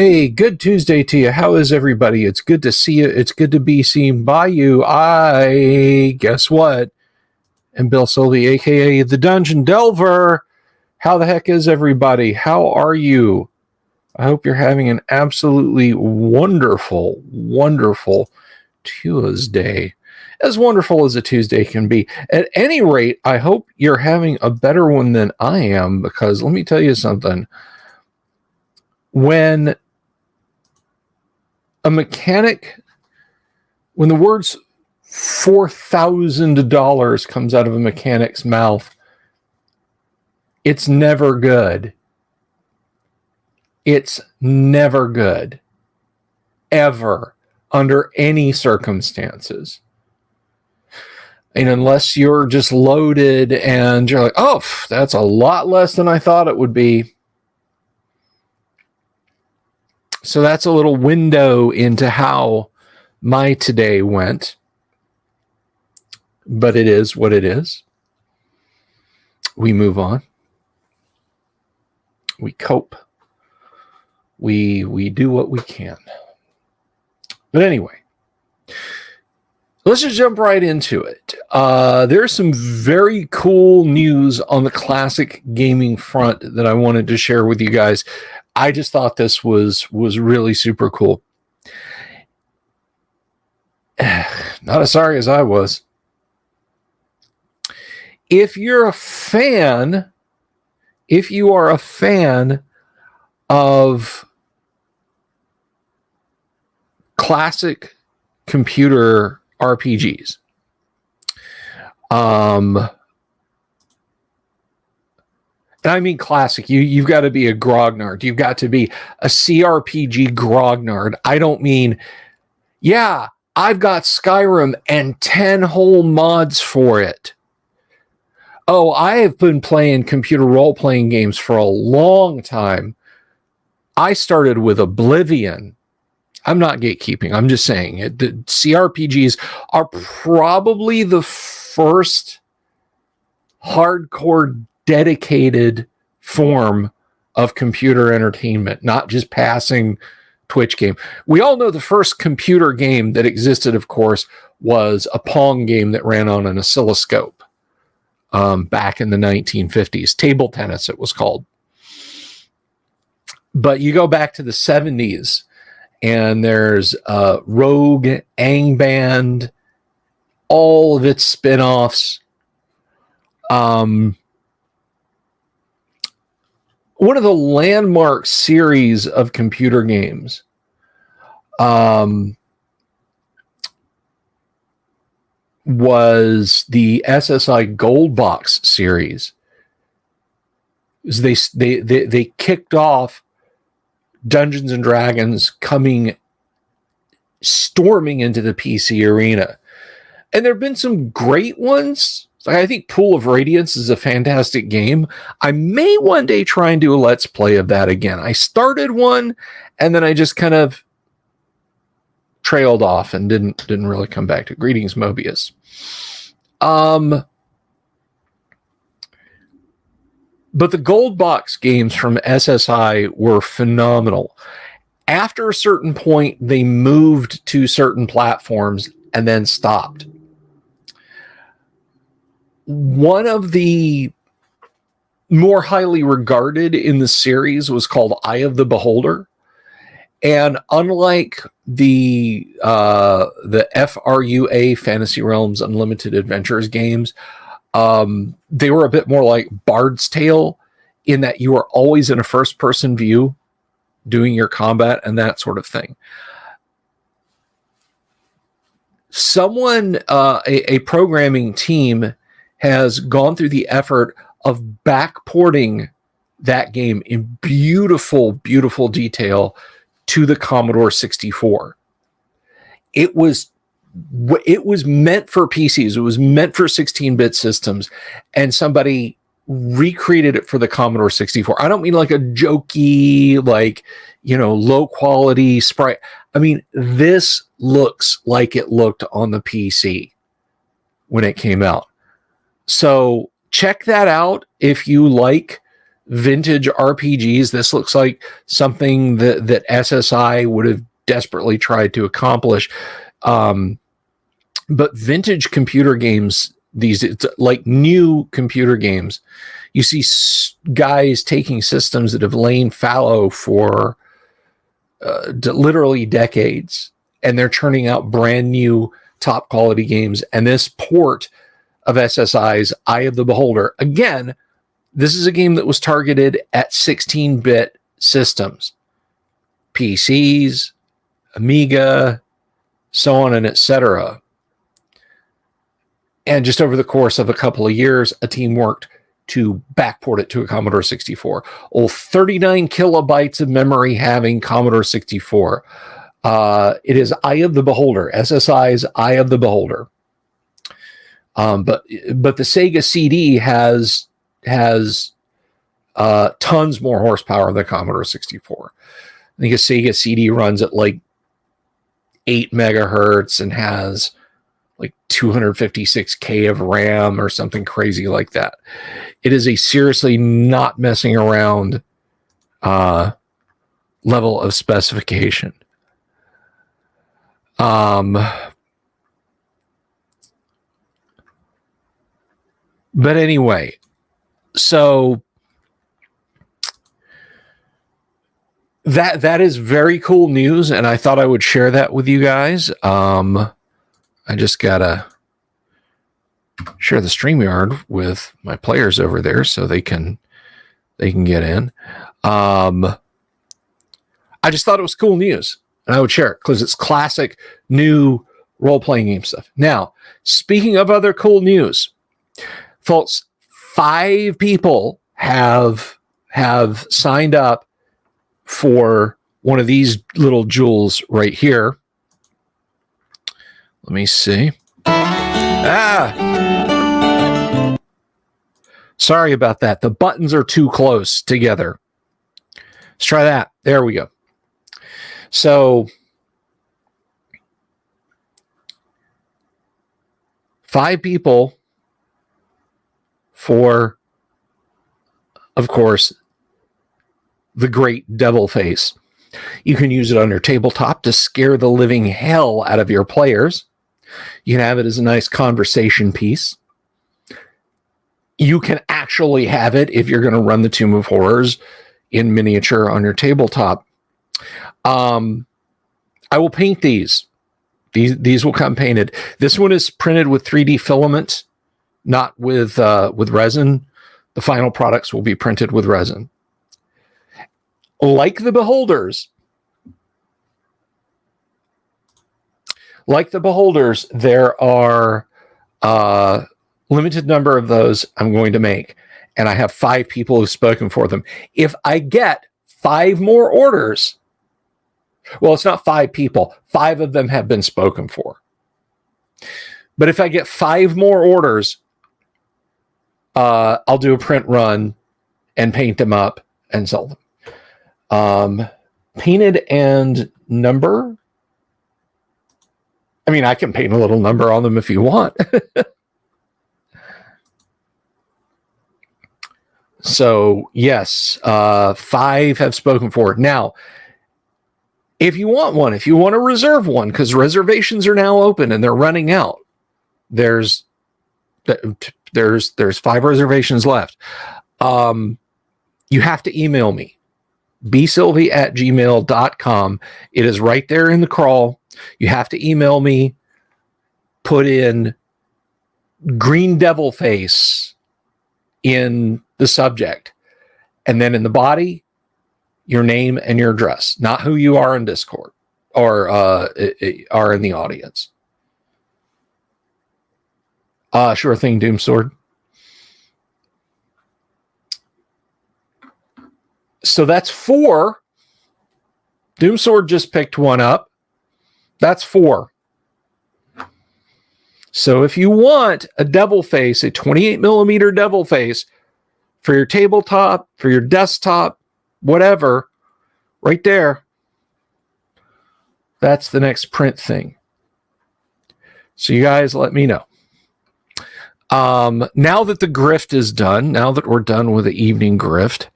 Hey, good Tuesday to you. How is everybody? It's good to see you. It's good to be seen by you. Guess what? Am Bill Sylvie, aka the Dungeon Delver. How the heck is everybody? How are you? I hope you're having an absolutely wonderful, wonderful Tuesday. As wonderful as a Tuesday can be. At any rate, I hope you're having a better one than I am, because let me tell you something. When the words $4,000 comes out of a mechanic's mouth, it's never good. It's never good. Ever. Under any circumstances. And unless you're just loaded and you're like, oh, that's a lot less than I thought it would be. So that's a little window into how my today went. But it is what it is. We move on. We cope. We do what we can. But anyway, let's just jump right into it. There's some very cool news on the classic gaming front that I wanted to share with you guys. I just thought this was really super cool. Not as sorry as I was. If you are a fan of classic computer RPGs, and I mean classic, you've got to be a grognard. You've got to be a CRPG grognard. I don't mean, yeah, I've got Skyrim and 10 whole mods for it. Oh, I have been playing computer role-playing games for a long time. I started with Oblivion. I'm not gatekeeping. I'm just saying it. The CRPGs are probably the first hardcore dedicated form of computer entertainment, not just passing Twitch game. We all know the first computer game that existed, of course, was a Pong game that ran on an oscilloscope back in the 1950s. Table tennis, it was called. But you go back to the 70s, and there's Rogue, Angband, all of its spin-offs. One of the landmark series of computer games was the SSI Gold Box series. They kicked off Dungeons and Dragons storming into the PC arena. And there have been some great ones. I think Pool of Radiance is a fantastic game. I may one day try and do a Let's Play of that again. I started one, and then I just kind of trailed off and didn't really come back to. Greetings, Mobius. But the Gold Box games from SSI were phenomenal. After a certain point, they moved to certain platforms and then stopped. One of the more highly regarded in the series was called Eye of the Beholder. And unlike the FRUA, Fantasy Realms Unlimited Adventures games, they were a bit more like Bard's Tale in that you were always in a first-person view doing your combat and that sort of thing. A programming team has gone through the effort of backporting that game in beautiful, beautiful detail to the Commodore 64. It was meant for PCs. It was meant for 16-bit systems, and somebody recreated it for the Commodore 64. I don't mean like a jokey, low quality sprite. I mean, this looks like it looked on the PC when it came out. So check that out if you like vintage RPGs. This looks like something that SSI would have desperately tried to accomplish. But vintage computer games, it's like new computer games, you see guys taking systems that have lain fallow for literally decades, and they're churning out brand new top quality games. And this port of SSI's Eye of the Beholder, again, this is a game that was targeted at 16-bit systems, PCs, Amiga, so on and etc. And just over the course of a couple of years, a team worked to backport it to a Commodore 64. 39 kilobytes of memory having Commodore 64. It is Eye of the Beholder, SSI's Eye of the Beholder. But the Sega CD has tons more horsepower than Commodore 64. I think a Sega CD runs at like 8 megahertz and has like 256K of RAM or something crazy like that. It is a seriously not messing around level of specification. But anyway, so that is very cool news, and I thought I would share that with you guys. I just gotta share the StreamYard with my players over there so they can get in. I just thought it was cool news, and I would share it because it's classic new role-playing game stuff. Now, speaking of other cool news, folks, 5 people have signed up for one of these little jewels right here. Let me see. Sorry about that. The buttons are too close together. Let's try that. There we go. So 5 people for, of course, the great devil face. You can use it on your tabletop to scare the living hell out of your players. You can have it as a nice conversation piece. You can actually have it if you're going to run the Tomb of Horrors in miniature on your tabletop. I will paint these. These will come painted. This one is printed with 3D filament, not with resin. The final products will be printed with resin. Like the Beholders, there are a limited number of those I'm going to make, and I have 5 people who've spoken for them. If I get 5 more orders, well, it's not 5 people. 5 of them have been spoken for. But if I get 5 more orders, I'll do a print run and paint them up and sell them. Painted and number. I mean, I can paint a little number on them if you want. So, yes, 5 have spoken for it. Now, if you want one, if you want to reserve one, because reservations are now open and they're running out, there's 5 reservations left. You have to email me, bsylvie@gmail.com. It is right there in the crawl. You have to email me, put in green devil face in the subject, and then in the body, your name and your address, not who you are in Discord or are in the audience. Sure thing, Doomsword. So that's 4. Doomsword just picked one up. That's 4. So if you want a devil face, a 28 millimeter devil face for your tabletop, for your desktop, whatever, right there, that's the next print thing. So you guys let me know. Now that the grift is done, now that we're done with the evening grift,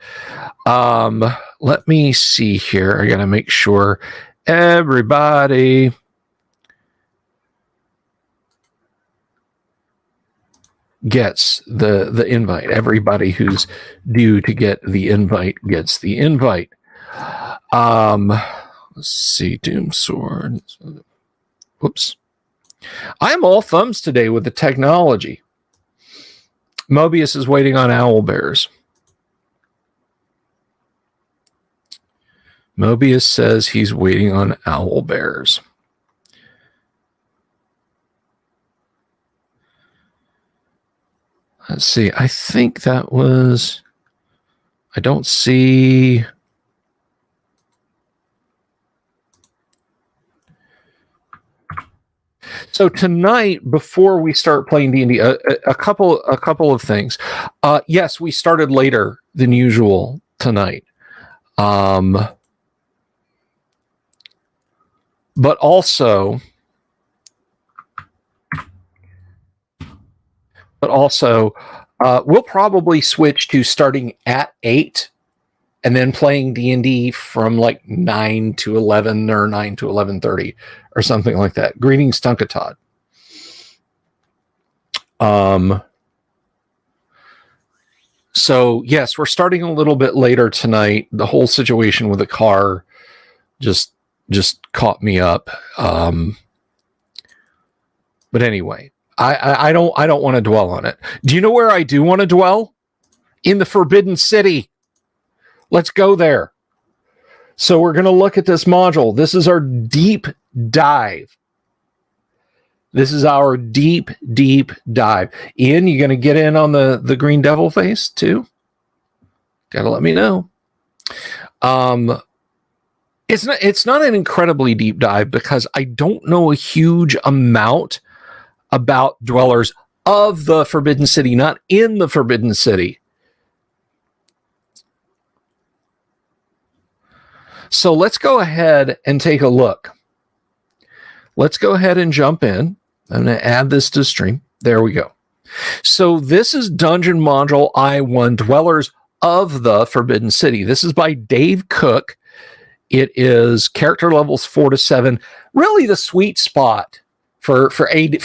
let me see here. I got to make sure everybody gets the invite. Everybody who's due to get the invite gets the invite. Let's see, Doom Sword. Whoops. I'm all thumbs today with the technology. Mobius is waiting on owlbears. Mobius says he's waiting on owlbears. Let's see. I think that was... I don't see... So tonight, before we start playing D&D, a couple of things. Yes, we started later than usual tonight. But also, we'll probably switch to starting at 8 and then playing D&D from like 9 to 11 or 9 to 11:30 or something like that. Greetings, Tunkatod. So yes, we're starting a little bit later tonight. The whole situation with the car just caught me up. But anyway, I don't want to dwell on it. Do you know where I do want to dwell? In the Forbidden City. Let's go there. So we're going to look at this module. This is our deep dive. This is our deep dive. Ian, you going to get in on the Green Devil face too? Got to let me know. It's not an incredibly deep dive because I don't know a huge amount about dwellers of the Forbidden City, not in the Forbidden City. So let's go ahead and take a look. Let's go ahead and jump in. I'm going to add this to stream. There we go. So this is Dungeon Module I-1, Dwellers of the Forbidden City. This is by Dave Cook. It is character levels 4 to 7. Really the sweet spot for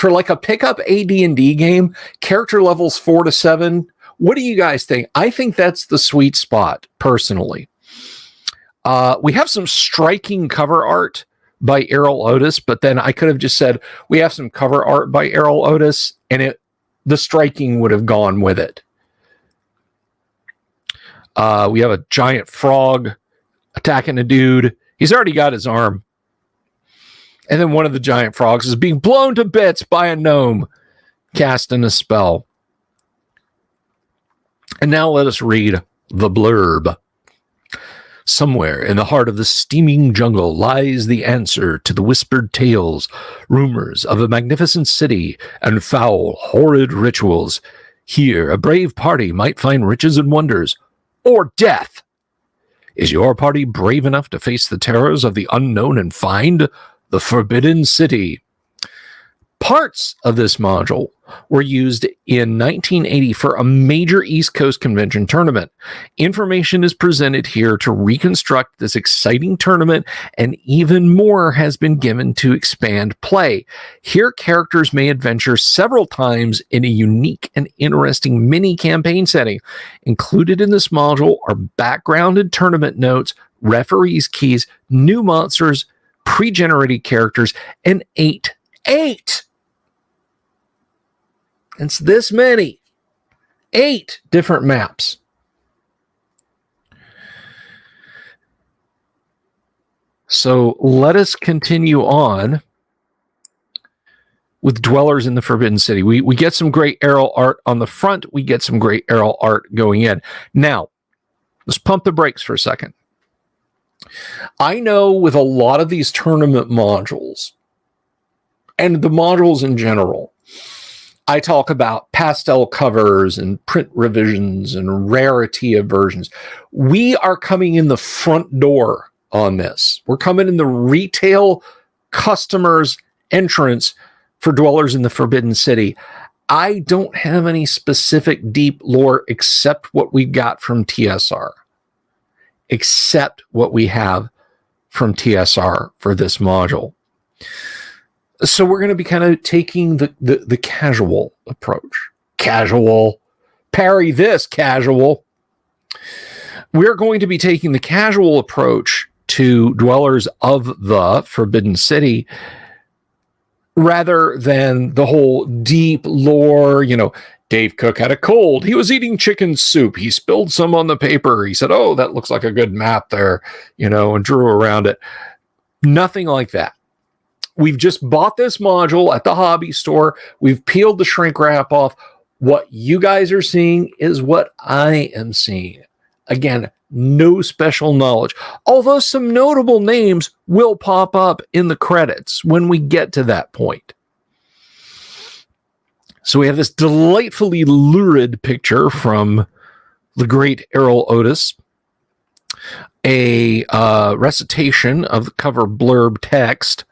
like a pickup AD&D game. Character levels 4 to 7. What do you guys think? I think that's the sweet spot, personally. We have some striking cover art by Errol Otis, but then I could have just said we have some cover art by Errol Otis, and the striking would have gone with it. We have a giant frog attacking a dude. He's already got his arm. And then one of the giant frogs is being blown to bits by a gnome casting a spell. And now let us read the blurb. Somewhere in the heart of the steaming jungle lies the answer to the whispered tales, rumors of a magnificent city, and foul, horrid rituals. Here, a brave party might find riches and wonders, or death. Is your party brave enough to face the terrors of the unknown and find the Forbidden City? Parts of this module were used in 1980 for a major East Coast convention tournament. Information is presented here to reconstruct this exciting tournament, and even more has been given to expand play. Here, characters may adventure several times in a unique and interesting mini-campaign setting. Included in this module are background and tournament notes, referees' keys, new monsters, pre-generated characters, and eight it's this many. 8 different maps. So let us continue on with Dwellers in the Forbidden City. We get some great Errol art on the front. We get some great Errol art going in. Now, let's pump the brakes for a second. I know with a lot of these tournament modules, and the modules in general, I talk about pastel covers and print revisions and rarity of versions. We are coming in the front door on this. We're coming in the retail customers' entrance for Dwellers in the Forbidden City. I don't have any specific deep lore except what we got from TSR. Except what we have from TSR for this module. So we're going to be kind of taking the casual approach. Casual. Parry this, casual. We're going to be taking the casual approach to Dwellers of the Forbidden City rather than the whole deep lore, Dave Cook had a cold. He was eating chicken soup. He spilled some on the paper. He said, oh, that looks like a good map there, and drew around it. Nothing like that. We've just bought this module at the hobby store. We've peeled the shrink wrap off. What you guys are seeing is what I am seeing. Again, no special knowledge. Although some notable names will pop up in the credits when we get to that point. So we have this delightfully lurid picture from the great Errol Otis. A recitation of the cover blurb text.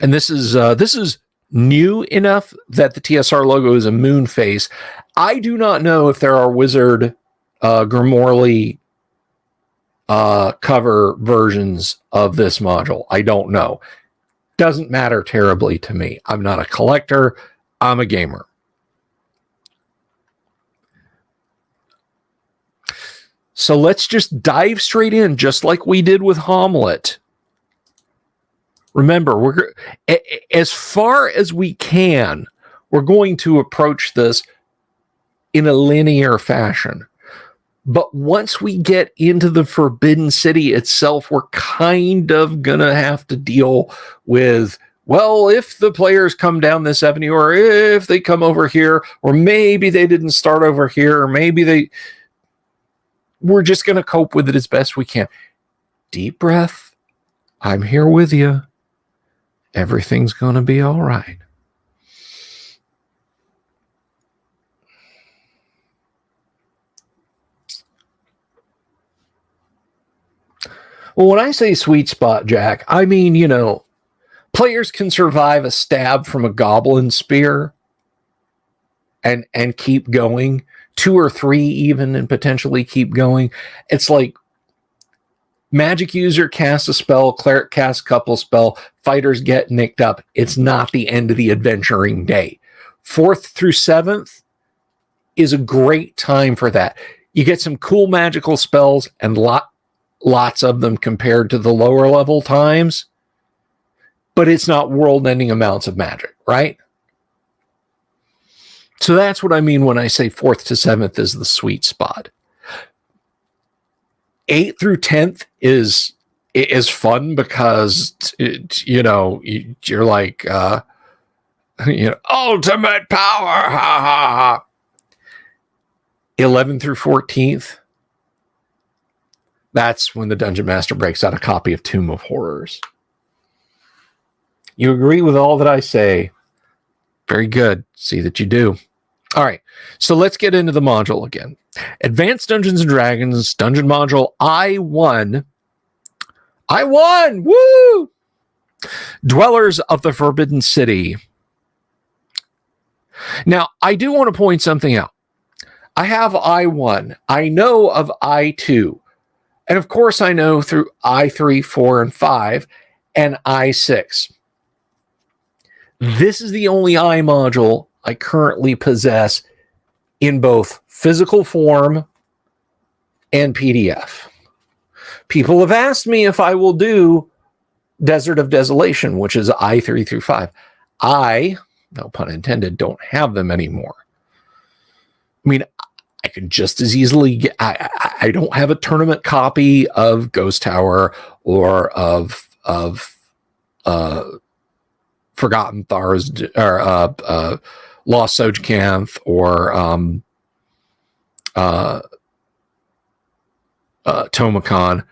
And this is new enough that the TSR logo is a moon face. I do not know if there are Wizard Grimorley cover versions of this module. I don't know. Doesn't matter terribly to me. I'm not a collector. I'm a gamer. So let's just dive straight in, just like we did with Hamlet. Remember, we're as far as we can, we're going to approach this in a linear fashion. But once we get into the Forbidden City itself, we're kind of going to have to deal with, well, if the players come down this avenue, or if they come over here, or maybe they didn't start over here, or maybe we're just going to cope with it as best we can. Deep breath. I'm here with you. Everything's going to be all right. Well, when I say sweet spot, Jack, I mean, players can survive a stab from a goblin spear and keep going, 2 or 3 even, and potentially keep going. It's like magic user casts a spell, cleric casts a couple spell, fighters get nicked up. It's not the end of the adventuring day. 4th through 7th is a great time for that. You get some cool magical spells and lots of them compared to the lower level times, but it's not world-ending amounts of magic, right? So that's what I mean when I say 4th to 7th is the sweet spot. 8th through 10th is fun because you're like ultimate power, ha ha ha. 11th through 14th, that's when the Dungeon Master breaks out a copy of Tomb of Horrors. You agree with all that I say? Very good. See that you do. All right, so let's get into the module again. Advanced Dungeons and Dragons Dungeon Module I1. Woo! Dwellers of the Forbidden City. Now, I do want to point something out. I have I1. I know of I2. And of course, I know through I3, 4, and 5, and I6. This is the only I module I currently possess in both physical form and PDF. People have asked me if I will do Desert of Desolation, which is I3 through 5. I, no pun intended, don't have them anymore. I mean, I could just as easily get, I don't have a tournament copy of Ghost Tower or of Forgotten Thars or Lost Sojcanth or Tomicon,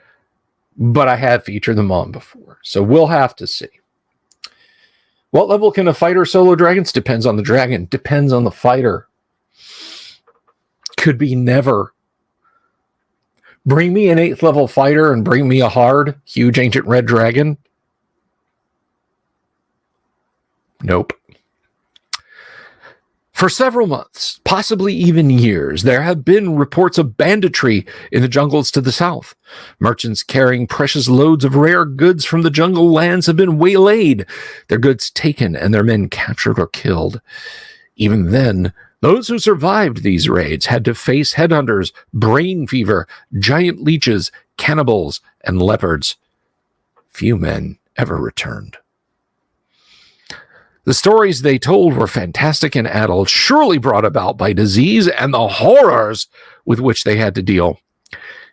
but I have featured them on before, so we'll have to see. What level can a fighter solo dragons? Depends on the dragon. Depends on the fighter. Could be never. Bring me an 8th level fighter and bring me a hard, huge ancient red dragon. Nope. For several months, possibly even years, there have been reports of banditry in the jungles to the south. Merchants carrying precious loads of rare goods from the jungle lands have been waylaid, their goods taken, and their men captured or killed. Even then, those who survived these raids had to face headhunters, brain fever, giant leeches, cannibals, and leopards. Few men ever returned. The stories they told were fantastic and adult, surely brought about by disease and the horrors with which they had to deal.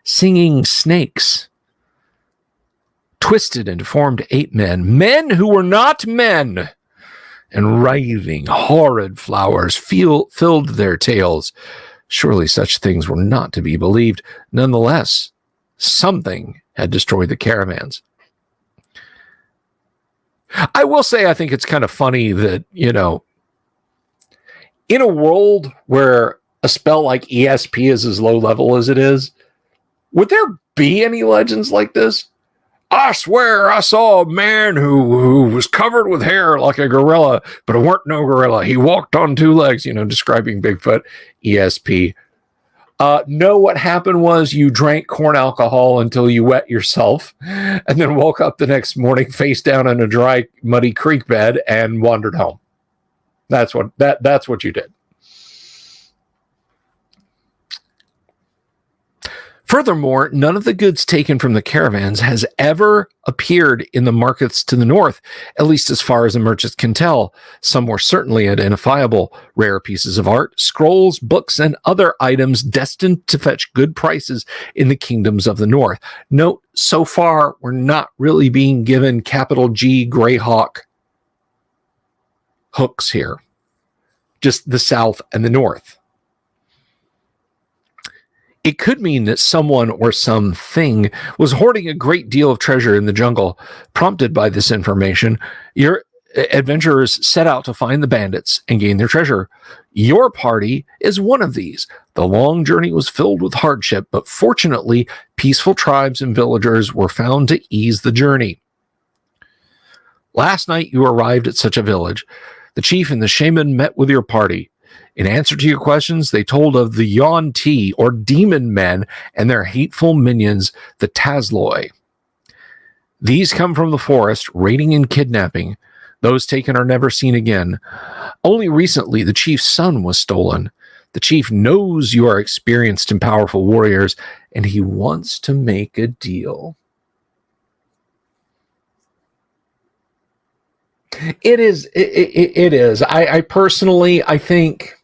Singing snakes, twisted and deformed ape men who were not men, and writhing, horrid flowers filled their tales. Surely such things were not to be believed. Nonetheless, something had destroyed the caravans. I will say I think it's kind of funny that, in a world where a spell like ESP is as low level as it is, would there be any legends like this? I swear I saw a man who was covered with hair like a gorilla, but it weren't no gorilla. He walked on two legs, describing Bigfoot. ESP. No, what happened was you drank corn alcohol until you wet yourself and then woke up the next morning face down in a dry, muddy creek bed and wandered home. That's what you did. Furthermore, none of the goods taken from the caravans has ever appeared in the markets to the north, at least as far as the merchants can tell. Some were certainly identifiable, rare pieces of art, scrolls, books, and other items destined to fetch good prices in the kingdoms of the north. Note, so far, we're not really being given capital G Greyhawk hooks here. Just the south and the north. It could mean that someone or something was hoarding a great deal of treasure in the jungle. Prompted by this information, your adventurers set out to find the bandits and gain their treasure. Your party is one of these. The long journey was filled with hardship, but fortunately, peaceful tribes and villagers were found to ease the journey. Last night, you arrived at such a village. The chief and the shaman met with your party. In answer to your questions, they told of the Yuan-Ti, or demon men, and their hateful minions, the Tazloi. These come from the forest, raiding and kidnapping. Those taken are never seen again. Only recently, the chief's son was stolen. The chief knows you are experienced and powerful warriors, and he wants to make a deal. It is. I personally, I think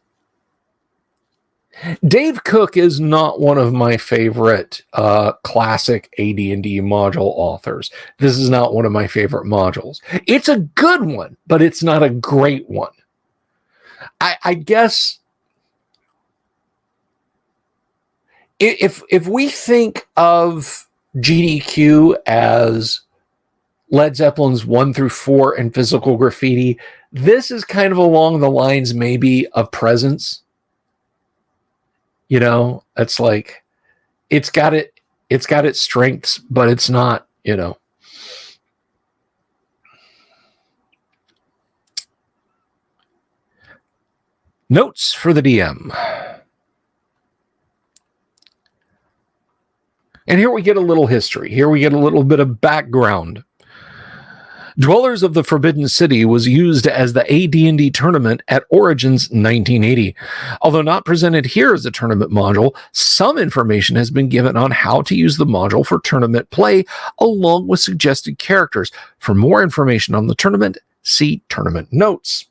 Dave Cook is not one of my favorite classic AD&D module authors. This is not one of my favorite modules. It's a good one, but it's not a great one. I guess if we think of GDQ as Led Zeppelin's 1 through 4 and Physical Graffiti, this is kind of along the lines maybe of Presence. It's like it's got its strengths, but it's not, Notes for the DM. And here we get a little history. Here we get a little bit of background. Dwellers of the Forbidden City was used as the AD&D tournament at Origins 1980. Although not presented here as a tournament module, some information has been given on how to use the module for tournament play, along with suggested characters. For more information on the tournament, see Tournament Notes.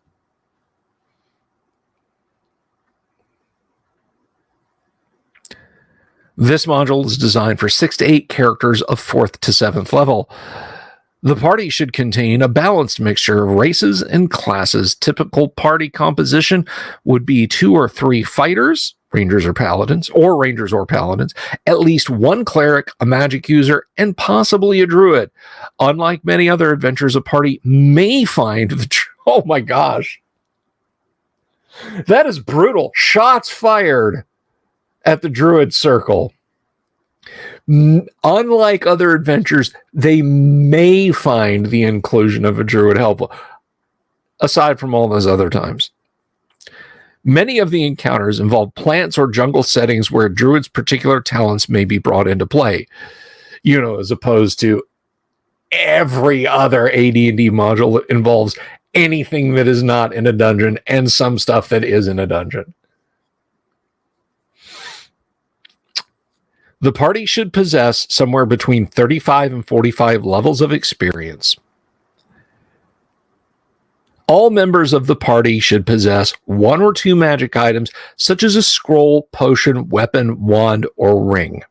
This module is designed for 6 to 8 characters of 4th to 7th level. The party should contain a balanced mixture of races and classes. Typical party composition would be 2 or 3 fighters, rangers or paladins, at least 1 cleric, a magic user, and possibly a druid. Unlike many other adventures, a party may find oh my gosh. That is brutal. Shots fired at the druid circle. Unlike other adventures, they may find the inclusion of a druid helpful. aside from all those other times. Many of the encounters involve plants or jungle settings where druid's particular talents may be brought into play, as opposed to every other AD&D module that involves anything that is not in a dungeon and some stuff that is in a dungeon. The party should possess somewhere between 35 and 45 levels of experience. All members of the party should possess 1 or 2 magic items, such as a scroll, potion, weapon, wand, or ring.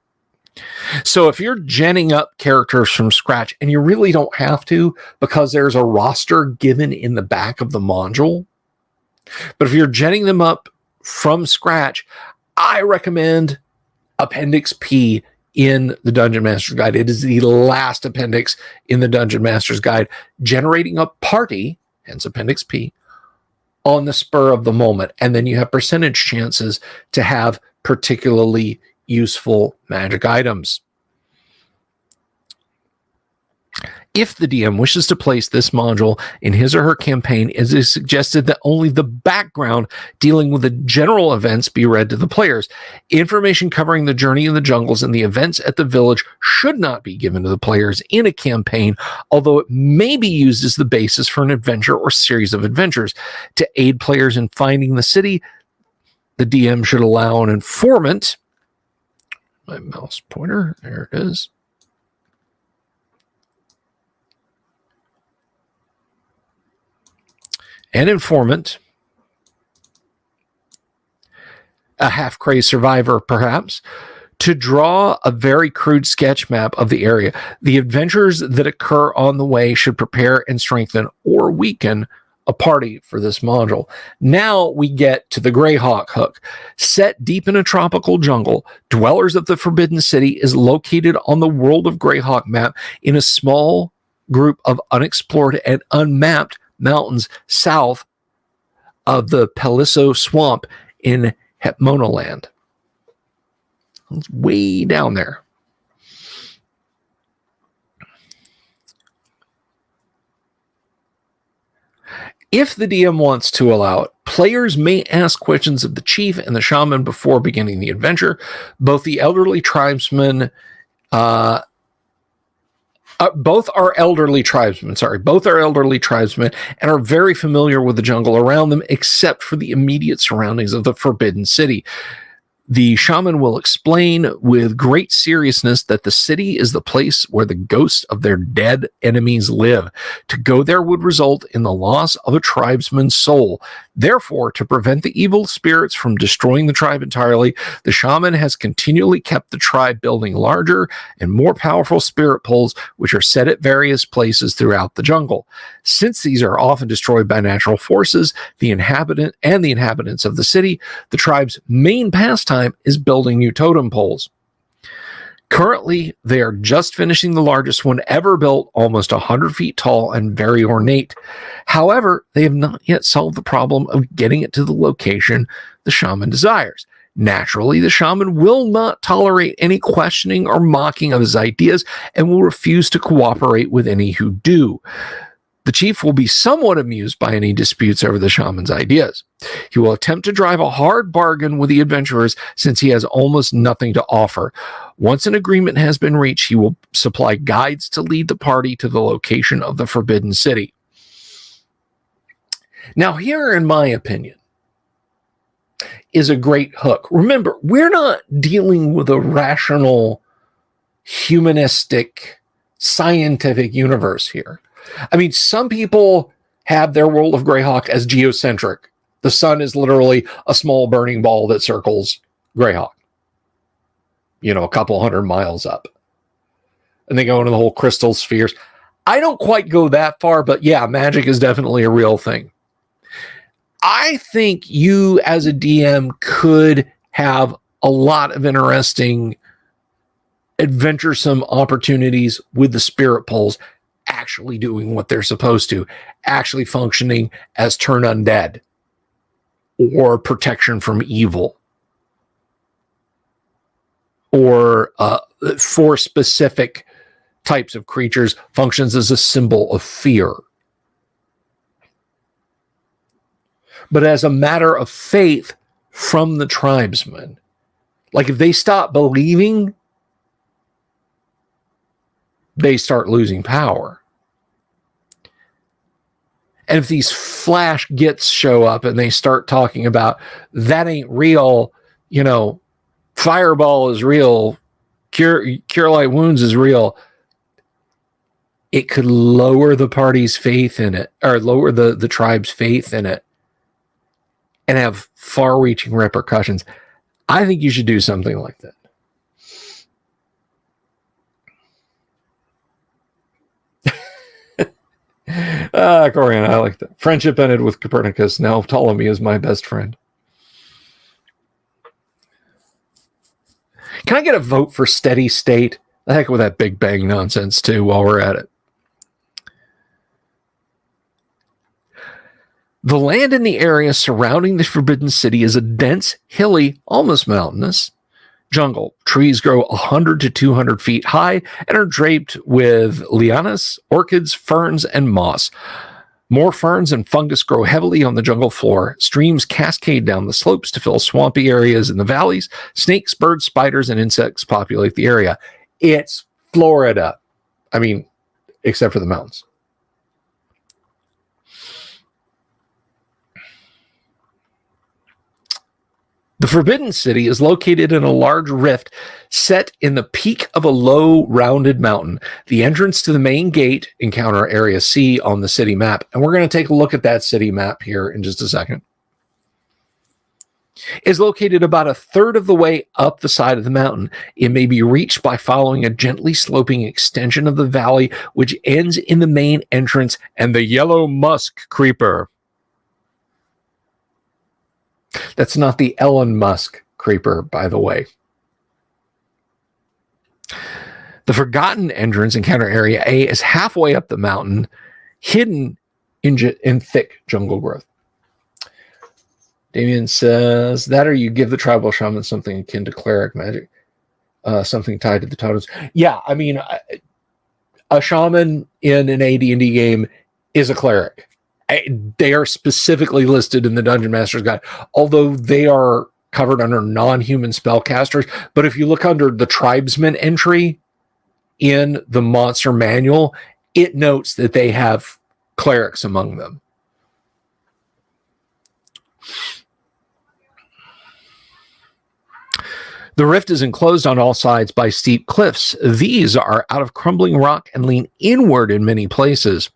So if you're genning up characters from scratch, and you really don't have to because there's a roster given in the back of the module, but if you're genning them up from scratch, I recommend Appendix P in the Dungeon Master's Guide. It is the last appendix in the Dungeon Master's Guide, generating a party, hence Appendix P, on the spur of the moment. And then you have percentage chances to have particularly useful magic items. If the DM wishes to place this module in his or her campaign, it is suggested that only the background dealing with the general events be read to the players. Information covering the journey in the jungles and the events at the village should not be given to the players in a campaign, although it may be used as the basis for an adventure or series of adventures. To aid players in finding the city, the DM should allow an informant. My mouse pointer, there it is. An informant, a half-crazed survivor perhaps, to draw a very crude sketch map of the area. The adventures that occur on the way should prepare and strengthen or weaken a party for this module. Now we get to the Greyhawk hook. Set deep in a tropical jungle, Dwellers of the Forbidden City is located on the World of Greyhawk map in a small group of unexplored and unmapped mountains south of the Peliso Swamp in Hepmonaland. It's way down there. If the DM wants to allow it, players may ask questions of the chief and the shaman before beginning the adventure. Both are elderly tribesmen, and are very familiar with the jungle around them, except for the immediate surroundings of the Forbidden City. The shaman will explain with great seriousness that the city is the place where the ghosts of their dead enemies live. To go there would result in the loss of a tribesman's soul. Therefore, to prevent the evil spirits from destroying the tribe entirely, the shaman has continually kept the tribe building larger and more powerful spirit poles, which are set at various places throughout the jungle. Since these are often destroyed by natural forces, the inhabitants of the city, the tribe's main pastime is building new totem poles. Currently, they are just finishing the largest one ever built, almost 100 feet tall and very ornate. However, they have not yet solved the problem of getting it to the location the shaman desires. Naturally, the shaman will not tolerate any questioning or mocking of his ideas and will refuse to cooperate with any who do. The chief will be somewhat amused by any disputes over the shaman's ideas. He will attempt to drive a hard bargain with the adventurers since he has almost nothing to offer. Once an agreement has been reached, he will supply guides to lead the party to the location of the Forbidden City. Now, here, in my opinion, is a great hook. Remember, we're not dealing with a rational, humanistic, scientific universe here. I mean, some people have their world of Greyhawk as geocentric. The sun is literally a small burning ball that circles Greyhawk, a couple 100 miles up. And they go into the whole crystal spheres. I don't quite go that far, but yeah, magic is definitely a real thing. I think you as a DM could have a lot of interesting adventuresome opportunities with the spirit poles actually doing what they're supposed to, actually functioning as turn undead or protection from evil, or for specific types of creatures functions as a symbol of fear. but as a matter of faith from the tribesmen. Like if they stop believing, they start losing power. And if these flash gits show up and they start talking about that ain't real, you know, fireball is real, cure light wounds is real, it could lower the party's faith in it, or lower the tribe's faith in it, and have far-reaching repercussions. I think you should do something like that. Corian, I like that. Friendship ended with Copernicus. Now Ptolemy is my best friend. Can I get a vote for steady state? The heck with that Big Bang nonsense, too, while we're at it. The land in the area surrounding the Forbidden City is a dense, hilly, almost mountainous jungle. Trees grow 100 to 200 feet high and are draped with lianas, orchids, ferns, and moss. More ferns and fungus grow heavily on the jungle floor. Streams cascade down the slopes to fill swampy areas in the valleys. Snakes, birds, spiders, and insects populate the area. It's Florida. I mean, except for the mountains. The Forbidden City is located in a large rift set in the peak of a low, rounded mountain. The entrance to the main gate, encounter Area C on the city map. And we're going to take a look at that city map here in just a second. Is located about a third of the way up the side of the mountain. It may be reached by following a gently sloping extension of the valley, which ends in the main entrance and the yellow musk creeper. That's not the Elon Musk creeper, by the way. The forgotten entrance, encounter Area A, is halfway up the mountain, hidden in thick jungle growth. Damien says, that or you give the tribal shaman something akin to cleric magic, something tied to the totems. Yeah, I mean, a shaman in an AD&D game is a cleric. They are specifically listed in the Dungeon Master's Guide, although they are covered under non-human spellcasters. But if you look under the tribesman entry in the monster manual, it notes that they have clerics among them. The rift is enclosed on all sides by steep cliffs. These are out of crumbling rock and lean inward in many places.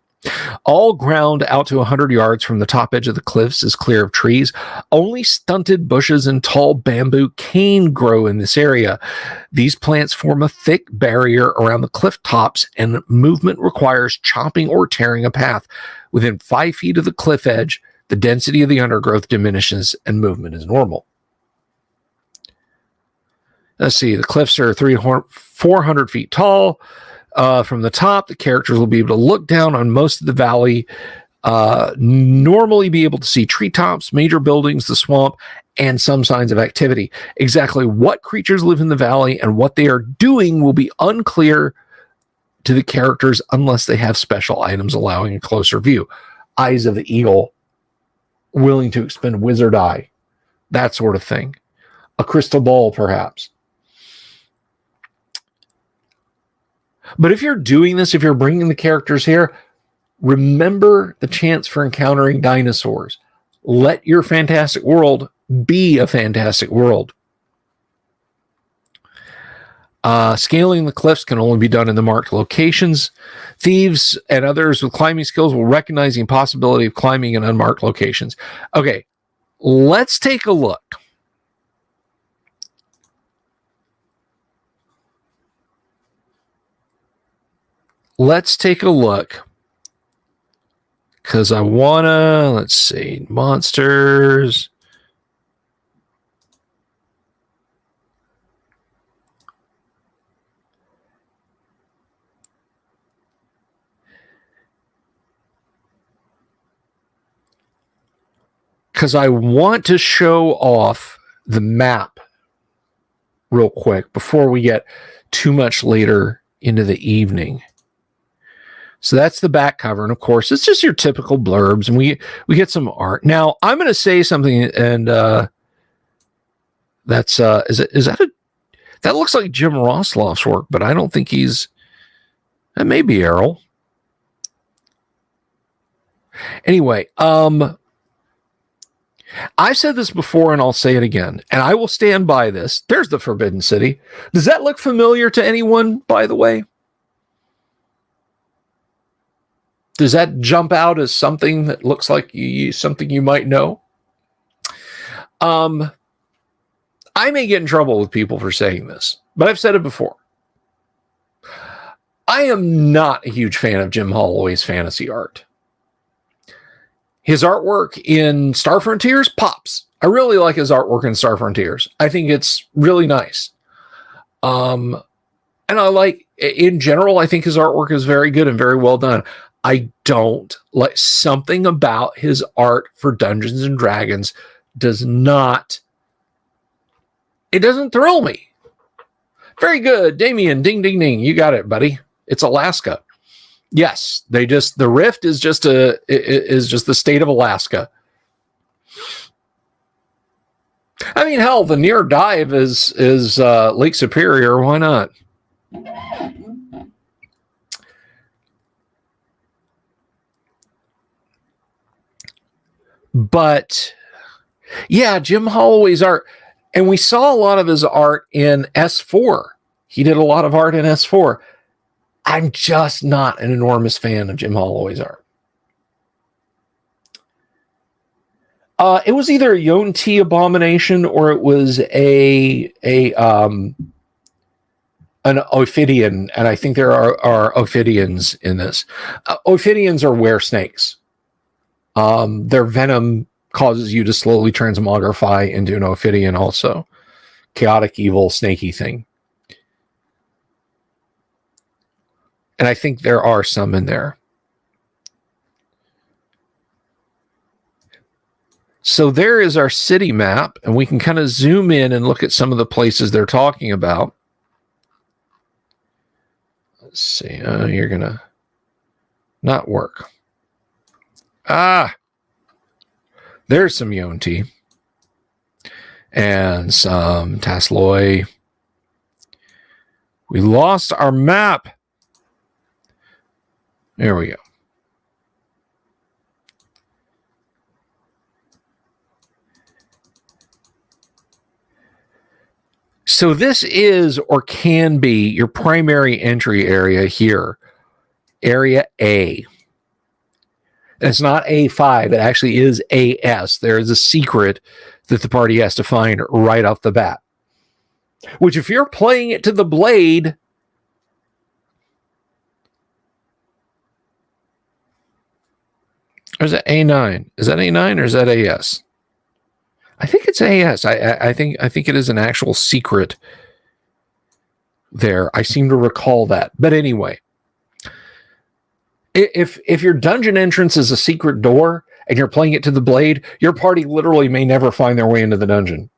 All ground out to 100 yards from the top edge of the cliffs is clear of trees. Only stunted bushes and tall bamboo cane grow in this area. These plants form a thick barrier around the cliff tops, and movement requires chopping or tearing a path. Within 5 feet of the cliff edge, the density of the undergrowth diminishes and movement is normal. Let's see, the cliffs are 400 feet tall. From the top, the characters will be able to look down on most of the valley, normally be able to see treetops, major buildings, the swamp, and some signs of activity. Exactly what creatures live in the valley and what they are doing will be unclear to the characters unless they have special items allowing a closer view. Eyes of the eagle, willing to expend wizard eye, that sort of thing. A crystal ball, perhaps. But if you're doing this, if you're bringing the characters here, remember the chance for encountering dinosaurs. Let your fantastic world be a fantastic world. Scaling the cliffs can only be done in the marked locations. Thieves and others with climbing skills will recognize the impossibility of climbing in unmarked locations. Okay, let's take a look. Let's take a look, because I want to, let's see, monsters. Because I want to show off the map real quick before we get too much later into the evening. So that's the back cover, and of course, it's just your typical blurbs, and we get some art. Now, I'm going to say something, and that's that looks like Jim Rosloff's work, but I don't think that may be Errol. Anyway, I've said this before, and I'll say it again, and I will stand by this. There's the Forbidden City. Does that look familiar to anyone, by the way? Does that jump out as something that looks like something you might know? I may get in trouble with people for saying this, but I've said it before. I am not a huge fan of Jim Holloway's fantasy art. His artwork in Star Frontiers pops. I really like his artwork in Star Frontiers. I think it's really nice. And I like, in general, I think his artwork is very good and very well done. I don't like something about his art for Dungeons and Dragons doesn't thrill me. Very good, Damien. Ding, ding, ding. You got it, buddy. It's Alaska. Yes, the Rift is just the state of Alaska. I mean, hell, the near dive is Lake Superior. Why not? But yeah, Jim Holloway's art, and we saw a lot of his art in S4. He did a lot of art in S4. I'm just not an enormous fan of Jim Holloway's art. It was either a Yonti abomination or it was an Ophidian, and I think there are Ophidians in this. Ophidians are were snakes. Their venom causes you to slowly transmogrify into an Ophidian also. Chaotic, evil, snaky thing. And I think there are some in there. So there is our city map, and we can kind of zoom in and look at some of the places they're talking about. Let's see. You're going to not work. There's some Yonti and some Tasloi. We lost our map. There we go. So this is or can be your primary entry area here. Area A. It's not A5. It actually is AS. There is a secret that the party has to find right off the bat. Which, if you're playing it to the blade, or is that A9? Is that A9 or is that AS? I think it's AS. I think it is an actual secret there. I seem to recall that. But anyway, if your dungeon entrance is a secret door and you're playing it to the blade, your party literally may never find their way into the dungeon.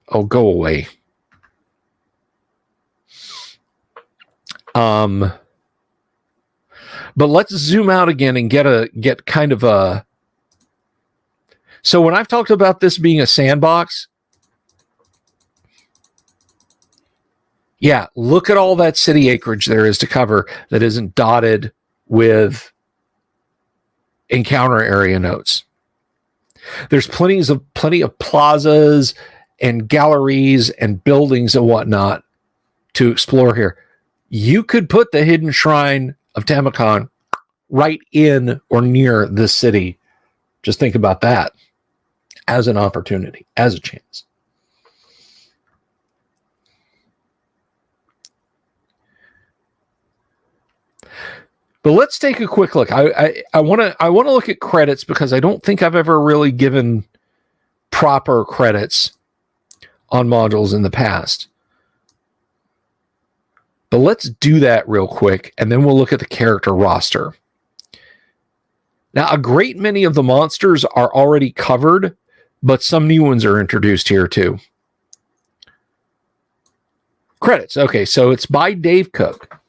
Oh, go away. But let's zoom out again and get kind of a. So when I've talked about this being a sandbox, yeah, look at all that city acreage there is to cover that isn't dotted with encounter area notes. There's plenty of plazas and galleries and buildings and whatnot to explore here. You could put the hidden shrine of Tamacon right in or near this city. Just think about that as an opportunity, as a chance. But let's take a quick look. I want to look at credits because I don't think I've ever really given proper credits on modules in the past. But let's do that real quick, and then we'll look at the character roster. Now, a great many of the monsters are already covered, but some new ones are introduced here too. Credits. Okay, so it's by Dave Cook.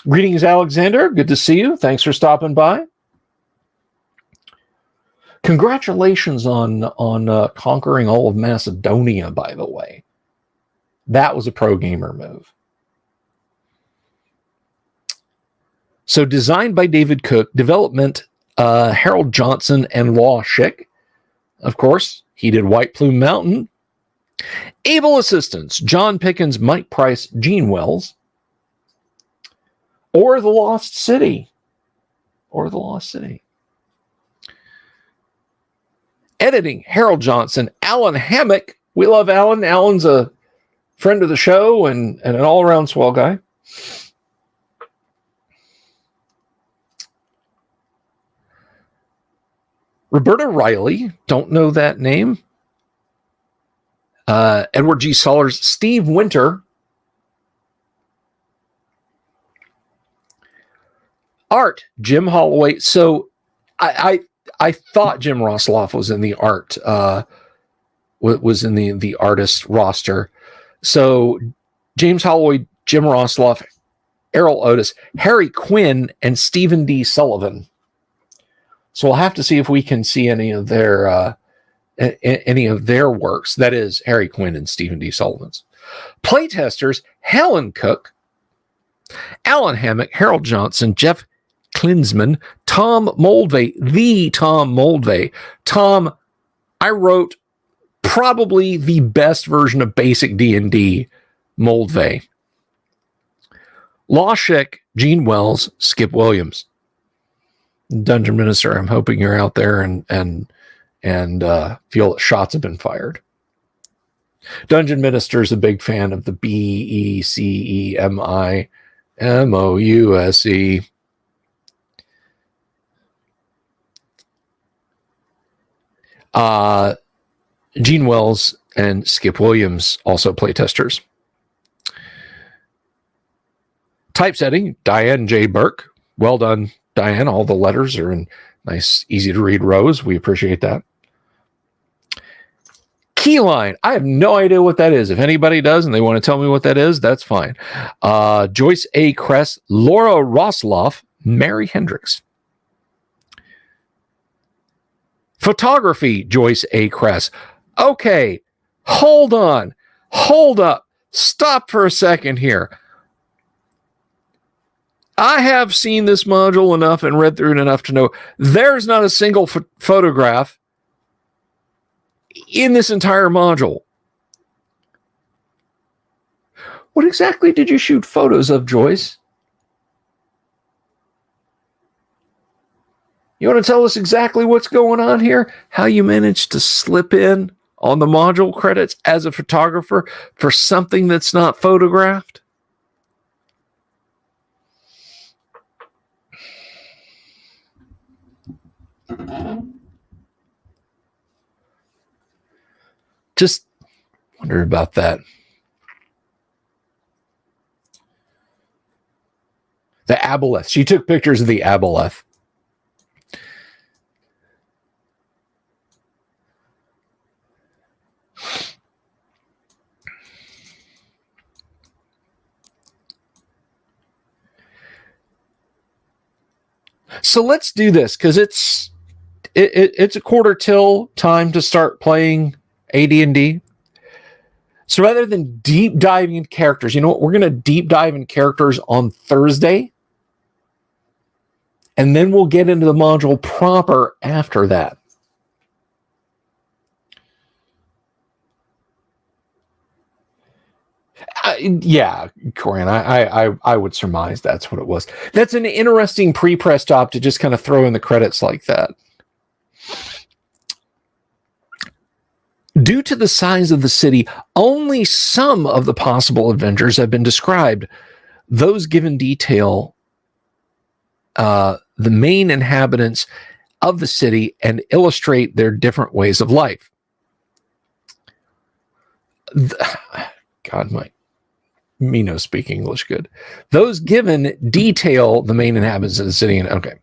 Greetings, Alexander. Good to see you. Thanks for stopping by. Congratulations on conquering all of Macedonia, by the way. That was a pro gamer move. So designed by David Cook, development Harold Johnson and Law Schick. Of course, he did White Plume Mountain. Able assistants, John Pickens, Mike Price, Gene Wells. Or The Lost City. Editing, Harold Johnson, Alan Hammock. We love Alan. Alan's a friend of the show and an all-around swell guy. Roberta Riley, don't know that name. Edward G. Sellers, Steve Winter. Art, Jim Holloway. So I thought Jim Rosloff was in the art, was in the artist roster. So James Holloway, Jim Rosloff, Errol Otis, Harry Quinn, and Stephen D. Sullivan. So we'll have to see if we can see any of their works. That is Harry Quinn and Stephen D. Sullivan's. Playtesters, Helen Cook, Alan Hammock, Harold Johnson, Jeff Klinsman, Tom Moldvay, the Tom Moldvay. Tom, I wrote probably the best version of basic D&D, Moldvay. Law Schick, Gene Wells, Skip Williams. Dungeon Minister, I'm hoping you're out there and feel that shots have been fired. Dungeon Minister is a big fan of the BECEMIMOUSE. Gene Wells and Skip Williams, also playtesters. Typesetting, Diane J. Burke. Well done, Diane. All the letters are in nice, easy to read rows. We appreciate that. Keyline. I have no idea what that is. If anybody does and they want to tell me what that is, that's fine. Joyce A. Kress, Laura Rosloff, Mary Hendricks. Photography, Joyce A. Kress. Okay, hold on. Hold up. Stop for a second here. I have seen this module enough and read through it enough to know there's not a single photograph in this entire module. What exactly did you shoot photos of, Joyce? You want to tell us exactly what's going on here? How you managed to slip in on the module credits as a photographer for something that's not photographed? Just wonder about that. The aboleth. She took pictures of the aboleth. So let's do this because it's a quarter till time to start playing AD&D. So rather than deep diving into characters, you know what? We're going to deep dive in characters on Thursday. And then we'll get into the module proper after that. Yeah, Corian, I would surmise that's what it was. That's an interesting pre-press job to just kind of throw in the credits like that. Due to the size of the city, only some of the possible adventures have been described. Those given detail the main inhabitants of the city and illustrate their different ways of life. God, me no speak English good. Those given detail the main inhabitants of the city. And okay.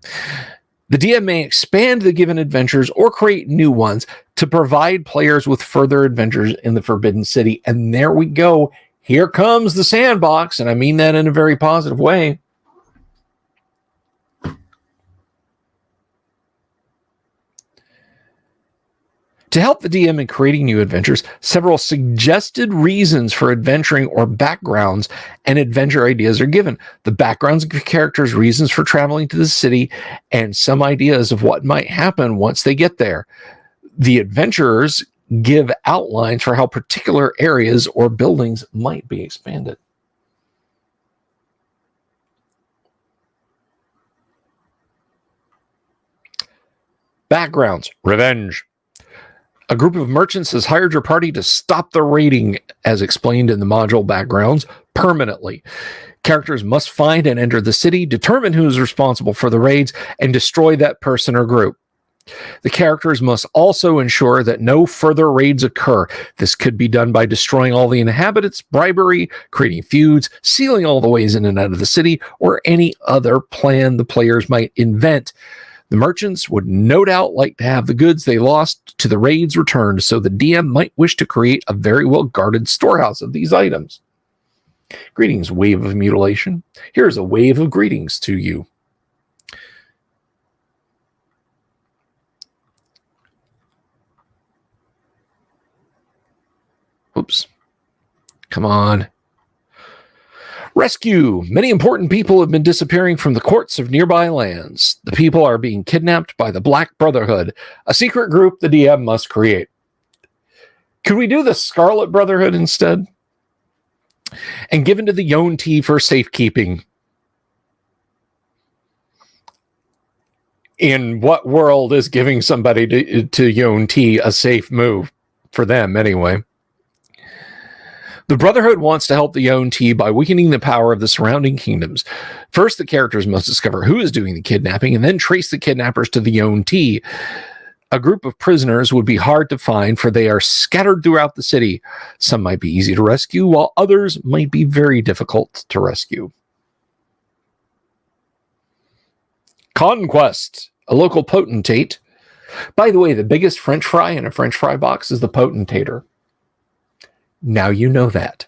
The DM may expand the given adventures or create new ones to provide players with further adventures in the Forbidden City. And there we go. Here comes the sandbox. And I mean that in a very positive way. To help the DM in creating new adventures, several suggested reasons for adventuring or backgrounds and adventure ideas are given. The backgrounds give characters reasons for traveling to the city and some ideas of what might happen once they get there. The adventurers give outlines for how particular areas or buildings might be expanded. Backgrounds. Revenge. A group of merchants has hired your party to stop the raiding, as explained in the module backgrounds, permanently. Characters must find and enter the city, determine who is responsible for the raids, and destroy that person or group. The characters must also ensure that no further raids occur. This could be done by destroying all the inhabitants, bribery, creating feuds, sealing all the ways in and out of the city, or any other plan the players might invent. The merchants would no doubt like to have the goods they lost to the raids returned, so the DM might wish to create a very well-guarded storehouse of these items. Greetings, Wave of Mutilation. Here's a wave of greetings to you. Oops. Come on. Rescue. Many important people have been disappearing from the courts of nearby lands. The people are being kidnapped by the Black Brotherhood, a secret group the DM must create. Could we do the Scarlet Brotherhood instead? And given to the Yonti for safekeeping. In what world is giving somebody to Yonti a safe move? For them, anyway. The Brotherhood wants to help the Yonti by weakening the power of the surrounding kingdoms. First, the characters must discover who is doing the kidnapping and then trace the kidnappers to the Yonti. A group of prisoners would be hard to find, for they are scattered throughout the city. Some might be easy to rescue, while others might be very difficult to rescue. Conquest, a local potentate. By the way, the biggest French fry in a French fry box is the potentator. Now you know that.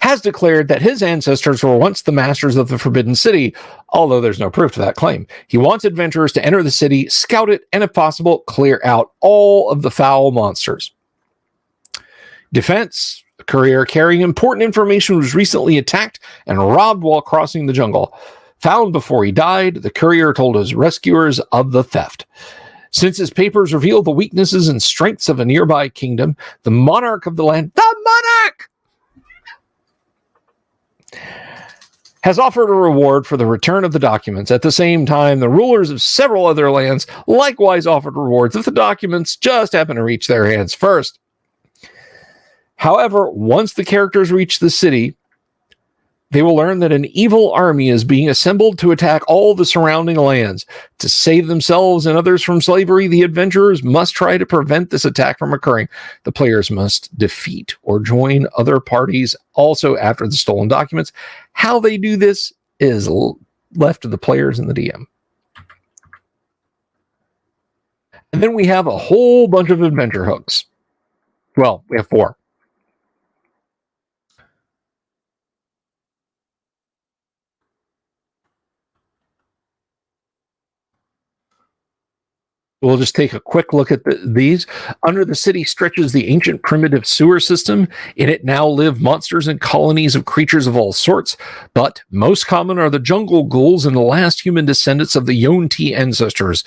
Has declared that his ancestors were once the masters of the Forbidden City, although there's no proof to that claim. He wants adventurers to enter the city, scout it, and if possible, clear out all of the foul monsters. Defense. A courier carrying important information was recently attacked and robbed while crossing the jungle. Found before he died, the courier told his rescuers of the theft. Since his papers reveal the weaknesses and strengths of a nearby kingdom, the monarch of the land, has offered a reward for the return of the documents. At the same time, the rulers of several other lands likewise offered rewards if the documents just happen to reach their hands first. However, once the characters reach the city, they will learn that an evil army is being assembled to attack all the surrounding lands. To save themselves and others from slavery, the adventurers must try to prevent this attack from occurring. The players must defeat or join other parties also after the stolen documents. How they do this is left to the players and the DM. And then we have a whole bunch of adventure hooks. Well, we have 4. We'll just take a quick look at these. Under the city stretches the ancient primitive sewer system. In it now live monsters and colonies of creatures of all sorts, but most common are the jungle ghouls and the last human descendants of the Yonti ancestors.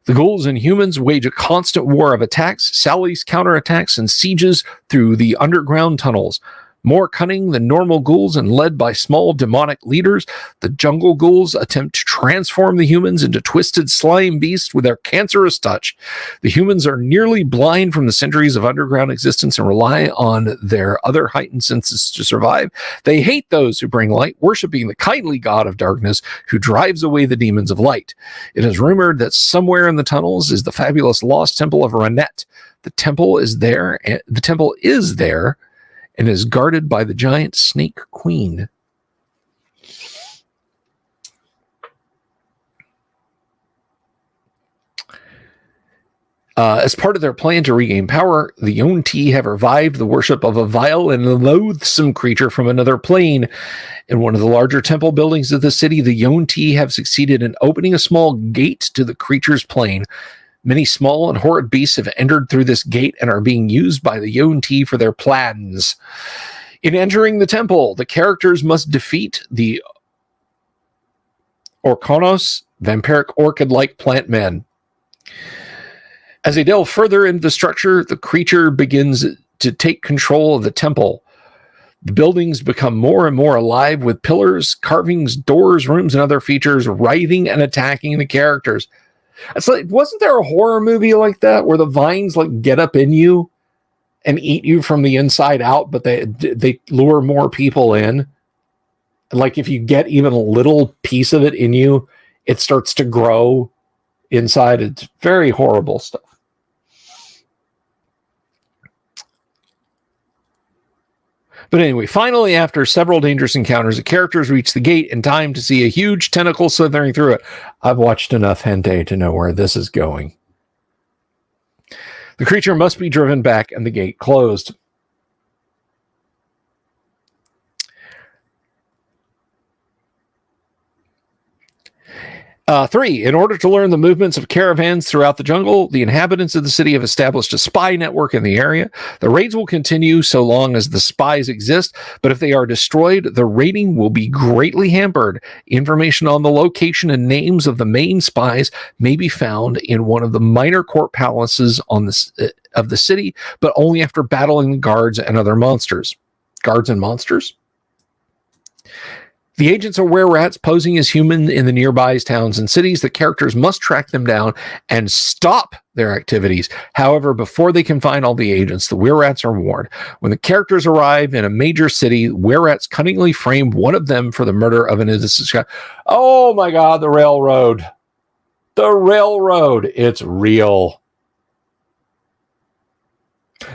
The ghouls and humans wage a constant war of attacks, sallies, counterattacks, and sieges through the underground tunnels. More cunning than normal ghouls and led by small demonic leaders, the jungle ghouls attempt to transform the humans into twisted slime beasts with their cancerous touch. The humans are nearly blind from the centuries of underground existence and rely on their other heightened senses to survive. They hate those who bring light, worshiping the kindly god of darkness who drives away the demons of light. It is rumored that somewhere in the tunnels is the fabulous lost temple of Renette. The temple is there and is guarded by the giant snake queen. As part of their plan to regain power, the Yonti have revived the worship of a vile and loathsome creature from another plane. In one of the larger temple buildings of the city, the Yonti have succeeded in opening a small gate to the creature's plane. Many small and horrid beasts have entered through this gate and are being used by the Yuan-Ti for their plans. In entering the temple, the characters must defeat the Orkonos, vampiric orchid-like plant men. As they delve further into the structure, the creature begins to take control of the temple. The buildings become more and more alive with pillars, carvings, doors, rooms, and other features writhing and attacking the characters. It's like, wasn't there a horror movie like that where the vines like get up in you and eat you from the inside out, but they lure more people in? And like if you get even a little piece of it in you, it starts to grow inside. It's very horrible stuff. But anyway, finally, after several dangerous encounters, the characters reach the gate in time to see a huge tentacle slithering through it. I've watched enough hentai to know where this is going. The creature must be driven back and the gate closed. 3, in order to learn the movements of caravans throughout the jungle, the inhabitants of the city have established a spy network in the area. The raids will continue so long as the spies exist, but if they are destroyed, the raiding will be greatly hampered. Information on the location and names of the main spies may be found in one of the minor court palaces of the city, but only after battling the guards and other monsters. Guards and monsters? The agents are were-rats posing as human in the nearby towns and cities. The characters must track them down and stop their activities. However, before they can find all the agents, the were-rats are warned. When the characters arrive in a major city, were-rats cunningly frame one of them for the murder of an innocent child. Oh my God, the railroad. The railroad. It's real.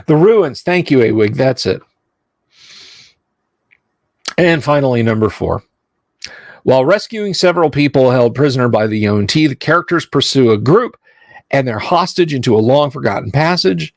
The ruins. Thank you, Awig. That's it. And finally, number 4. While rescuing several people held prisoner by the Yuan-Ti, the characters pursue a group and their hostage into a long-forgotten passage.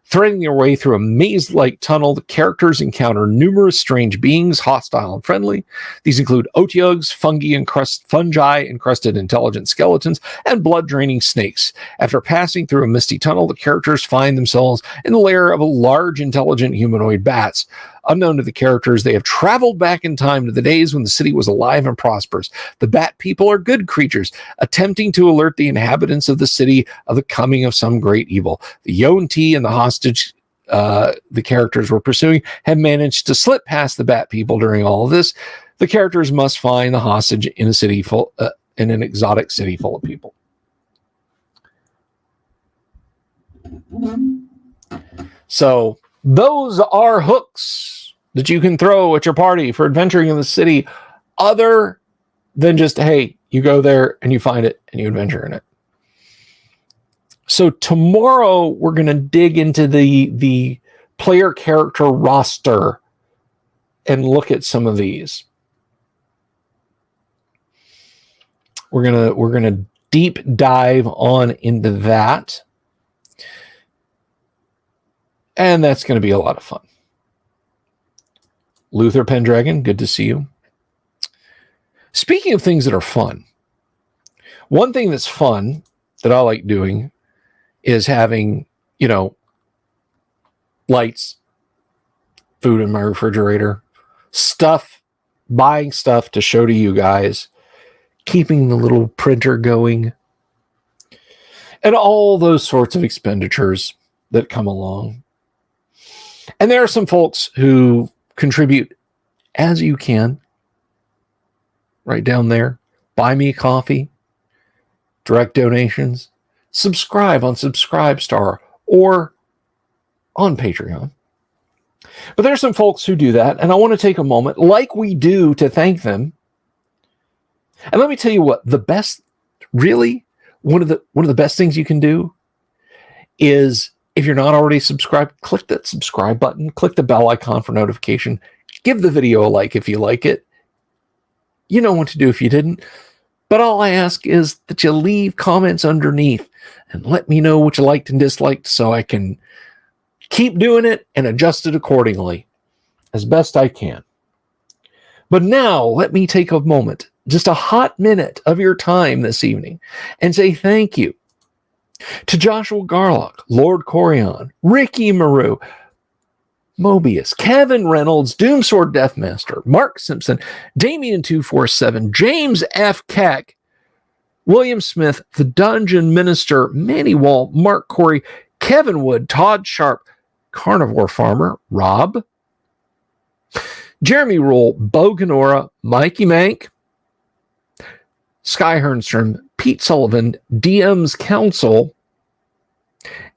Threading their way through a maze-like tunnel, the characters encounter numerous strange beings, hostile and friendly. These include otyugs, fungi-encrusted intelligent skeletons, and blood-draining snakes. After passing through a misty tunnel, the characters find themselves in the lair of a large, intelligent humanoid bats. Unknown to the characters, they have traveled back in time to the days when the city was alive and prosperous. The bat people are good creatures, attempting to alert the inhabitants of the city of the coming of some great evil. The Yuan-Ti and the hostage the characters were pursuing have managed to slip past the bat people during all of this. The characters must find the hostage in a city in an exotic city full of people. So those are hooks that you can throw at your party for adventuring in the city, other than just, hey, you go there and you find it and you adventure in it. So tomorrow we're going to dig into the player character roster and look at some of these. We're gonna deep dive on into that. And that's going to be a lot of fun. Luther Pendragon, good to see you. Speaking of things that are fun, one thing that's fun that I like doing is having, lights, food in my refrigerator, stuff, buying stuff to show to you guys, keeping the little printer going, and all those sorts of expenditures that come along. And there are some folks who contribute as you can. Right down there. Buy me a coffee. Direct donations. Subscribe on Subscribestar or on Patreon. But there are some folks who do that, and I want to take a moment, like we do, to thank them. And let me tell you what, the best, really, one of the best things you can do is, if you're not already subscribed, click that subscribe button, click the bell icon for notification, give the video a like if you like it. You know what to do if you didn't. But all I ask is that you leave comments underneath and let me know what you liked and disliked so I can keep doing it and adjust it accordingly as best I can. But now let me take a moment, just a hot minute of your time this evening, and say thank you To Joshua Garlock, Lord Corian, Ricky Maru, Mobius, Kevin Reynolds, Doomsword Deathmaster, Mark Simpson, Damien247, James F. Keck, William Smith, The Dungeon Minister, Manny Wall, Mark Corey, Kevin Wood, Todd Sharp, Carnivore Farmer, Rob, Jeremy Rule, Bo Ganora, Mikey Mank, Sky Hernstrom, Pete Sullivan, DM's Council,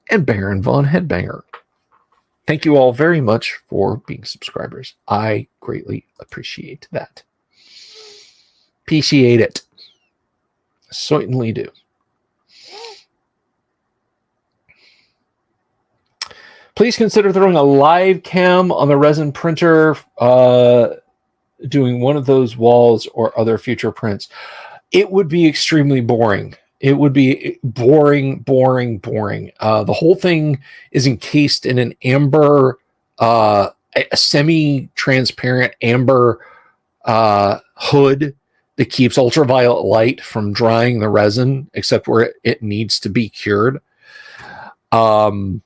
and Baron Von Headbanger. Thank you all very much for being subscribers. I greatly appreciate that. Appreciate it. Certainly do. Please consider throwing a live cam on the resin printer, doing one of those walls or other future prints. It would be extremely boring. It would be boring. The whole thing is encased in an amber, a semi-transparent amber hood that keeps ultraviolet light from drying the resin, except where it needs to be cured. And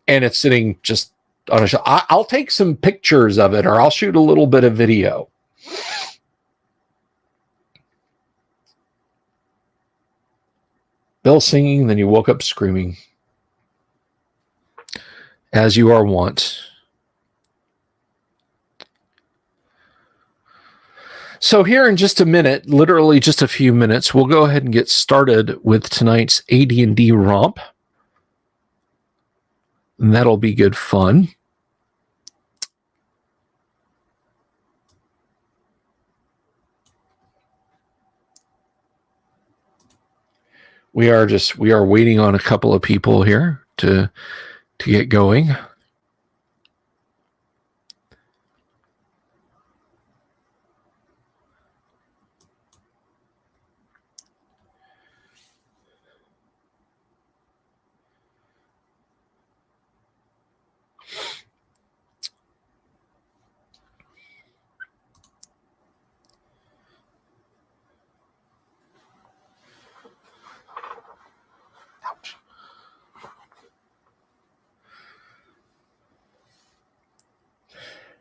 it's sitting just on a shelf. I'll take some pictures of it, or I'll shoot a little bit of video. Bill singing, then you woke up screaming, as you are wont. So here in just a minute, literally just a few minutes, we'll go ahead and get started with tonight's AD&D romp. And that'll be good fun. We are waiting on a couple of people here to get going.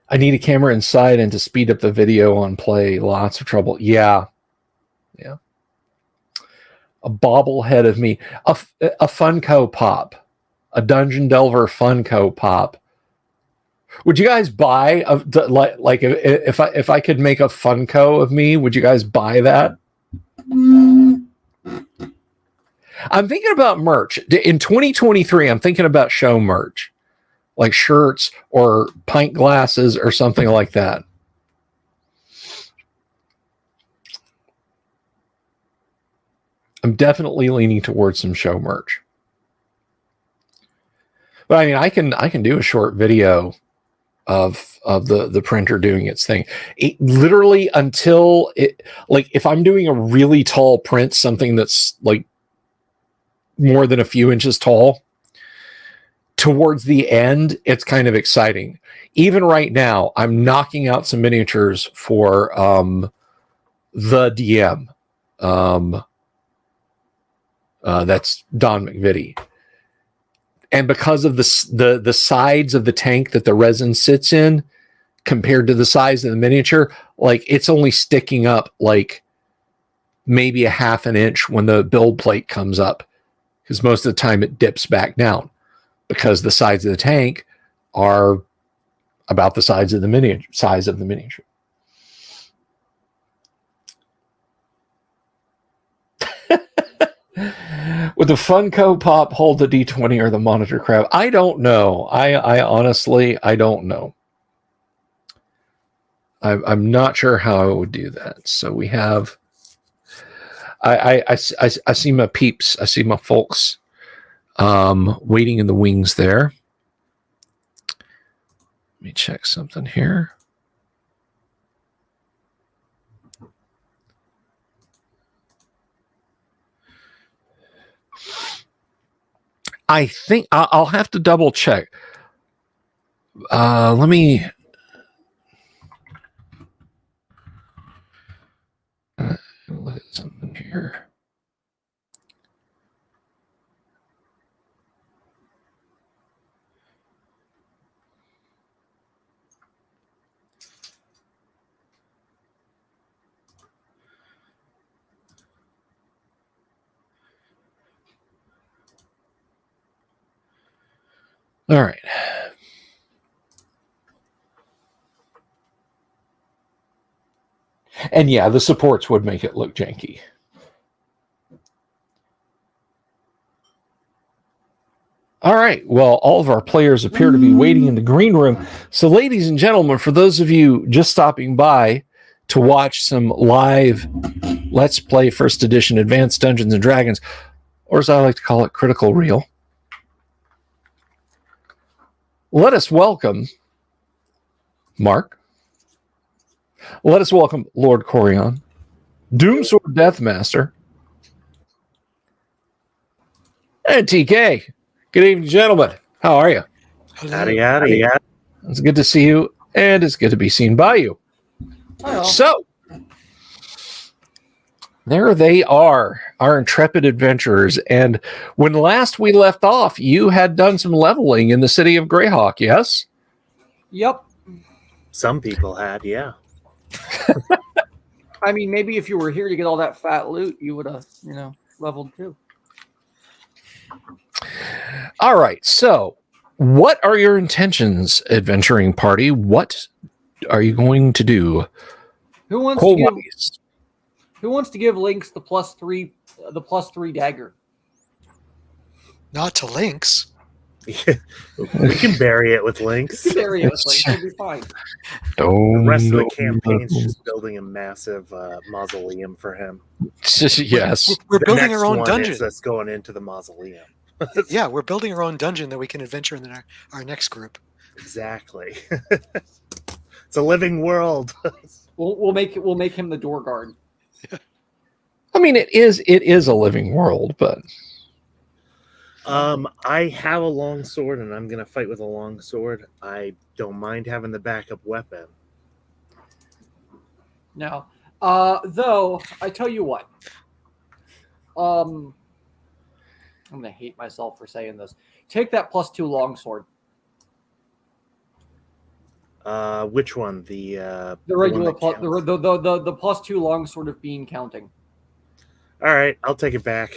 I need a camera inside and to speed up the video on play. Lots of trouble. Yeah. A bobblehead of me. A Funko Pop. A Dungeon Delver Funko Pop. Would you guys buy if I could make a Funko of me? Would you guys buy that? I'm thinking about merch in 2023. I'm thinking about show merch, like shirts or pint glasses or something like that. I'm definitely leaning towards some show merch. But I mean, I can do a short video of the printer doing its thing. It literally until it, like, if I'm doing a really tall print, something that's like more than a few inches tall, towards the end, it's kind of exciting. Even right now, I'm knocking out some miniatures for the DM. That's Don McVitie. And because of the sides of the tank that the resin sits in compared to the size of the miniature, like, it's only sticking up like maybe a half an inch when the build plate comes up, because most of the time it dips back down because the sides of the tank are about the size of the miniature. Would the Funko Pop hold the D20 or the Monitor Crab? I don't know. I honestly, I don't know. I'm not sure how I would do that. So we have, I see my peeps. I see my folks waiting in the wings there. Let me check something here. I think I'll have to double check. Let me. Look at something here. All right. And yeah, the supports would make it look janky. All right. Well, all of our players appear to be waiting in the green room. So, ladies and gentlemen, for those of you just stopping by to watch some live Let's Play First Edition Advanced Dungeons and Dragons, or as I like to call it, Critical Reel, let us welcome Mark. Let us welcome Lord Corion, Doomsword Deathmaster, and TK. Good evening, gentlemen. How are you? Howdy, howdy. It's good to see you, and it's good to be seen by you. Hello. So, there they are, our intrepid adventurers. And when last we left off, you had done some leveling in the city of Greyhawk, yes? Yep. Some people had, yeah. I mean, maybe if you were here to get all that fat loot, you would have, leveled too. All right. So, what are your intentions, adventuring party? What are you going to do? Who wants to give Lynx the +3 dagger? Not to Lynx. We can bury it with links. It'll be fine. The rest of the campaign is just building a massive mausoleum for him. Yes. We're The building next our own one dungeon. is that's going into the mausoleum. Yeah, we're building our own dungeon that we can adventure in our next group. Exactly. It's a living world. We'll make him the door guard. I mean, it is a living world, but I have a long sword, and I'm gonna fight with a long sword. I don't mind having the backup weapon. Now, though, I tell you what. I'm gonna hate myself for saying this. Take that +2 longsword. Which one? The regular one that the +2 longsword of bean counting. All right, I'll take it back.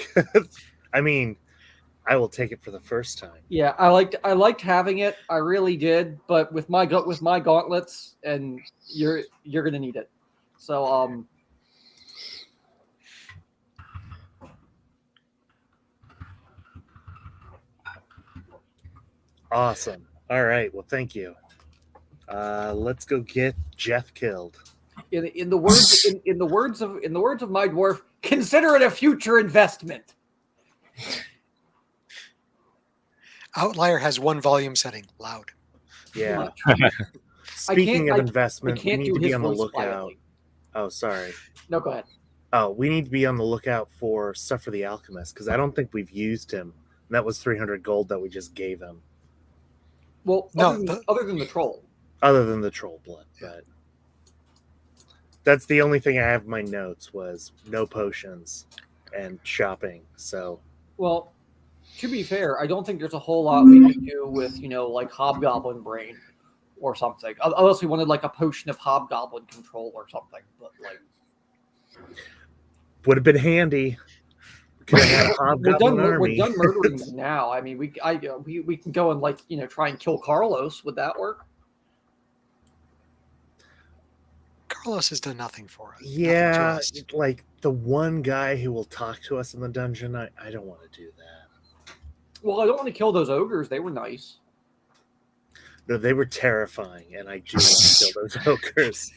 I mean, I will take it for the first time. Yeah, I liked having it. I really did, but with my gauntlets, and you're gonna need it. So Awesome. All right. Well, thank you. Let's go get Jeff killed. in the words of my dwarf, consider it a future investment. Outlier has one volume setting, loud. Yeah. I Speaking of investment, we can't need do to be his on the voice lookout. quietly. Oh, sorry. No, go ahead. Oh, we need to be on the lookout for stuff for the alchemist because I don't think we've used him. And that was 300 gold that we just gave him. Well, No, other than the troll. Other than the troll blood, but that's the only thing I have in my notes was no potions and shopping. So, Well, to be fair, I don't think there's a whole lot we can do with, like hobgoblin brain or something. Unless we wanted like a potion of hobgoblin control or something. But like, would have been handy. Could have had a hobgoblin we're army. done murdering them now. I mean, we can go and like try and kill Carlos. Would that work? Carlos has done nothing for us. Yeah, like the one guy who will talk to us in the dungeon. I don't want to do that. Well, I don't want to kill those ogres. They were nice. No, they were terrifying, and I do want to kill those ogres.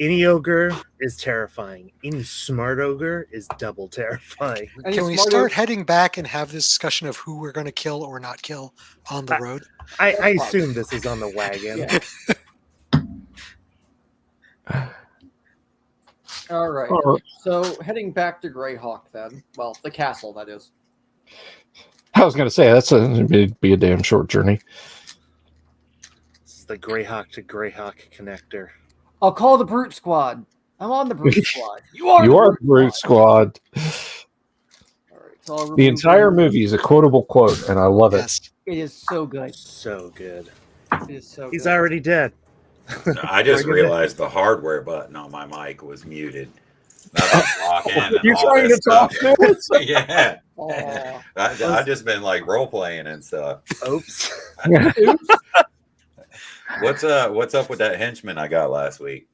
Any ogre is terrifying. Any smart ogre is double terrifying. Can we start heading back and have this discussion of who we're going to kill or not kill on the road? I assume this is on the wagon. Yeah. All right. So heading back to Greyhawk then. Well, the castle, that is. I was going to say it'd be a damn short journey. This is the Greyhawk to Greyhawk connector. I'll call the Brute Squad. I'm on the Brute Squad. You are the Brute Squad. All right. So the entire movie is a quotable quote, and I love it. It is so good. So good. It is so He's good. already dead. I just realized the hardware button on my mic was muted. Nothing blocking and You're all trying this to talk stuff. to us? Yeah. Aw. I just been like role playing and stuff. Oops. Oops. What's up with that henchman I got last week?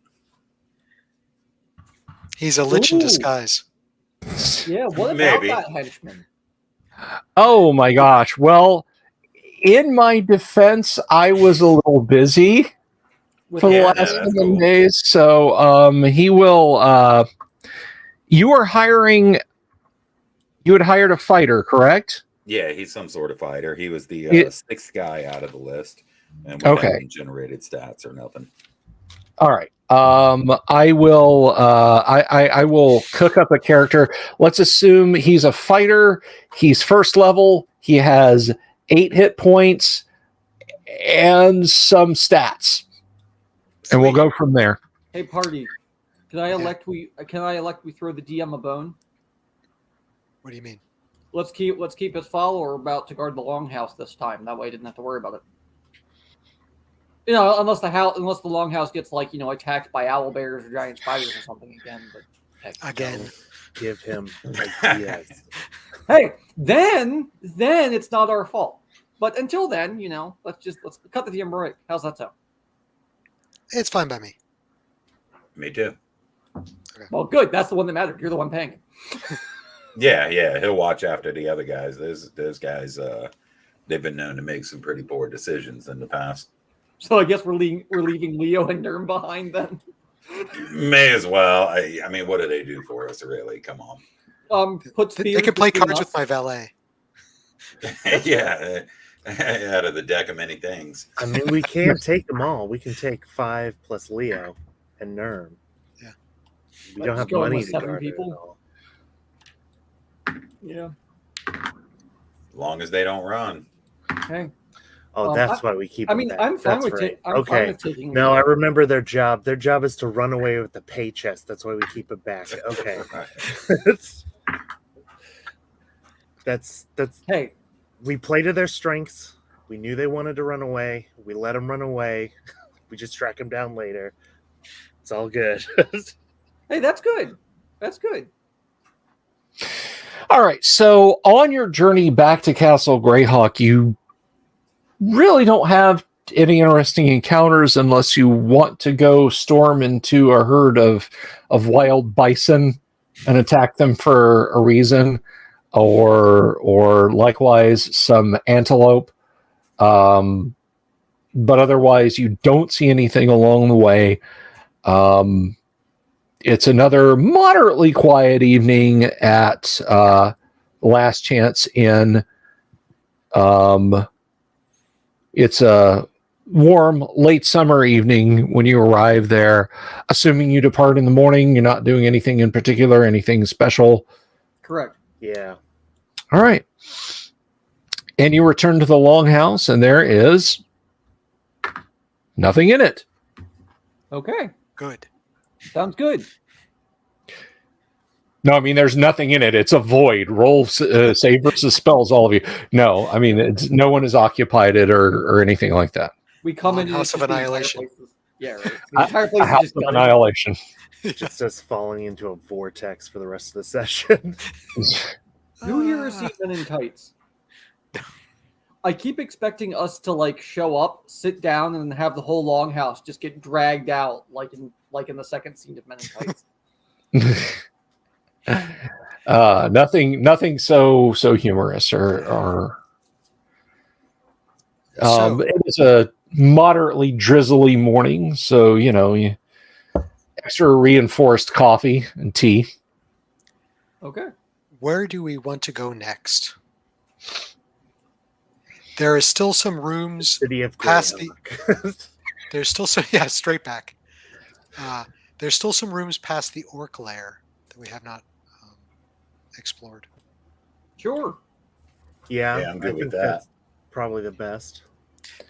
He's a lich in Ooh. disguise. Yeah, what about Maybe. that henchman? Oh my gosh. Well, in my defense, I was a little busy With for the Yeah, last that's 7 cool. days. So he will you had hired a fighter, correct? Yeah, he's some sort of fighter. He was the It- sixth guy out of the list, and we Okay. haven't generated stats or nothing. All right. I will I will cook up a character. Let's assume he's a fighter, he's first level, he has 8 hit points and some stats. And we'll Sweet. go from there. Hey, party. Can I elect we throw the DM a bone? What do you mean? Let's keep his follower about to guard the longhouse this time. That way, I didn't have to worry about it. You know, unless the longhouse gets attacked by owl bears or giant spiders or something again. But heck, Again. Give him ideas. hey, then it's not our fault. But until then, let's cut the DM break. How's that sound? It's fine by me. Me too. Well, good. That's the one that mattered. You're the one paying. Yeah, he'll watch after the other guys. Those guys, they've been known to make some pretty poor decisions in the past. So I guess we're leaving Leo and Nerm behind then. May as well. I mean, what do they do for us, really? Come on. Put They spears can play between cards us. with my valet. Yeah, out of the deck of many things. I mean, we can't take them all. We can take 5 plus Leo and Nerm. Yeah. We Like, don't just have going money with to 7 guard people? it all. Yeah. As long as they don't run. Okay. Oh, that's why we keep. I them mean, back. I'm fine That's with right. I'm fine with taking. No, I remember their job. Their job is to run away with the pay chest. That's why we keep it back. Okay. that's Hey, we play to their strengths. We knew they wanted to run away. We let them run away. We just track them down later. It's all good. hey, that's good. That's good. All right. So on your journey back to Castle Greyhawk, you really don't have any interesting encounters unless you want to go storm into a herd of wild bison and attack them for a reason, or likewise some antelope. But otherwise, you don't see anything along the way. It's another moderately quiet evening at Last Chance Inn. It's a warm, late summer evening when you arrive there. Assuming you depart in the morning, you're not doing anything in particular, anything special. Correct. Yeah. All right. And you return to the longhouse, and there is nothing in it. Okay. Good. Sounds good. No, I mean, there's nothing in it. It's a void. Roll save versus spells, all of you. No, I mean, no one has occupied it or anything like that. We come in House of Annihilation. Yeah, right. The entire place A is house just of gutted. annihilation. Just us falling into a vortex for the rest of the session. Who here has seen Men in Tights? I keep expecting us to show up, sit down, and have the whole longhouse just get dragged out, like in the second scene of Men in Tights. Nothing so humorous or So- it is a moderately drizzly morning, so extra reinforced coffee and tea. Okay. Where do we want to go next? There is still some rooms City of past Greyhawk. There's still some, straight back. There's still some rooms past the orc lair that we have not explored. Sure. Yeah, Yeah, I'm good I with think that. that's probably the best.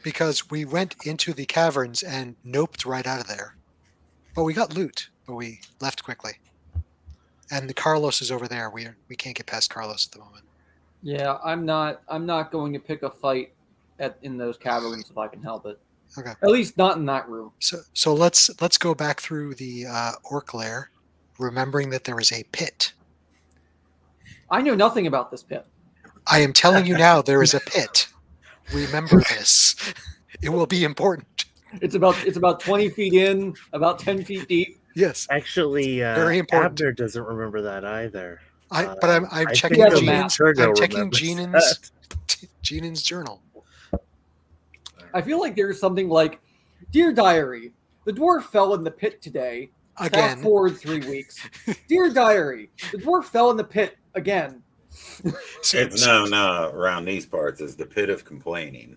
Because we went into the caverns and noped right out of there. But we got loot, but we left quickly. And the Carlos is over there. We can't get past Carlos at the moment. Yeah, I'm not going to pick a fight in those caverns if I can help it. Okay. At least not in that room. So let's go back through the orc lair. remembering that there is a pit. I know nothing about this pit. I am telling you now, there is a pit. Remember this. It will be important. It's about 20 feet in, about 10 feet deep. Yes. Actually, Very important. Abner doesn't remember that either. I'm I checking think Geenan's Geenan's journal. I feel like there's something like, Dear Diary, the dwarf fell in the pit today. Again. Fast forward 3 weeks. Dear Diary, the dwarf fell in the pit again. It's no, around these parts is the pit of complaining.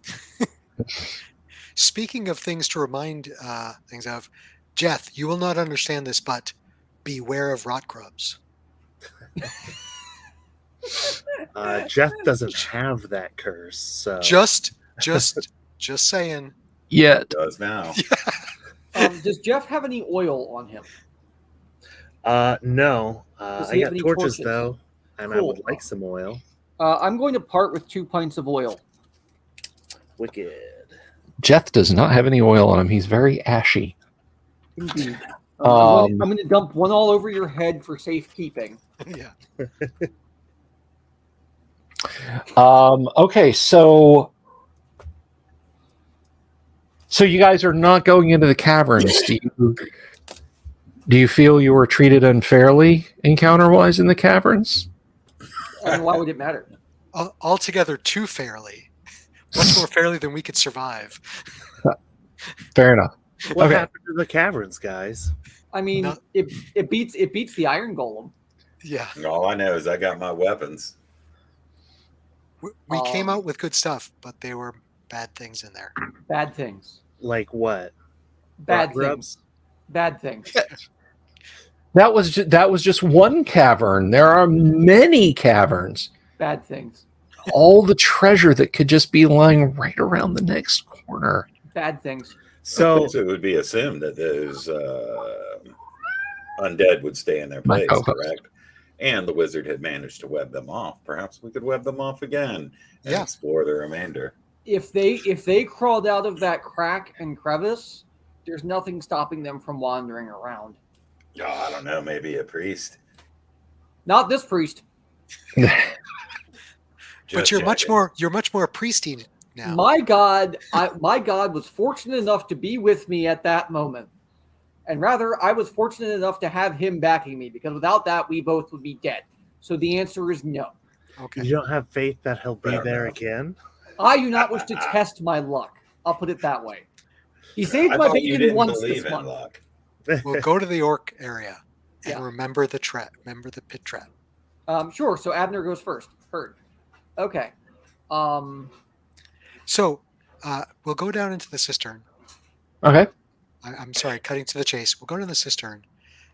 Speaking of things to remind things of, Jeth, you will not understand this, but beware of rot grubs. Jeff doesn't have that curse, so Just saying. Yeah. It does now. Does Jeff have any oil on him? No. Does I he got have any torches torches? though, and I Cool. would like some oil. I'm going to part with 2 pints of oil. Wicked. Jeff does not have any oil on him. He's very ashy. Indeed. Um, I'm going to dump one all over your head for safekeeping. Yeah. Okay, so you guys are not going into the caverns. Do you feel you were treated unfairly encounter-wise in the caverns? And why would it matter? Altogether too fairly. Much more fairly than we could survive. Fair enough. What Okay. happened to the caverns, guys? I mean, No. it beats the Iron Golem. Yeah. All I know is I got my weapons. We came out with good stuff, but they were bad things in there. Bad things. Like what? Bad Rot things. grubs? Bad things. That was just one cavern. There are many caverns. Bad things. All the treasure that could just be lying right around the next corner. Bad things. So it would be assumed that those undead would stay in their My place, co-host. correct? And the wizard had managed to web them off. Perhaps we could web them off again and Yeah. explore the remainder. If they crawled out of that crack and crevice, there's nothing stopping them from wandering around. Oh, I don't know, maybe a priest. Not this priest. But you're much more priesty now. My God was fortunate enough to be with me at that moment. And rather, I was fortunate enough to have him backing me, because without that, we both would be dead. So the answer is no. Okay. you don't have faith that he'll be Fair there enough. again? I do not wish to test my luck. I'll put it that way. He saved I my thought you bacon didn't once believe this in month. luck. We'll go to the orc area and Yeah. remember the trap. Remember the pit trap. Sure. So Abner goes first. Heard. Okay. So we'll go down into the cistern. Okay, I'm sorry, cutting to the chase. We'll go to the cistern.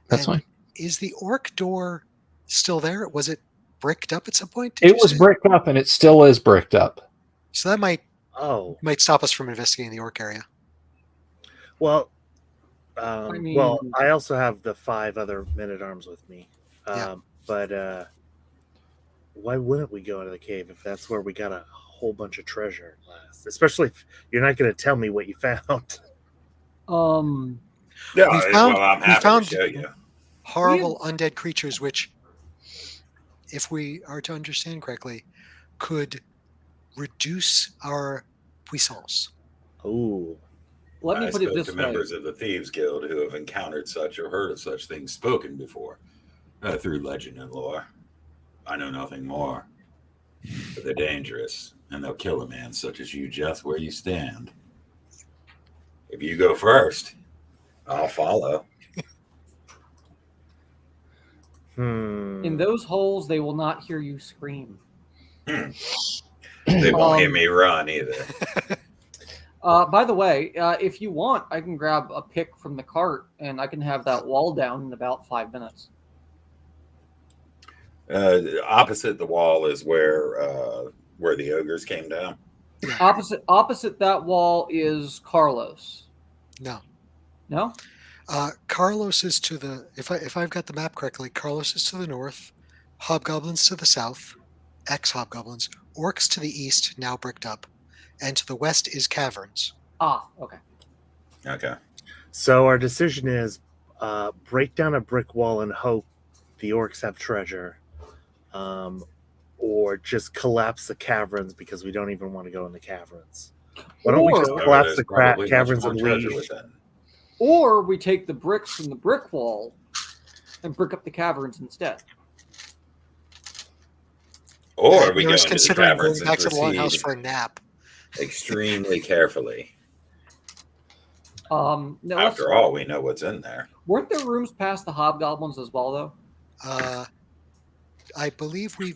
that's And fine. Is the orc door still there? Was it bricked up at some point? Did It you was say? bricked up, and it still is bricked up. So that might Oh, stop us from investigating the orc area. well. mean- Well, I also have the 5 other men-at-arms with me. Yeah. But why wouldn't we go into the cave if that's where we got a whole bunch of treasure at last? Especially if you're not going to tell me what you found. Yeah, We found- I'm we happy found- to show you. Horrible undead creatures, which, if we are to understand correctly, could reduce our puissance. Oh, Let me I put it spoke this to way. members of the Thieves Guild who have encountered such or heard of such things spoken before through legend and lore. I know nothing more. But they're dangerous, and they'll kill a man such as you just where you stand. If you go first, I'll follow. In those holes, they will not hear you scream. They won't hear me run either. By the way, if you want, I can grab a pick from the cart and I can have that wall down in about 5 minutes. Opposite the wall is where the ogres came down. Opposite that wall is Carlos. No. No? Carlos is to the, if I've got the map correctly, Carlos is to the north, hobgoblins to the south, ex-hobgoblins, orcs to the east, now bricked up, and to the west is caverns. Ah, okay. Okay. So our decision is break down a brick wall and hope the orcs have treasure, or just collapse the caverns because we don't even want to go in the caverns. Why don't we just Or- collapse the Probably much caverns more and treasure leave? within. Or we take the bricks from the brick wall and brick up the caverns instead. Or we He go was into the considering caverns going and back to the longhouse proceed for a nap. extremely carefully. No, After all, we know what's in there. weren't there rooms past the hobgoblins as well, though? I believe we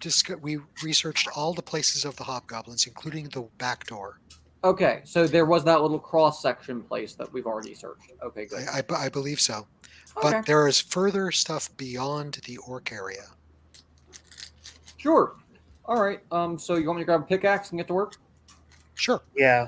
researched all the places of the hobgoblins, including the back door. Okay, so there was that little cross-section place that we've already searched. Okay, good. I believe so. Okay, But there is further stuff beyond the orc area. sure. All right. So you want me to grab a pickaxe and get to work? Sure, Yeah.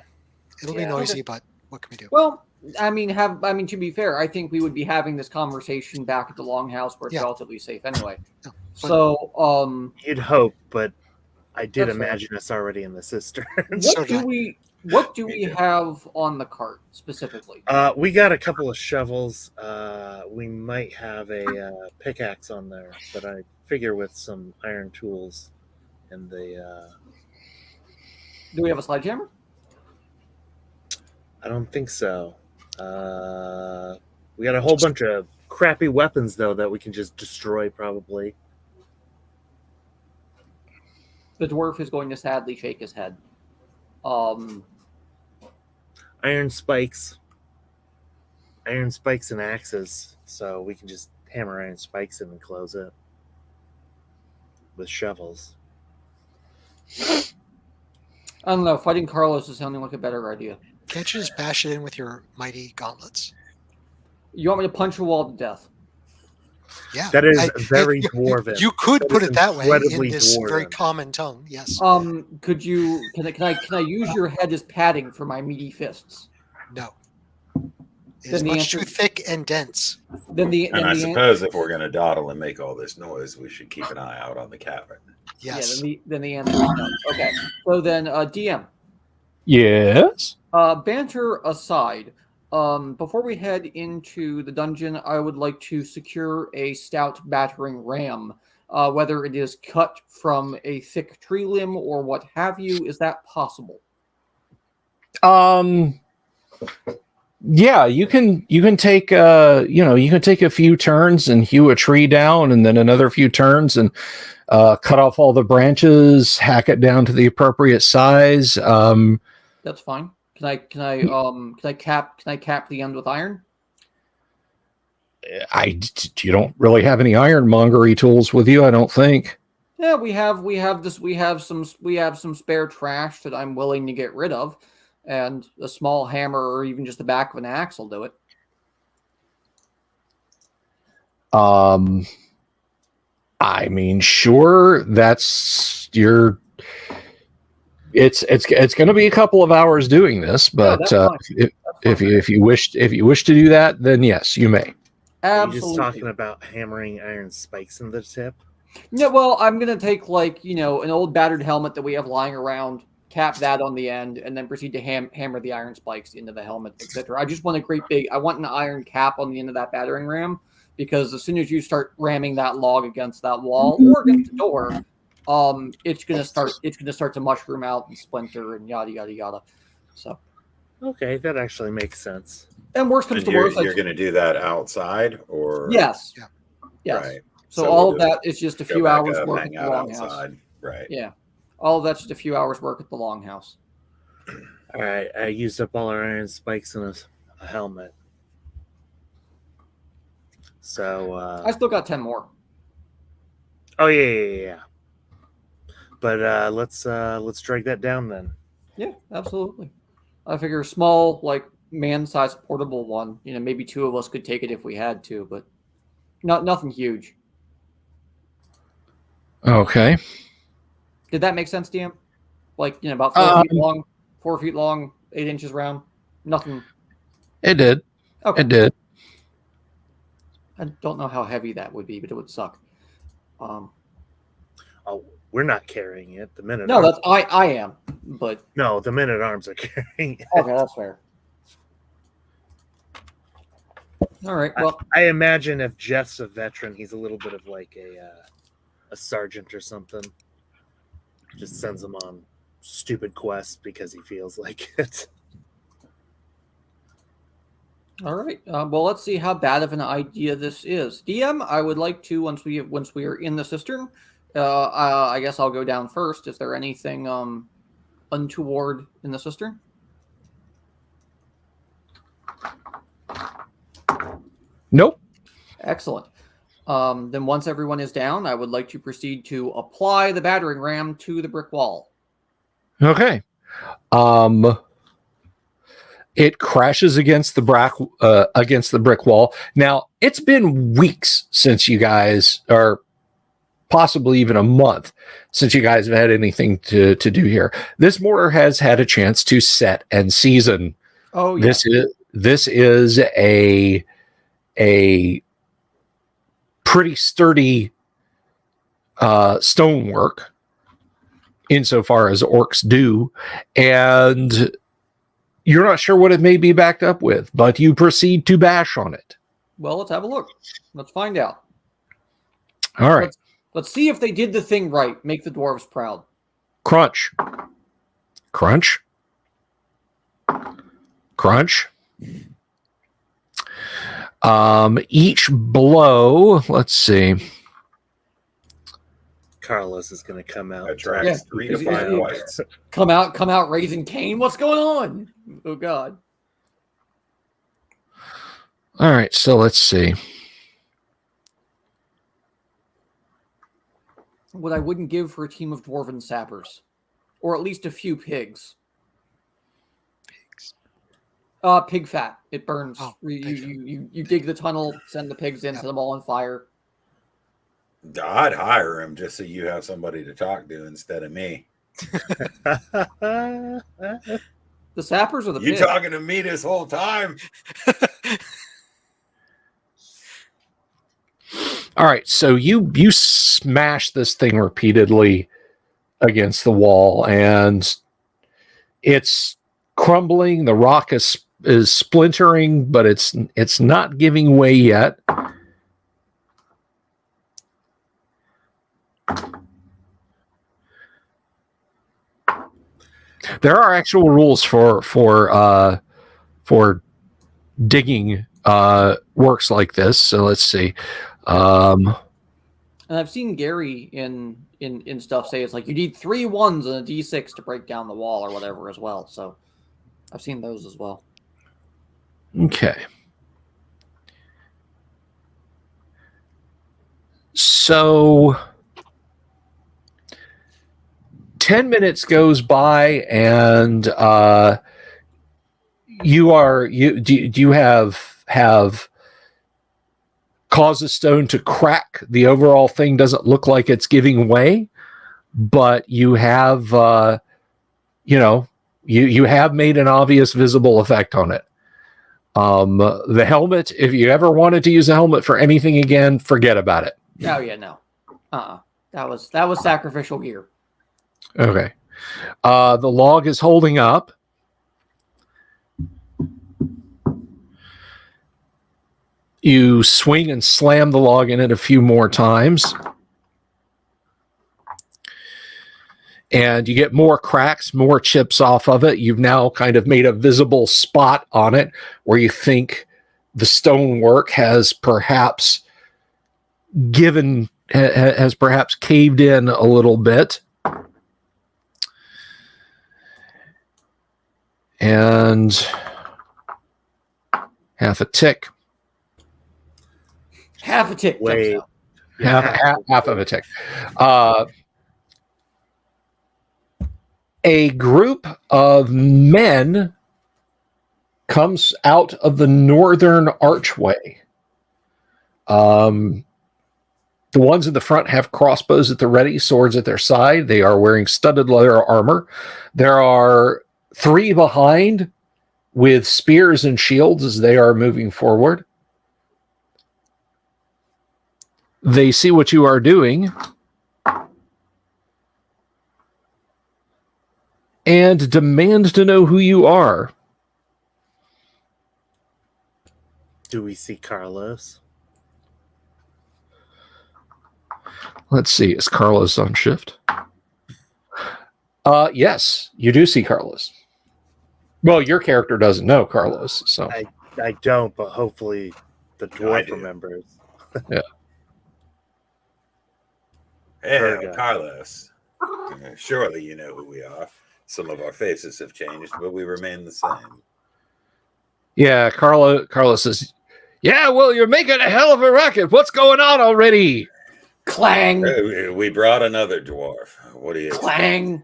it'll be Yeah. noisy, but what can we do? Well, I mean, to be fair, I think we would be having this conversation back at the longhouse where it's Yeah. relatively safe anyway. No, So, You'd hope, but I did That's fair. imagine us already in the cistern. So what did I. do Me we too. have on the cart specifically? We got a couple of shovels. We might have a pickaxe on there, but I figure with some iron tools and the Do we have a sledgehammer? I don't think so. We got a whole bunch of crappy weapons though that we can just destroy probably. The dwarf is going to sadly shake his head. Iron spikes and axes, so we can just hammer iron spikes in and close it with shovels. I don't know. Fighting Carlos is sounding like a better idea. Can't you just bash it in with your mighty gauntlets? You want me to punch a wall to death? Yeah, That is I- very dwarven. You could That put is it that way in incredibly this very dwarven. common tongue. Yes. Can I use your head as padding for my meaty fists? No. It Then is the much answer- too thick and dense. Then And I suppose if we're going to dawdle and make all this noise, we should keep an eye out on the cavern. Yes. then the answer is no. Okay. So then, DM, Yes. banter aside, before we head into the dungeon, I would like to secure a stout battering ram. Whether it is cut from a thick tree limb or what have you, is that possible? Yeah, you can take you can take a few turns and hew a tree down, and then another few turns and cut off all the branches, hack it down to the appropriate size. That's fine. Can I cap the end with iron? You don't really have any ironmongery tools with you, I don't think. Yeah, we have some spare trash that I'm willing to get rid of, and a small hammer or even just the back of an axe will do it. I mean, sure, that's your. It's going to be a couple of hours doing this, but that's fine. if you wish to do that, then yes, you may. Are you just Absolutely. talking about hammering iron spikes in the tip? No, well, I'm gonna take an old battered helmet that we have lying around, cap that on the end, and then proceed to hammer the iron spikes into the helmet, etc. I just want I want an iron cap on the end of that battering ram, because as soon as you start ramming that log against that wall or against the door, it's gonna start to mushroom out and splinter and yada yada yada. So, Okay, that actually makes sense. and worst comes And to you're, worst, you're going to do that outside, or yes, Yeah. yes. Right. So, So all we'll of do that is just a Go few back hours up, work at hang the out longhouse. outside. Right. Yeah, all of that's just a few hours work at the longhouse. All right, I used up all our iron spikes in a helmet. So, I still got 10 more. oh yeah. But let's drag that down then. Yeah, absolutely. I figure a small, man-sized portable one. Maybe two of us could take it if we had to, but nothing huge. Okay. Did that make sense, DM? About 4 feet long, 8 inches round. Nothing. It did. Okay. It did. I don't know how heavy that would be, but it would suck. Oh, we're not carrying it. The minute No, that's I am, but no, the men at arms are carrying it. okay, that's fair. All right. Well, I imagine if Jeff's a veteran, he's a little bit of like a sergeant or something. Just sends him on stupid quests because he feels like it. all right. Well, let's see how bad of an idea this is. DM, I would like to once we are in the cistern. I guess I'll go down first. Is there anything untoward in the cistern? Nope. Excellent. Then once everyone is down, I would like to proceed to apply the battering ram to the brick wall. Okay. It crashes against the brick wall. Now, it's been weeks since you guys, or possibly even a month since you guys have had anything to do here. This mortar has had a chance to set and season. Oh, yeah. This is a pretty sturdy stonework insofar as orcs do, and you're not sure what it may be backed up with, but you proceed to bash on it. Well, let's have a look. Let's find out. All right. Let's see if they did the thing right. Make the dwarves proud. Crunch. Crunch. Crunch. Each blow, let's see. Carlos is going to come out. Attracts Yeah. 3 to 5 points. Come out raising Cain. What's going on? Oh, God. All right, so let's see. What I wouldn't give for a team of dwarven sappers. Or at least a few pigs. Pig fat. It burns. Oh, You dig the tunnel, send the pigs in, set them all on fire. I'd hire him just so you have somebody to talk to instead of me. The sappers or the You pigs? talking to me this whole time? All right, so you smash this thing repeatedly against the wall, and it's crumbling. The rock is splintering, but it's not giving way yet. There are actual rules for digging works like this. So let's see. And I've seen Gary in stuff say it's like you need 3 1s and a D6 to break down the wall or whatever as well. So I've seen those as well. Okay. So 10 minutes goes by, and you have caused the stone to crack. The overall thing doesn't look like it's giving way, but you have you have made an obvious visible effect on it. The helmet, if you ever wanted to use a helmet for anything again, forget about it. Oh yeah, no. That was sacrificial gear. Okay. The log is holding up. You swing and slam the log in it a few more times. And you get more cracks, more chips off of it. You've now kind of made a visible spot on it where you think the stonework has perhaps caved in a little bit. And half a tick. Half a tick. Wait. Half of a tick. A group of men comes out of the northern archway. The ones in the front have crossbows at the ready, swords at their side. They are wearing studded leather armor. There are 3 behind with spears and shields as they are moving forward. They see what you are doing and demand to know who you are. Do we see Carlos? Let's see. Is Carlos on shift? Yes, you do see Carlos. Well, your character doesn't know Carlos, so I don't, but hopefully the No, I dwarf do. remembers. Hey, Virgo. Carlos. Surely you know who we are. Some of our faces have changed, but we remain the same. yeah, Carlos says, "Yeah, well, you're making a hell of a racket. What's going on already?" Clang, Hey, we brought another dwarf. What do you clang.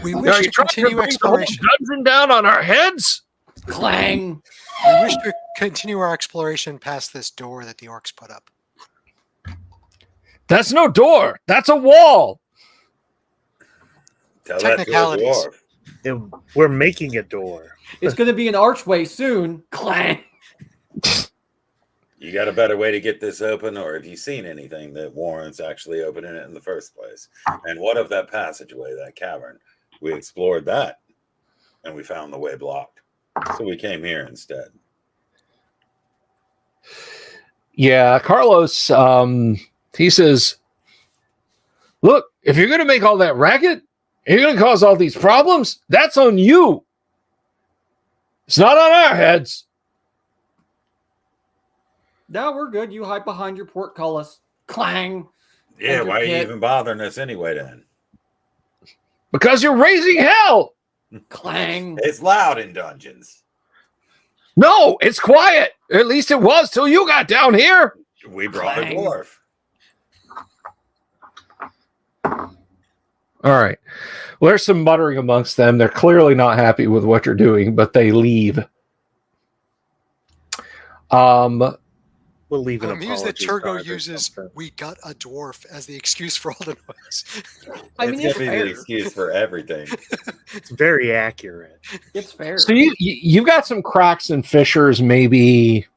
We Are wish you to trying continue bring the whole exploration. dungeon down on our heads? Clang. We wish to continue our exploration past this door that the orcs put up. That's no door. That's a wall. Tell that to a Technicalities. dwarf. We're making a door. It's going to be an archway soon. Clang. You got a better way to get this open, or have you seen anything that warrants actually opening it in the first place? And what of that passageway, that cavern? We explored that, and we found the way blocked. So we came here instead. Yeah, Carlos, he says, "Look, if you're going to make all that racket, you're going to cause all these problems, that's on you. It's not on our heads." No, we're good. You hide behind your portcullis. Clang. Yeah, And your why are you pit. even bothering us anyway then? Because you're raising hell. Clang. It's loud in dungeons. No, it's quiet. At least it was till you got down here. We brought Clang. a dwarf. All right. Well, there's some muttering amongst them. They're clearly not happy with what you're doing, but they leave. We'll leave an I'm amused that apology Turgo card or uses something. "we got a dwarf" as the excuse for all the noise. I mean, It's it's gonna be fair. the excuse for everything. It's very accurate. It's fair. So you've got some cracks and fissures, maybe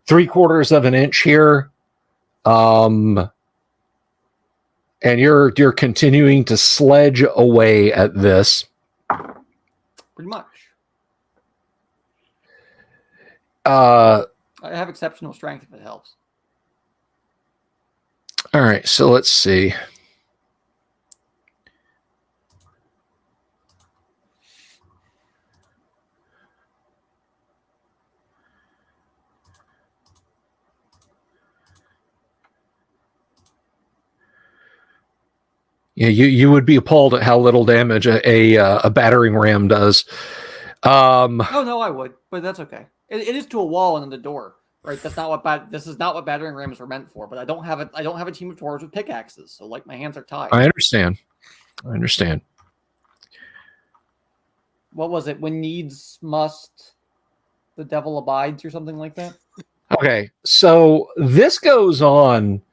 3/4 of an inch here. And you're continuing to sledge away at this. Pretty much. I have exceptional strength if it helps. All right, so let's see. Yeah, you would be appalled at how little damage a battering ram does. Oh no, I would, but that's okay. It is to a wall and then the door, right? That's not what this is not what battering rams are meant for. But I don't have a team of dwarves with pickaxes, so like my hands are tied. I understand. What was it? When needs must, the devil abides, or something like that. Okay, so this goes on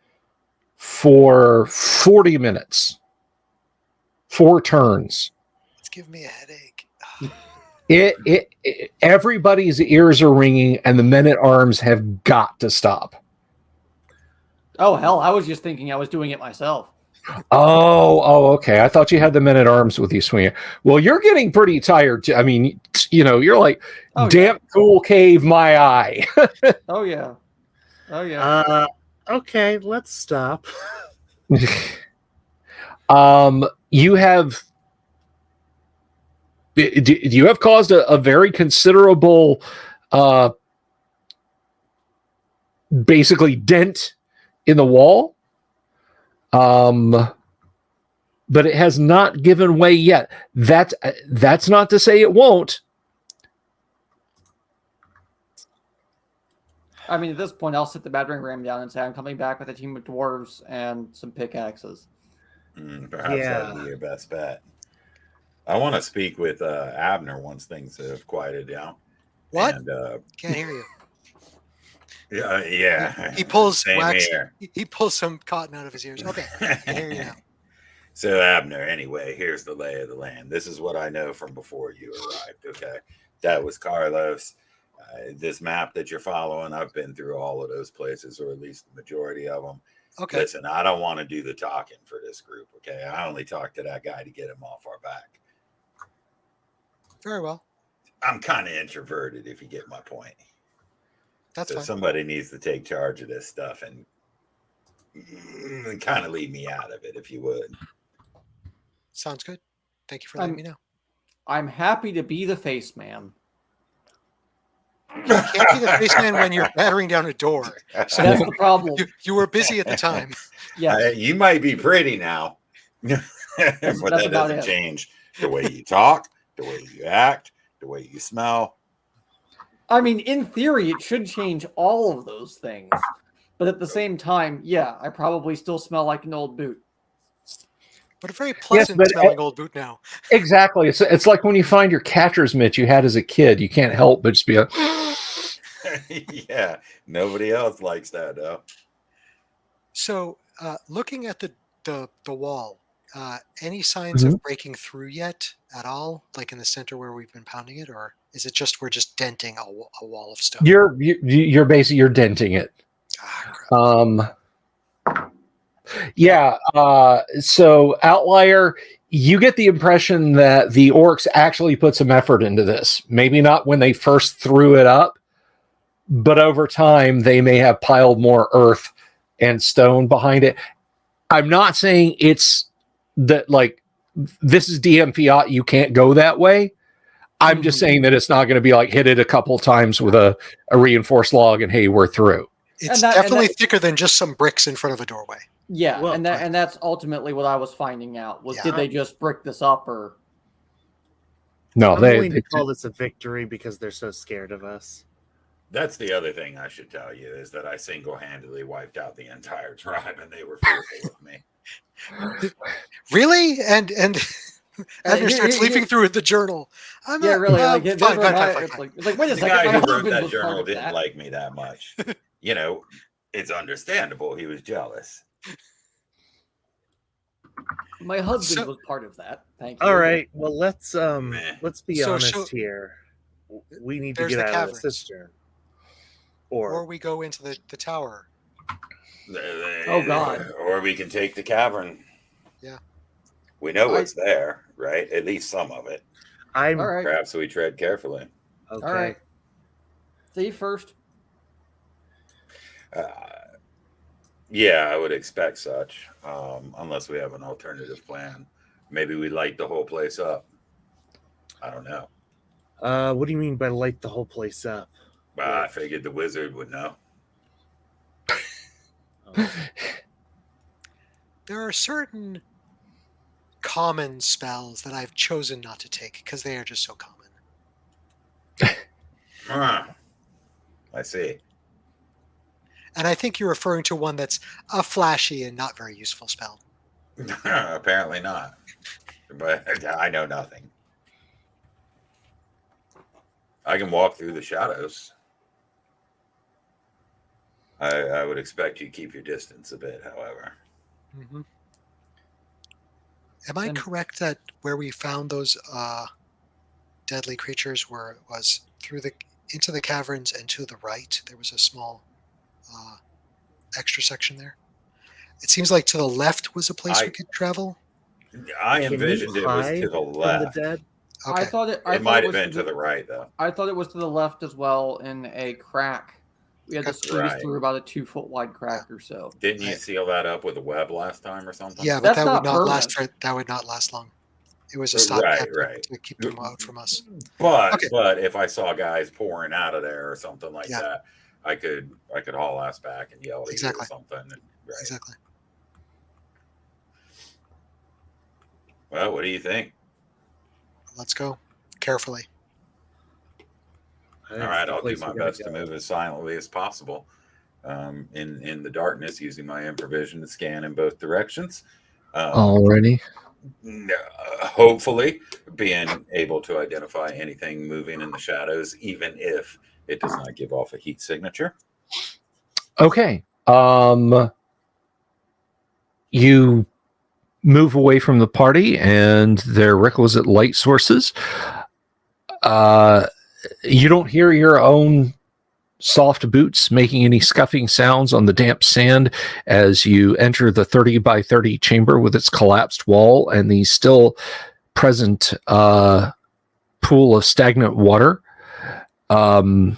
for 40 minutes. 4 turns. It's giving me a headache. Everybody's ears are ringing, and the men at arms have got to stop. Oh hell, I was just thinking I was doing it myself. Oh, okay. I thought you had the men at arms with you swinging. Well, you're getting pretty tired. I mean, you're like, Oh, damp, cool cave, my eye. Oh yeah. Oh yeah. Okay, let's stop. You have caused a very considerable basically dent in the wall, but it has not given way yet. That's not to say it won't. I mean, at this point, I'll sit the battering ram down and say I'm coming back with a team of dwarves and some pickaxes. Perhaps that would be your best bet. I want to speak with Abner once things have quieted down. What? And, Can't hear you. yeah. He pulls Same wax. here. He pulls some cotton out of his ears. Okay, I hear you now. So Abner, anyway, here's the lay of the land. This is what I know from before you arrived. Okay, that was Carlos. This map that you're following, I've been through all of those places, or at least the majority of them. Okay. Listen, I don't want to do the talking for this group. Okay, I only talked to that guy to get him off our back. Very well. I'm kind of introverted, if you get my point. That's So fine. somebody needs to take charge of this stuff and kind of leave me out of it, if you would. Sounds good. Thank you for letting me know. I'm happy to be the face man. You can't be the face man when you're battering down a door. So That's the problem. you were busy at the time. Yes. You might be pretty now, but that's that about doesn't it. change the way you talk, the way you act, the way you smell. I mean, in theory, it should change all of those things. But at the same time, yeah, I probably still smell like an old boot. But a very pleasant but- smelling old boot now. Exactly. It's like when you find your catcher's mitt you had as a kid. You can't help but just be like, Yeah, nobody else likes that though. So, looking at the wall, any signs of breaking through yet at all? Like in the center where we've been pounding it, or is it just we're just denting a wall of stone? you're basically you're denting it. Ah, crap. Yeah. So Outlier, you get the impression that the orcs actually put some effort into this. Maybe not when they first threw it up, but over time they may have piled more earth and stone behind it. I'm not saying it's that like this is DM Fiat, you can't go that way. I'm just saying that it's not going to be like hit it a couple times with a reinforced log and hey, we're through. It's definitely thicker than just some bricks in front of a doorway. Yeah, Well, and that's ultimately what I was finding out was Yeah. did they just brick this up or No, I'm they willing to call this a victory because they're so scared of us. That's the other thing I should tell you is that I single-handedly wiped out the entire tribe and they were fearful of me. Really? And Abner starts leafing through the journal. Yeah, really. Like, fine, this fine, where fine, I- fine, it's fine. like, wait a The second, guy my who wrote husband that was part journal of didn't that. like me that much. You know, it's understandable. He was jealous. My husband So- was part of that. Thank you. All right, well let's Meh. be So honest here. We need to There's get the out of caverns. the cistern. Or we go into the tower. Oh, God. Or we can take the cavern. Yeah. We know what's there, right? At least some of it. I'm All right. Perhaps we tread carefully. okay. All right. Thief first. Yeah, I would expect such, unless we have an alternative plan. Maybe we light the whole place up. I don't know. What do you mean by light the whole place up? I figured the wizard would know. There are certain common spells that I've chosen not to take because they are just so common. I see. And I think you're referring to one that's a flashy and not very useful spell. Apparently not. But I know nothing. I can walk through the shadows. I would expect you to keep your distance a bit, however. Mm-hmm. Am I And- correct that where we found those deadly creatures was through into the caverns and to the right? There was a small extra section there. It seems like to the left was a place we could travel. I Can we envisioned it was hide to the from left. the dead? Okay. I thought it Might have was been to the right, though. I thought it was to the left as well in a crack. We had to That's squeeze right. through about a 2-foot wide crack or so. Didn't you seal that up with a web last time or something? Yeah, but That's that would not not last. permanent. That would not last long. It was a stopgap Right. to keep them out from us. But Okay. but if I saw guys pouring out of there or something like Yeah. that, I could haul ass back and yell at Exactly. you or something. And, right. Exactly. Well, what do you think? Let's go carefully. All right, I'll do my best to move as silently as possible. In the darkness, using my improvision to scan in both directions. Already. Hopefully, being able to identify anything moving in the shadows, even if it does not give off a heat signature. Okay. You move away from the party and their requisite light sources. You don't hear your own soft boots making any scuffing sounds on the damp sand as you enter the 30 by 30 chamber with its collapsed wall and the still present pool of stagnant water. There's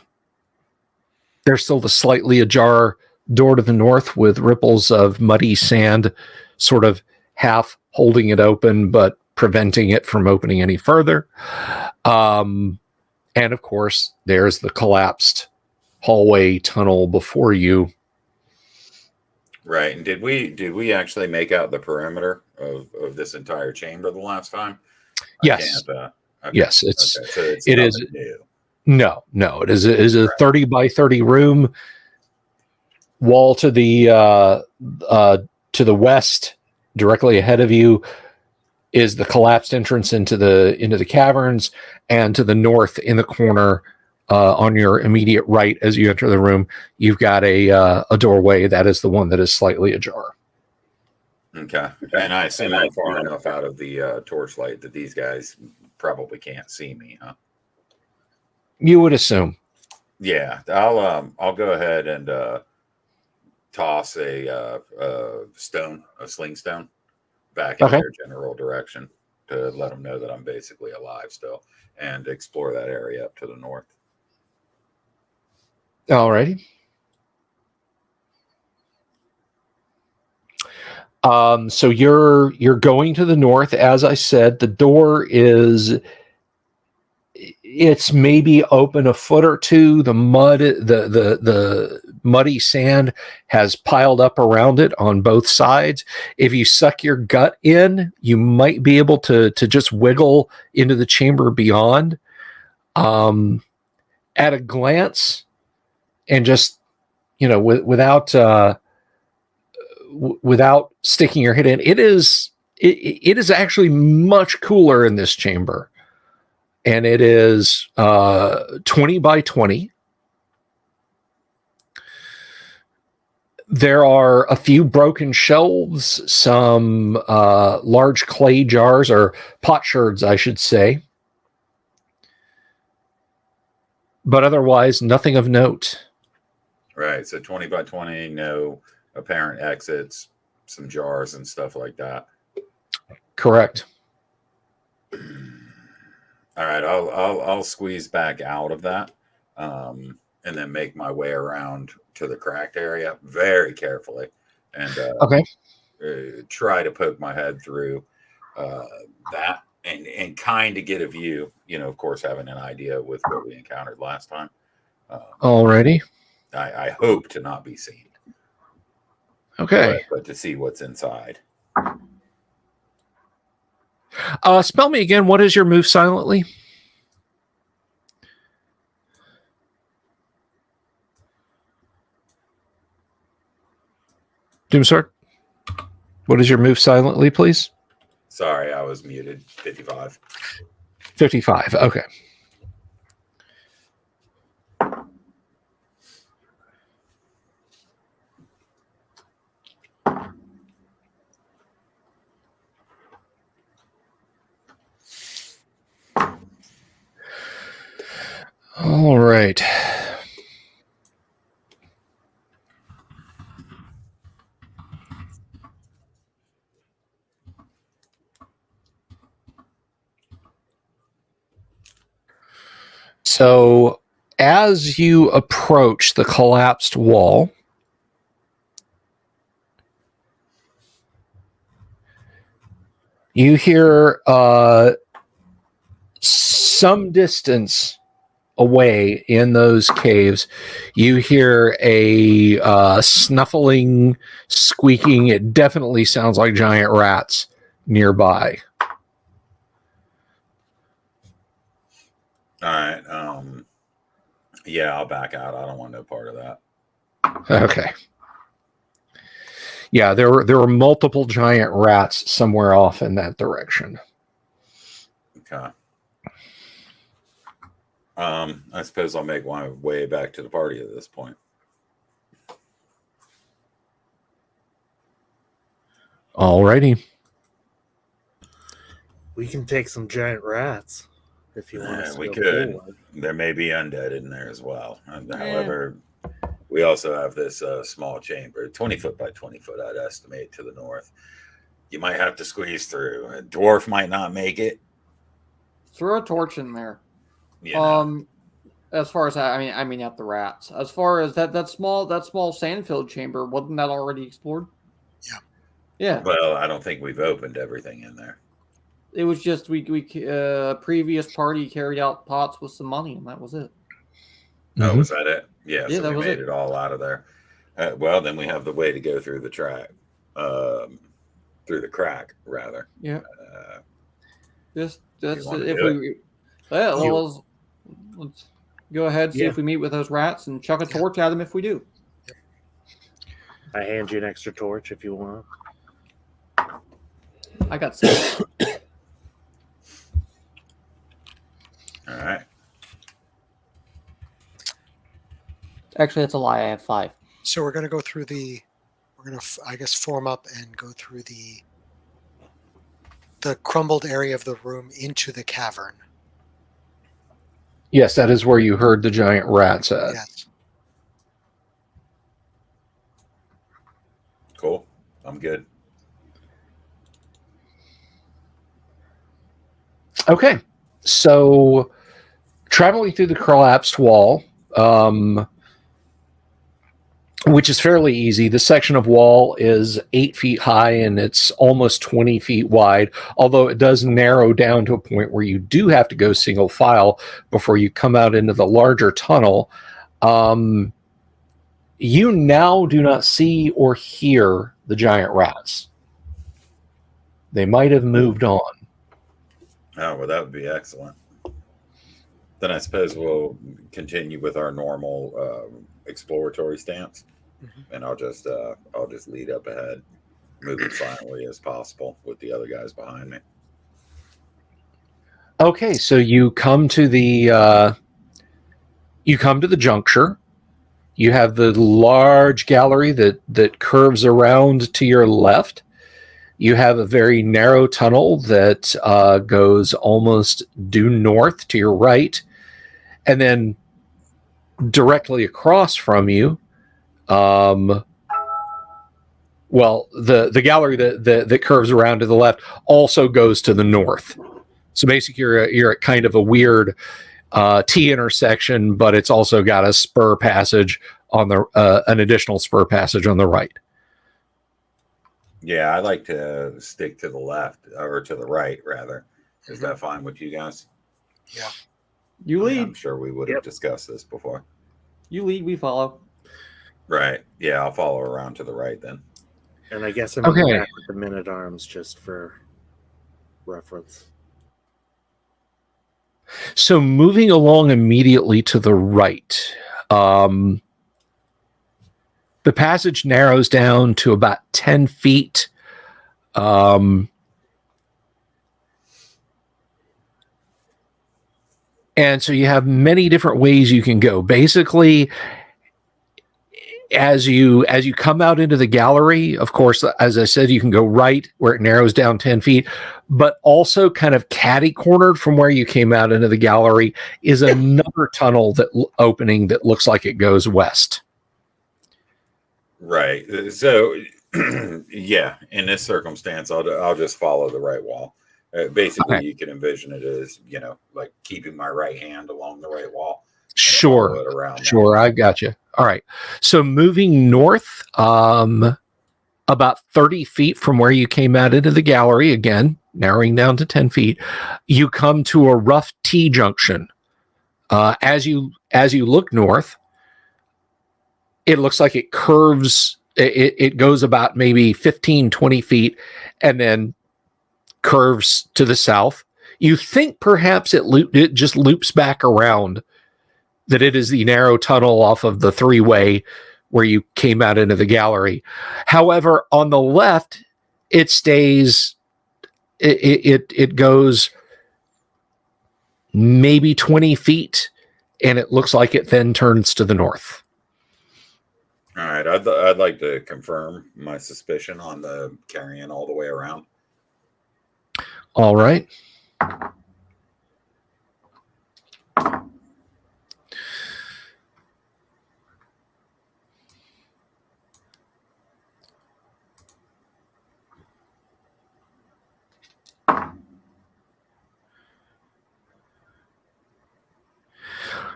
still the slightly ajar door to the north with ripples of muddy sand sort of half holding it open but preventing it from opening any further. And of course, there's the collapsed hallway tunnel before you. Right. And did we actually make out the perimeter of this entire chamber the last time? Yes. Okay. Yes, it's Okay. So it's it is nothing new. no, it is a 30 by 30 room, wall to the west, directly ahead of you is the collapsed entrance into the caverns, and to the north in the corner, on your immediate right as you enter the room, you've got a doorway that is the one that is slightly ajar. Okay. And I assume I'm far enough out of the torchlight that these guys probably can't see me, huh? You would assume. Yeah, I'll go ahead and toss a stone, a sling stone, back in their general direction to let them know that I'm basically alive still, and explore that area up to the north. Alrighty. So you're going to the north. As I said, the door it's maybe open a foot or two. The mud, the muddy sand has piled up around it on both sides. If you suck your gut in, you might be able to just wiggle into the chamber beyond. At a glance, and just without sticking your head in, it is actually much cooler in this chamber. And it is 20 by 20. There are a few broken shelves, some large clay jars, or potsherds, I should say. But otherwise, nothing of note. Right. So 20 by 20, no apparent exits, some jars and stuff like that. Correct. All right, I'll squeeze back out of that, and then make my way around to the cracked area very carefully, and try to poke my head through that and kind of get a view. Of course, having an idea with what we encountered last time. Alrighty. I hope to not be seen. Okay. But to see what's inside. Spell me again. What is your move silently? Doomsword. What is your move silently, please? Sorry, I was muted. 55. 55. Okay. All right. So, as you approach the collapsed wall, you hear some distance away in those caves, you hear a snuffling, squeaking. It definitely sounds like giant rats nearby. All right. Yeah, I'll back out. I don't want no part of that. Okay. Yeah, there were multiple giant rats somewhere off in that direction. Okay. I suppose I'll make my way back to the party at this point. Alrighty. We can take some giant rats if you want us to We go could. forward. There may be undead in there as well. However, we also have this small chamber, 20 foot by 20 foot, I'd estimate, to the north. You might have to squeeze through. A dwarf might not make it. Throw a torch in there. You know? As far as I mean, not the rats. As far as that small sand-filled chamber, wasn't that already explored? Yeah. Yeah. Well, I don't think we've opened everything in there. It was just we previous party carried out pots with some money, and that was it. Oh, Mhm. was that it? Yeah, Yeah, so that we was made it. it all out of there. Well, then we have the way to go through the track, through the crack, rather. Yeah. Uh, That's wanna if do it? we. Yeah, well, let's go ahead, see Yeah. if we meet with those rats, and chuck a torch at them if we do. I hand you an extra torch if you want. I got 6. all right. Actually, that's a lie. I have 5. So we're going to go through we're going to, I guess, form up and go through the crumbled area of the room into the cavern. Yes, that is where you heard the giant rats at. Yes. Cool. I'm good. Okay, so traveling through the collapsed wall, which is fairly easy. The section of wall is 8 feet high and it's almost 20 feet wide, although it does narrow down to a point where you do have to go single file before you come out into the larger tunnel. You now do not see or hear the giant rats. They might have moved on. Oh, well, that would be excellent. Then I suppose we'll continue with our normal exploratory stance, and I'll just lead up ahead, moving silently as possible with the other guys behind me. Okay, so you come to the juncture. You have the large gallery that curves around to your left. You have a very narrow tunnel that goes almost due north to your right. And then directly across from you, the gallery that curves around to the left also goes to the north. So basically, you're at kind of a weird T intersection, but it's also got a spur passage on an additional spur passage on the right. Yeah, I like to stick to the left, or to the right, rather. Is that fine with you guys? Yeah. You lead. I'm sure we would have discussed this before. You lead. We follow. Right. Yeah, I'll follow around to the right then. And I guess I'm in the back with the men-at-arms just for reference. So moving along immediately to the right, the passage narrows down to about 10 feet. And so you have many different ways you can go. Basically, as you come out into the gallery, of course, as I said, you can go right where it narrows down 10 feet, but also kind of catty-cornered from where you came out into the gallery is another tunnel opening that looks like it goes west. Right. So, yeah, in this circumstance, I'll just follow the right wall. Basically, Okay. You can envision it as, like keeping my right hand along the right wall. Sure. Follow it around Sure, I got you. All right. So moving north, about 30 feet from where you came out into the gallery, again, narrowing down to 10 feet, you come to a rough T junction. As you look north, it looks like it curves. It goes about maybe 15, 20 feet and then curves to the south. You think perhaps it just loops back around, that it is the narrow tunnel off of the three-way where you came out into the gallery. However, on the left, it stays, it goes maybe 20 feet, and it looks like it then turns to the north. All right. I'd like to confirm my suspicion on the carrying all the way around. All right.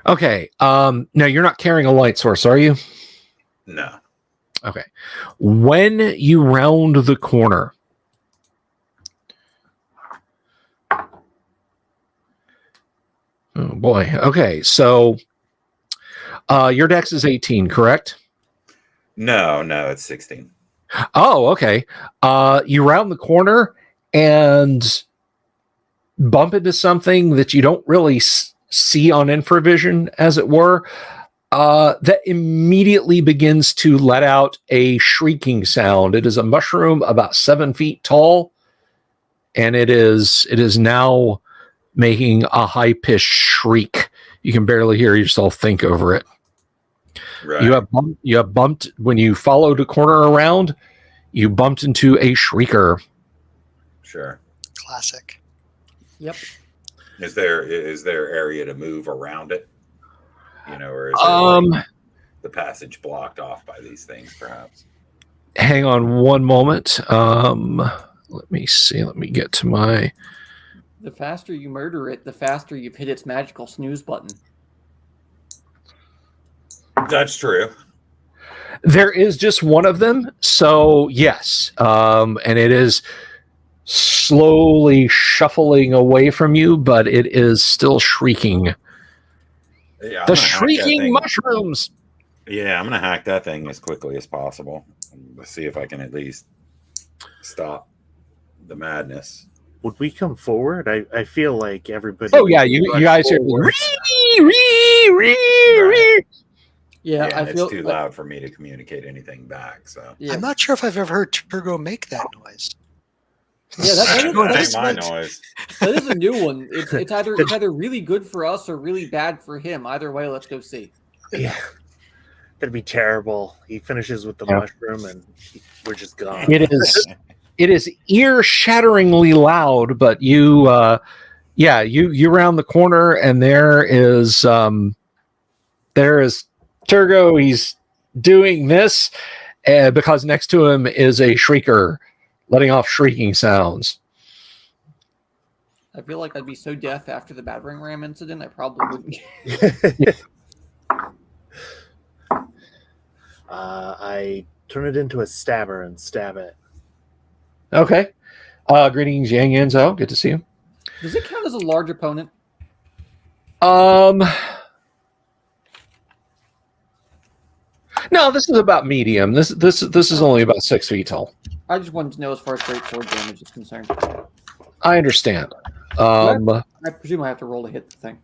Okay. Now you're not carrying a light source, are you? No. Okay. When you round the corner, oh boy. Okay. So your dex is 18, correct? No, it's 16. Oh, okay. You round the corner and bump into something that you don't really see on infravision, as it were. That immediately begins to let out a shrieking sound. It is a mushroom about 7 feet tall, and it is now making a high-pitched shriek. You can barely hear yourself think over it. Right. You have bumped when you followed a corner around. You bumped into a shrieker. Sure. Classic. Yep. Is there area to move around it? Or is it the passage blocked off by these things, perhaps? Hang on one moment. Let me see. Let me get to my... The faster you murder it, the faster you've hit its magical snooze button. That's true. There is just one of them, so yes. And it is slowly shuffling away from you, but it is still shrieking. Yeah, The shrieking mushrooms! Yeah, I'm going to hack that thing as quickly as possible. Let's see if I can at least stop the madness. Would we come forward? I feel like everybody. Oh, yeah, you guys are... Yeah, I feel it's too loud for me to communicate anything back. So Yeah, I'm not sure if I've ever heard Turgo make that noise. yeah, that Make is, my noise. that is a new one. It's either really good for us or really bad for him. Either way, let's go see. Yeah, that'd be terrible. He finishes with the mushroom, and we're just gone. It is ear-shatteringly loud, but you round the corner, and there is Turgo. He's doing this, because next to him is a shrieker, letting off shrieking sounds. I feel like I'd be so deaf after the battering ram incident, I probably wouldn't. I turn it into a stabber and stab it. Okay. Greetings, Yang Yanzhou. Good to see you. Does it count as a large opponent? No, this is about medium. This is only about 6 feet tall. I just wanted to know as far as straightforward damage is concerned. I understand. I presume I have to roll to hit the thing.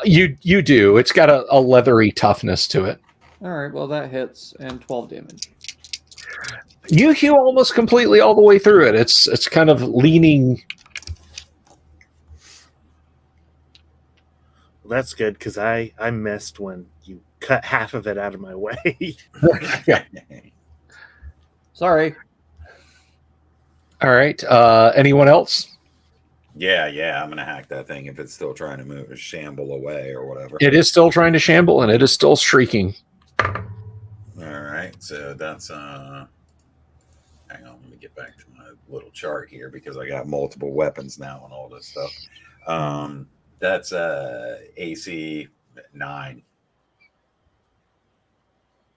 You do. It's got a leathery toughness to it. All right, well, that hits and 12 damage. You heal almost completely all the way through it. It's kind of leaning. Well, that's good, because I missed when you cut half of it out of my way. Sorry. All right. Anyone else? Yeah, I'm gonna hack that thing if it's still trying to move or shamble away or whatever. It is still trying to shamble, and it is still shrieking. All right, so that's hang on, let me get back to my little chart here because I got multiple weapons now and all this stuff. That's AC 9.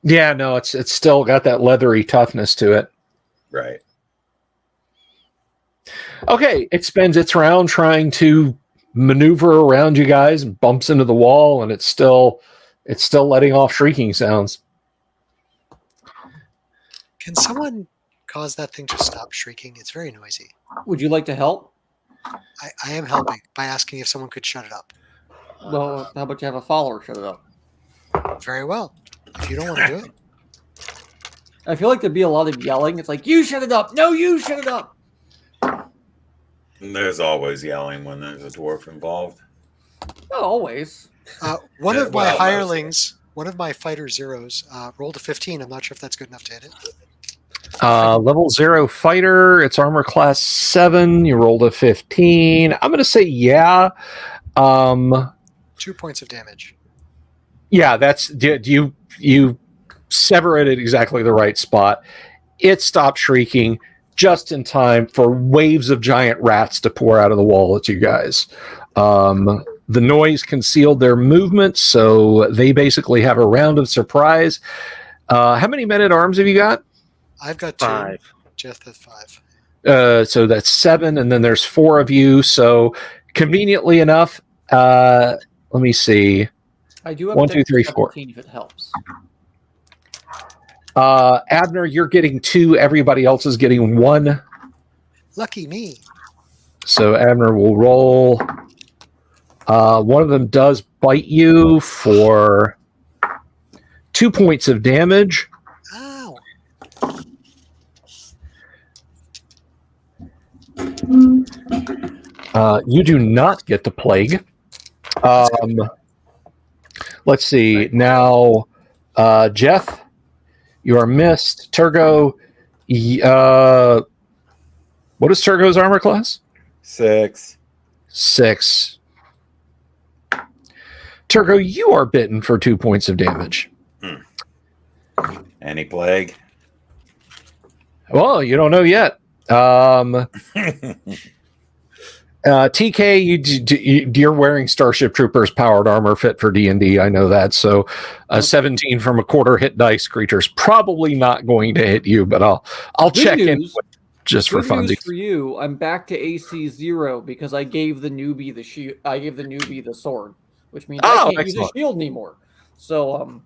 Yeah, no, it's still got that leathery toughness to it. Right. Okay, it spends its round trying to maneuver around you guys and bumps into the wall, and it's still letting off shrieking sounds. Can someone cause that thing to stop shrieking? It's very noisy. Would you like to help? I am helping by asking if someone could shut it up. Well, how about you have a follower shut it up? Very well. If you don't want to do it. I feel like there'd be a lot of yelling. It's like, you shut it up. No, you shut it up. There's always yelling when there's a dwarf involved. Not always. One Yeah, of my well, hirelings, one of my fighter zeros, rolled a 15. I'm not sure if that's good enough to hit it. Level 0 fighter. It's armor class 7. You rolled a 15. I'm going to say yeah. 2 points of damage. Yeah, that's you sever it at exactly the right spot. It stopped shrieking just in time for waves of giant rats to pour out of the wall at you guys. The noise concealed their movement, so they basically have a round of surprise. How many men-at-arms have you got? I've got 2. 5. Jeff has 5. So that's 7, and then there's 4 of you. So conveniently enough, let me see. I do have 1, 2, 3, 4. 17 if it helps. Abner, you're getting 2. Everybody else is getting 1. Lucky me. So Abner will roll. One of them does bite you for 2 points of damage. Ow. You do not get the plague. Let's see. Now, Jeff, you are missed. Turgo, what is Turgo's armor class? 6. 6. Turgo, you are bitten for 2 points of damage. Any plague? Well, you don't know yet. TK, you're wearing Starship Troopers powered armor fit for D&D. I know that. So 17 from a quarter hit dice creature's probably not going to hit you, but I'll check in just for Good news funsies. for you, I'm back to AC 0 because I gave the newbie the shield. I gave the newbie the sword, which means I can't use a shield anymore. So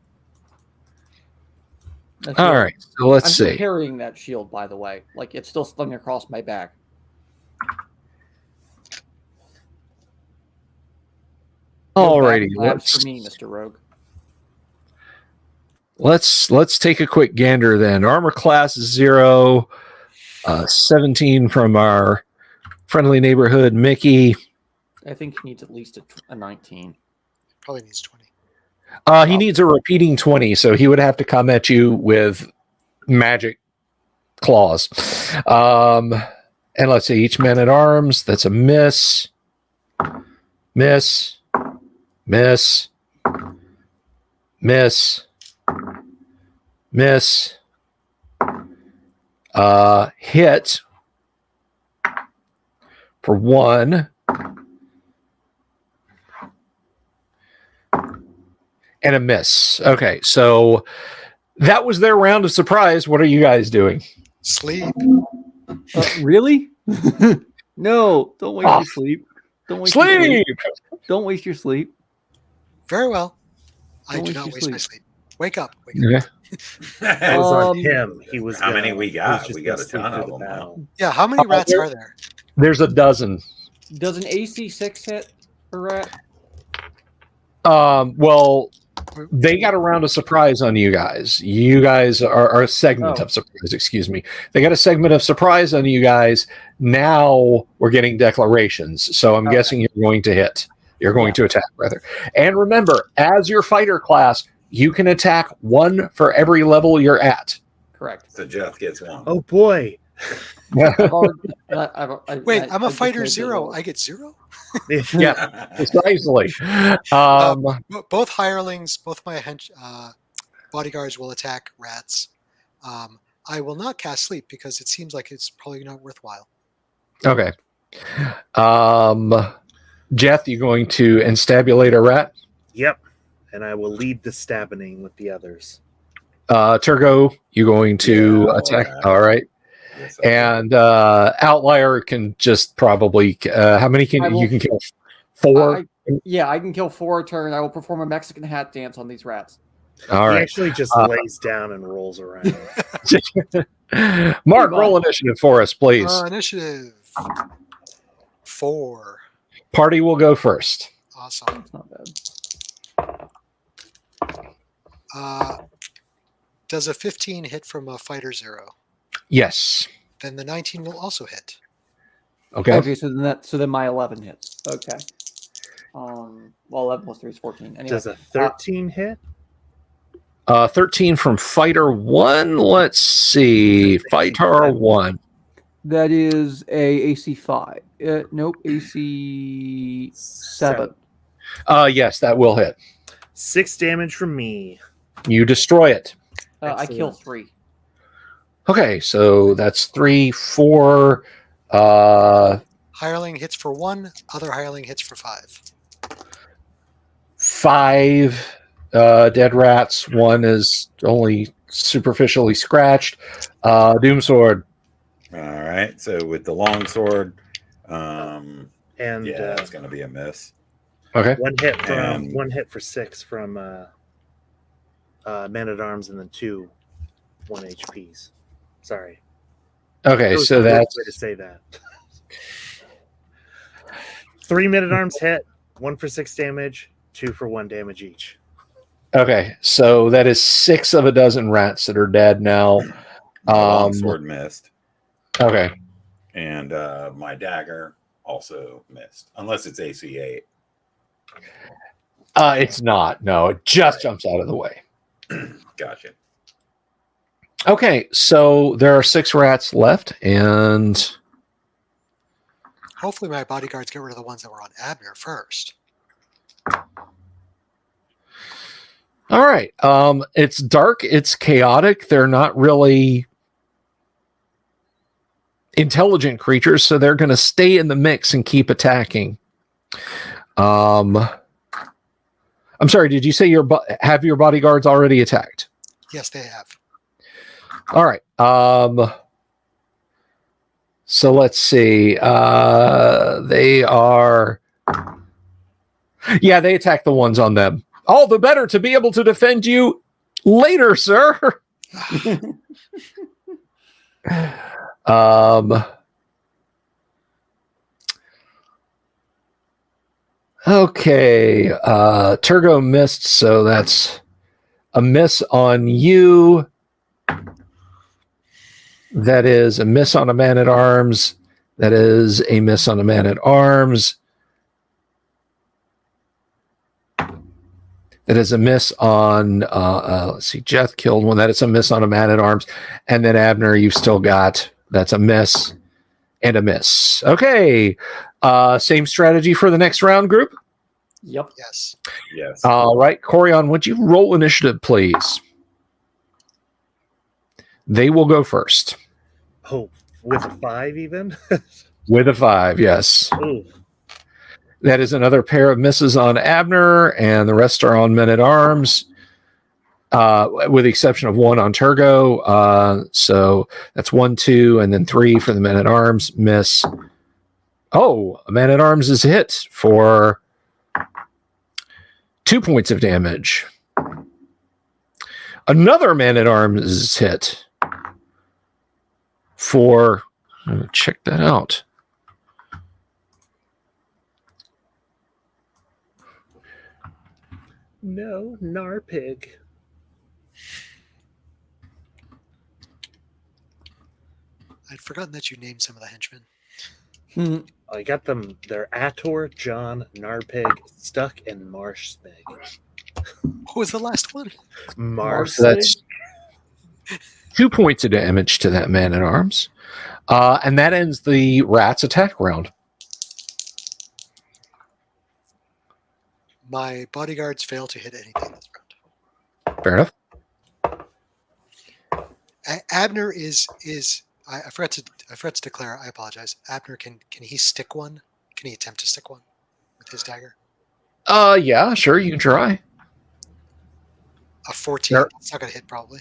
all right. So let's I'm see. still carrying that shield, by the way. Like it's still slung across my back. Alrighty, Labs for me, Mr. Rogue. Let's take a quick gander then. Armor class 0, 17 from our friendly neighborhood Mickey. I think he needs at least a 19. Probably needs 20. He needs a repeating 20, so he would have to come at you with magic claws. And let's see, each man at arms, that's a miss. Miss. Miss. Miss. Miss. Hit for 1. And a miss. Okay, so that was their round of surprise. What are you guys doing? Sleep. Really? No, don't waste your sleep. Don't waste your Sleep! Don't waste your sleep. Very well. I Don't do waste not your waste my sleep. sleep. Wake up. Wake up. Okay. It was on him. He was. How many we got? was just We got gonna a ton sleep of through the them, battle. Yeah, how many rats there- are there? There's a dozen. Does an AC 6 hit a rat? Well, they got a round of surprise on you guys. You guys are a segment of surprise, excuse me. They got a segment of surprise on you guys. Now we're getting declarations. So I'm guessing you're going to hit. You're going to attack, rather. And remember, as your fighter class, you can attack 1 for every level you're at. Correct. So Jeff gets 1. Oh boy. Wait, I'm a fighter 0. I get 0? Yeah, precisely. Both hirelings, both my bodyguards will attack rats. I will not cast sleep because it seems like it's probably not worthwhile. Okay. Jeff, you going to instabulate a rat? Yep. And I will lead the stabbing with the others. Turgo, you going to attack? All right. Yes, And Outlier can just probably how many can you can kill? 4? I can kill 4 a turn. I will perform a Mexican hat dance on these rats. All He right. actually just lays down and rolls around. Mark, roll initiative for us, please. Initiative 4. Party will go first. Awesome. It's not bad. Does a 15 hit from a fighter 0? Yes. Then the 19 will also hit. Okay. Okay, so then my 11 hits. Okay. Well, 11 plus 3 is 14. Anyway, Does a 13 hit? 13 from fighter 1. Let's see. Fighter 1. that is a AC 5. Nope, AC 7. Yes, that will hit. 6 damage from me. You destroy it. I kill Excellent. 3. Okay, so that's 3, 4. Hireling hits for 1, other hireling hits for 5. 5 dead rats. One is only superficially scratched. Doomsword. All right. So with the longsword, And yeah, it's going to be a miss. Okay. one hit from And- 1 hit for 6 from Man at Arms, and then 2 1 HPs. Sorry. Okay, That was so the worst that's way to say that. 3 Man at Arms hit, 1 for 6 damage, 2 for 1 damage each. okay. So that is 6 of a dozen rats that are dead now. My longsword missed, Okay. and my dagger also missed, unless it's AC 8. It's not. No, it just jumps out of the way. Gotcha. Okay, so there are 6 rats left, and Hopefully, my bodyguards get rid of the ones that were on Abner first. all right. It's dark. It's chaotic. They're not really intelligent creatures, so they're going to stay in the mix and keep attacking. I'm sorry. Did you say have your bodyguards already attacked? Yes, they have. All right. So let's see. They are. Yeah, they attack the ones on them. All the better to be able to defend you later, sir. Okay. Turgo missed, so that's a miss on you. That is a miss on a man at arms. That is a miss on a man at arms. That is a miss on, let's see, Jeth killed one. That is a miss on a man at arms. And then Abner, you've still got, that's a miss and a miss. Okay. Same strategy for the next round, group? Yep. Yes. Yes. All right. Corion, would you roll initiative, please? They will go first. Oh, with a 5 even? With a 5, yes. Ooh. That is another pair of misses on Abner, and the rest are on men at arms, with the exception of 1 on Turgo. So that's 1, 2, and then 3 for the men at arms. Miss. Oh, a man at arms is hit for 2 points of damage. Another man at arms is hit for. Check that out. No, Narpig. I'd forgotten that you named some of the henchmen. I got them. They're Ator, John, Narpig, Stuck, and Marshsmig. What was the last one? Mars. So that's 2 points of damage to that man at arms. And that ends the rat's attack round. My bodyguards fail to hit anything this round. Fair enough. Abner is I forgot to declare. I apologize. Abner can he stick one? Can he attempt to stick one with his dagger? Yeah, sure, you can try. A 14. Sure. It's not gonna hit probably.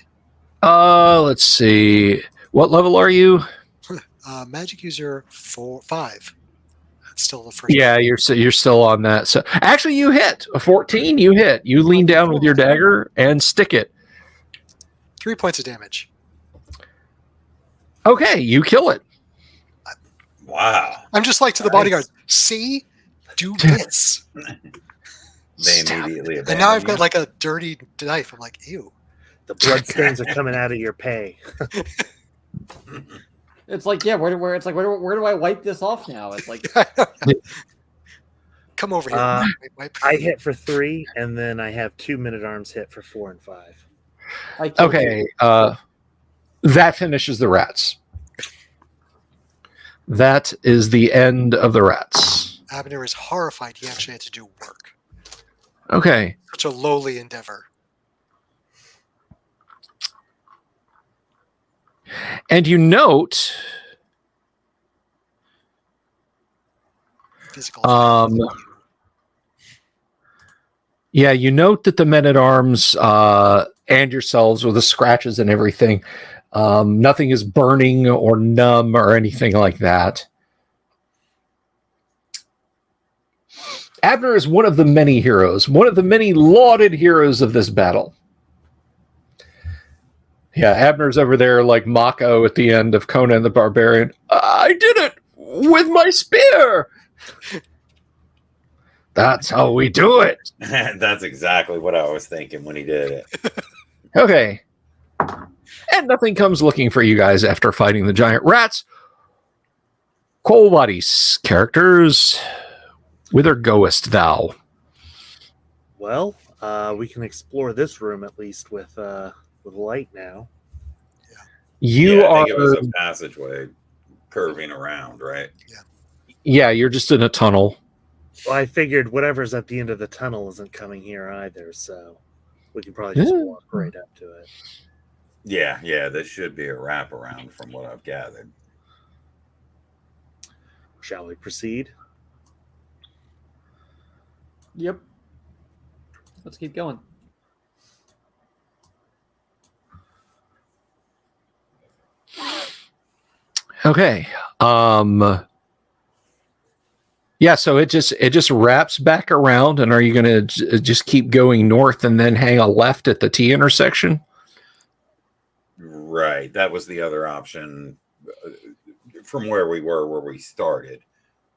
Let's see. What level are you? Magic user 5. That's still the first. Yeah, you're still on that. So actually, you hit a 14. You hit. You lean down with your dagger and stick it. 3 points of damage. Okay, you kill it. Wow. I'm just like to the bodyguards. See, do this. They immediately And now I've abandon got you. like a dirty knife. I'm like, ew. The bloodstains are coming out of your pay. It's like, yeah, where do I wipe this off now? It's like, Come over here. Wipe. I hit for 3, and then I have 2 men at arms hit for 4 and 5. I killed Okay, you. that finishes the rats. That is the end of the rats. Abner is horrified he actually had to do work. Okay. Such a lowly endeavor. And you note Physical. Yeah, you note that the men-at-arms and yourselves with the scratches and everything, nothing is burning or numb or anything like that. Abner is one of the many heroes, one of the many lauded heroes of this battle. Yeah, Abner's over there like Mako at the end of Conan the Barbarian. I did it with my spear! That's how we do it. That's exactly what I was thinking when he did it. Okay. And nothing comes looking for you guys after fighting the giant rats. Coal bodies, characters, whither goest thou? Well, we can explore this room at least with light now. You I are. think it was a passageway curving around, right? Yeah, you're just in a tunnel. Well, I figured whatever's at the end of the tunnel isn't coming here either, so we can probably just walk right up to it. Yeah, this should be a wraparound from what I've gathered. Shall we proceed? Yep. Let's keep going. Okay. Yeah, so it just wraps back around, and are you going to just keep going north and then hang a left at the T intersection? Right. That was the other option from where we were, where we started.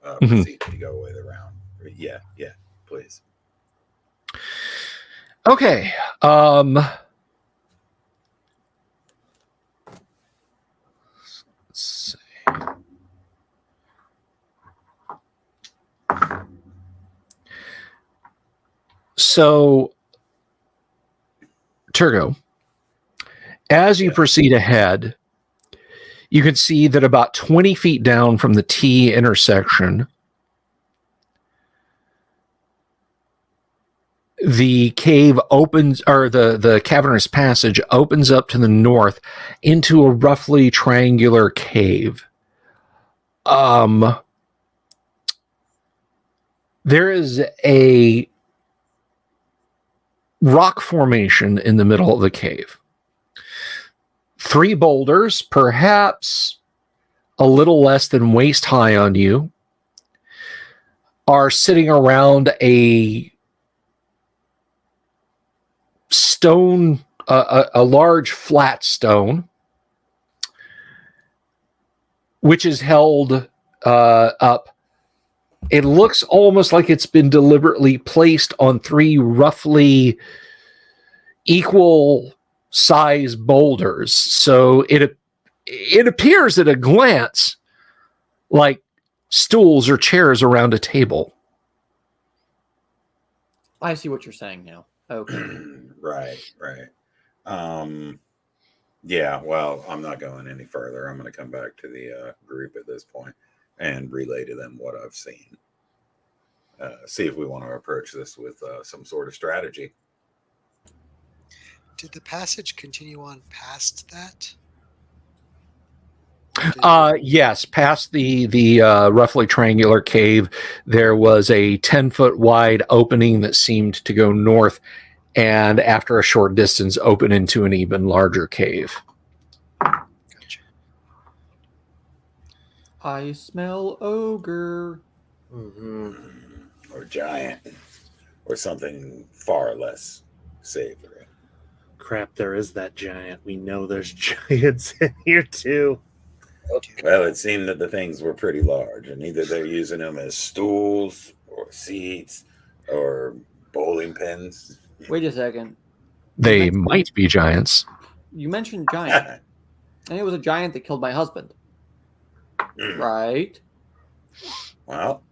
Proceed to go way around. Yeah, please. Okay. Let's see. So, Turgo, as you proceed ahead, you can see that about 20 feet down from the T intersection, the cave opens, or the cavernous passage opens up to the north into a roughly triangular cave. There is a rock formation in the middle of the cave. 3 boulders, perhaps a little less than waist high on you, are sitting around a stone, a large flat stone, which is held up. It looks almost like it's been deliberately placed on 3 roughly equal size boulders. So it appears at a glance like stools or chairs around a table. I see what you're saying now. Okay. Right. Yeah, well, I'm not going any further. I'm going to come back to the group at this point and relay to them what I've seen. See if we want to approach this with some sort of strategy. Did the passage continue on past that? Yes, past the roughly triangular cave, there was a 10-foot wide opening that seemed to go north, and after a short distance, open into an even larger cave. Gotcha. I smell ogre. Or giant, or something far less savory. Crap, there is that giant. We know there's giants in here too. Well, it seemed that the things were pretty large, and either they're using them as stools or seats or bowling pins. Wait a second. They might be giants. You mentioned giant. And it was a giant that killed my husband. Right? Well,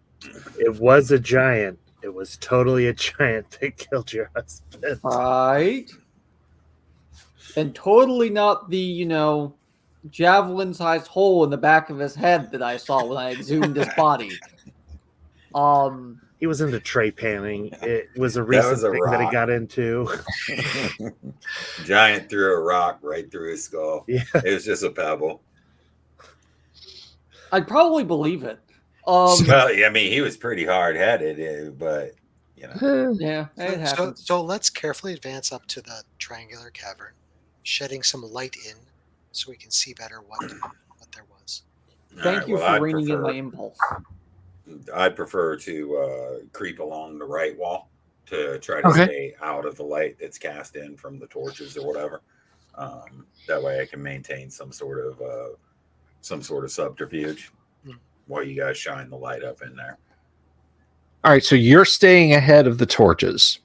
It was a giant. It was totally a giant that killed your husband. Right? And totally not the, javelin-sized hole in the back of his head that I saw when I exhumed his body. He was into tray panning. It was a recent thing that he got into. giant threw a rock right through his skull. Yeah. It was just a pebble. I'd probably believe it. Well, I mean, he was pretty hard-headed, but, You know. Yeah, it happens. So let's carefully advance up to the triangular cavern, shedding some light in so we can see better what there was. Thank you for reining in my impulse. I'd prefer to creep along the right wall to try to Okay. stay out of the light that's cast in from the torches or whatever. That way I can maintain some sort of subterfuge while you guys shine the light up in there. All right, so you're staying ahead of the torches.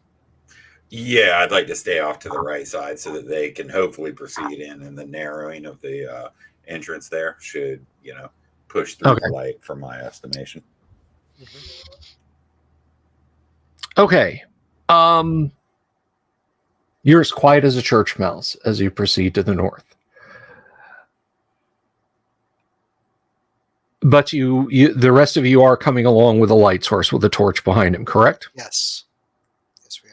Yeah, I'd like to stay off to the right side so that they can hopefully proceed in, and the narrowing of the entrance there should, push through the light from my estimation. Okay. You're as quiet as a church mouse as you proceed to the north. But the rest of you are coming along with a light source with a torch behind him, correct? Yes. Yes, we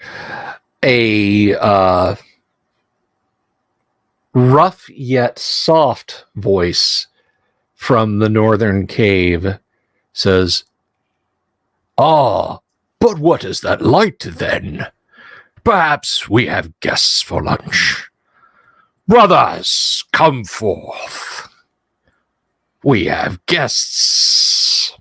are. A rough yet soft voice from the northern cave says, "Ah, but what is that light then? Perhaps we have guests for lunch. Brothers, come forth. We have guests."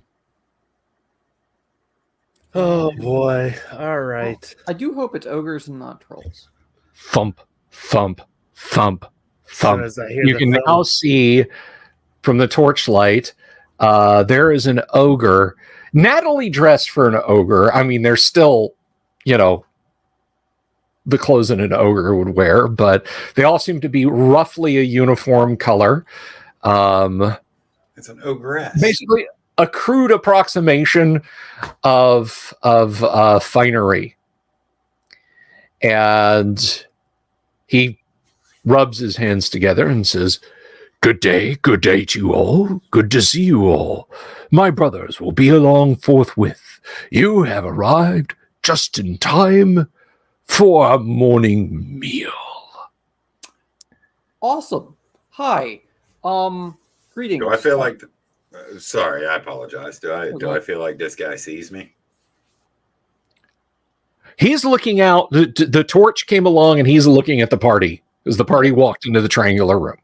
Oh boy! All right. I do hope it's ogres and not trolls. Thump, thump, thump, As soon thump. as I hear You the can thump, now see from the torchlight, there is an ogre, not only dressed for an ogre. I mean, there's still, the clothes that an ogre would wear, but they all seem to be roughly a uniform color. It's an ogress. Basically, a crude approximation of finery. And he rubs his hands together and says, good day to you all. Good to see you all. My brothers will be along forthwith. You have arrived just in time for a morning meal." Awesome. Hi. Greetings. Do I feel like? Sorry, I apologize. Do I feel like this guy sees me? He's looking out. The torch came along, and he's looking at the party as the party walked into the triangular room.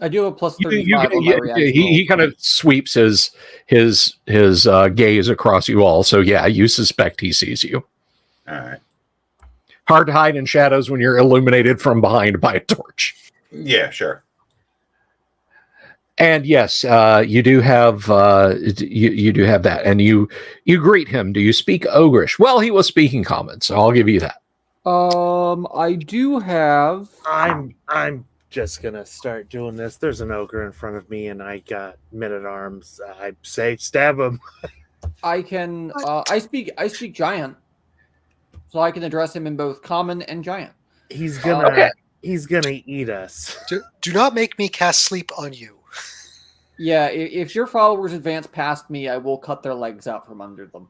I do have a plus 35 on my reaction. He kind of sweeps his gaze across you all. So yeah, you suspect he sees you. All right. Hard to hide in shadows when you're illuminated from behind by a torch. Yeah, sure. And yes, you do have you do have that, and you greet him. Do you speak Ogrish? Well, he was speaking Common, so I'll give you that. I do have. I'm just gonna start doing this. There's an ogre in front of me, and I got men-at-arms. I say, stab him. I can. I speak Giant, so I can address him in both Common and Giant. He's gonna eat us. Do not make me cast sleep on you. Yeah, if your followers advance past me, I will cut their legs out from under them.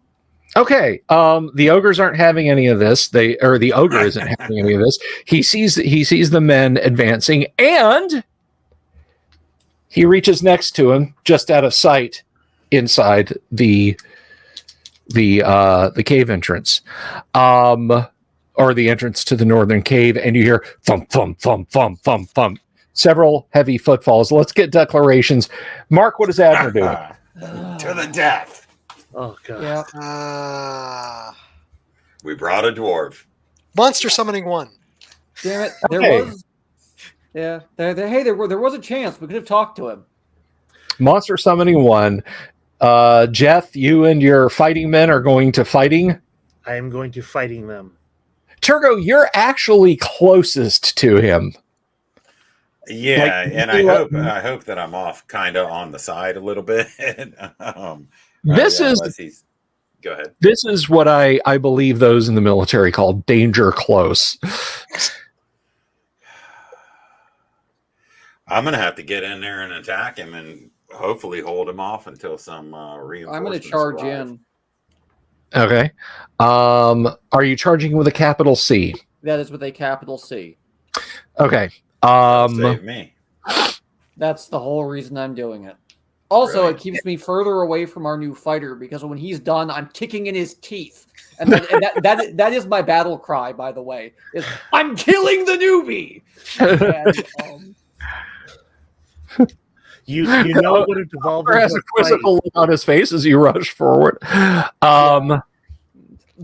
Okay. The ogres aren't having any of this. The ogre isn't having any of this. He sees the men advancing, and he reaches next to him, just out of sight, inside the cave entrance, or the entrance to the northern cave, and you hear thump, thump, thump, thump, thump, thump. Several heavy footfalls. Let's get declarations. Mark, what is Abner doing? To the death. Oh god. Yeah. We brought a dwarf. Monster summoning 1. Damn it! Okay. There was a chance we could have talked to him. Monster summoning 1. Jeff, you and your fighting men are going to fighting. I am going to fighting them. Turgo, you're actually closest to him. Yeah, and I hope that I'm off kind of on the side a little bit. Go ahead. This is what I believe those in the military call danger close. I'm gonna have to get in there and attack him and hopefully hold him off until some reinforcements I'm going to charge arrive. in. Okay. Are you charging with a capital C? That is with a capital C. Okay. Save me. That's the whole reason I'm doing it. Also, Right. it keeps me further away from our new fighter because when he's done, I'm kicking in his teeth. And that is my battle cry, by the way. Is I'm killing the newbie. And, You know what a devolver Has a quizzical look on his face as you rush forward.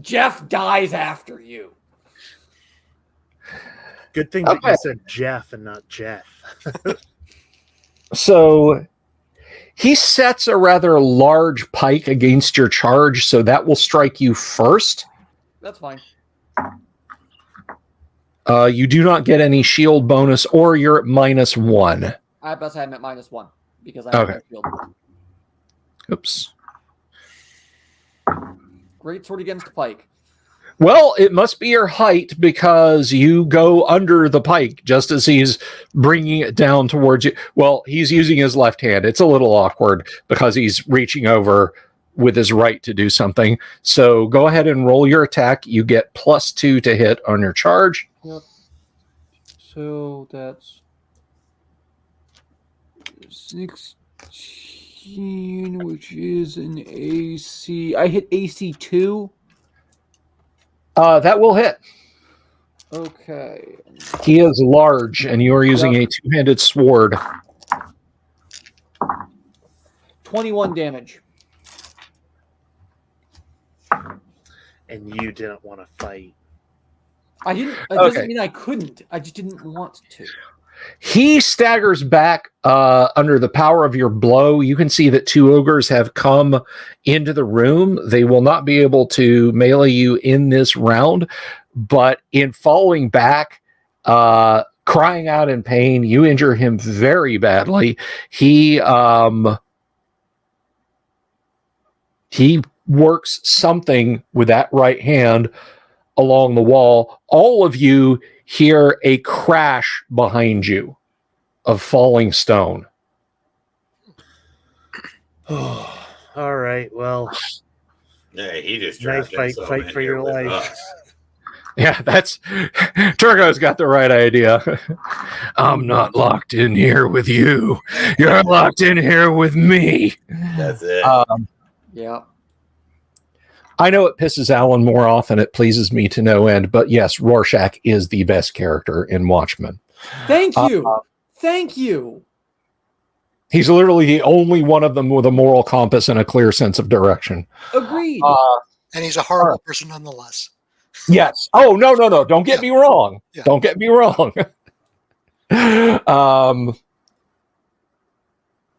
Jeff dies after you. Good thing that Okay. you said Jeff and not Jeff. So he sets a rather large pike against your charge, so that will strike you first. That's fine. You do not get any shield bonus, or you're at -1. I bet I'm at -1 because I have Okay. no shield. Oops. Great sword against pike. Well, it must be your height because you go under the pike just as he's bringing it down towards you. Well, he's using his left hand. It's a little awkward because he's reaching over with his right to do something. So go ahead and roll your attack. You get +2 to hit on your charge. Yep. So that's 16, which is an AC. I hit AC 2. That will hit. Okay. He is large, and you are using a two-handed sword. 21 damage. And you didn't want to fight. I didn't. It Okay. doesn't mean I couldn't. I just didn't want to. He staggers back under the power of your blow. You can see that 2 ogres have come into the room. They will not be able to melee you in this round, but in falling back, crying out in pain, you injure him very badly. He works something with that right hand along the wall. All of you hear a crash behind you of falling stone. All right. Well, Yeah, he just Nice trapped fight- himself fight in for here your with life. us. Yeah, that's Turgo's got the right idea. I'm not locked in here with you. You're locked in here with me. That's it. Yeah. I know it pisses Alan more off than it pleases me to no end, but yes, Rorschach is the best character in Watchmen. Thank you. Thank you. He's literally the only one of them with a moral compass and a clear sense of direction. Agreed. And he's a horrible person nonetheless. Yes. Oh, no. Don't get me wrong. Yeah. Don't get me wrong.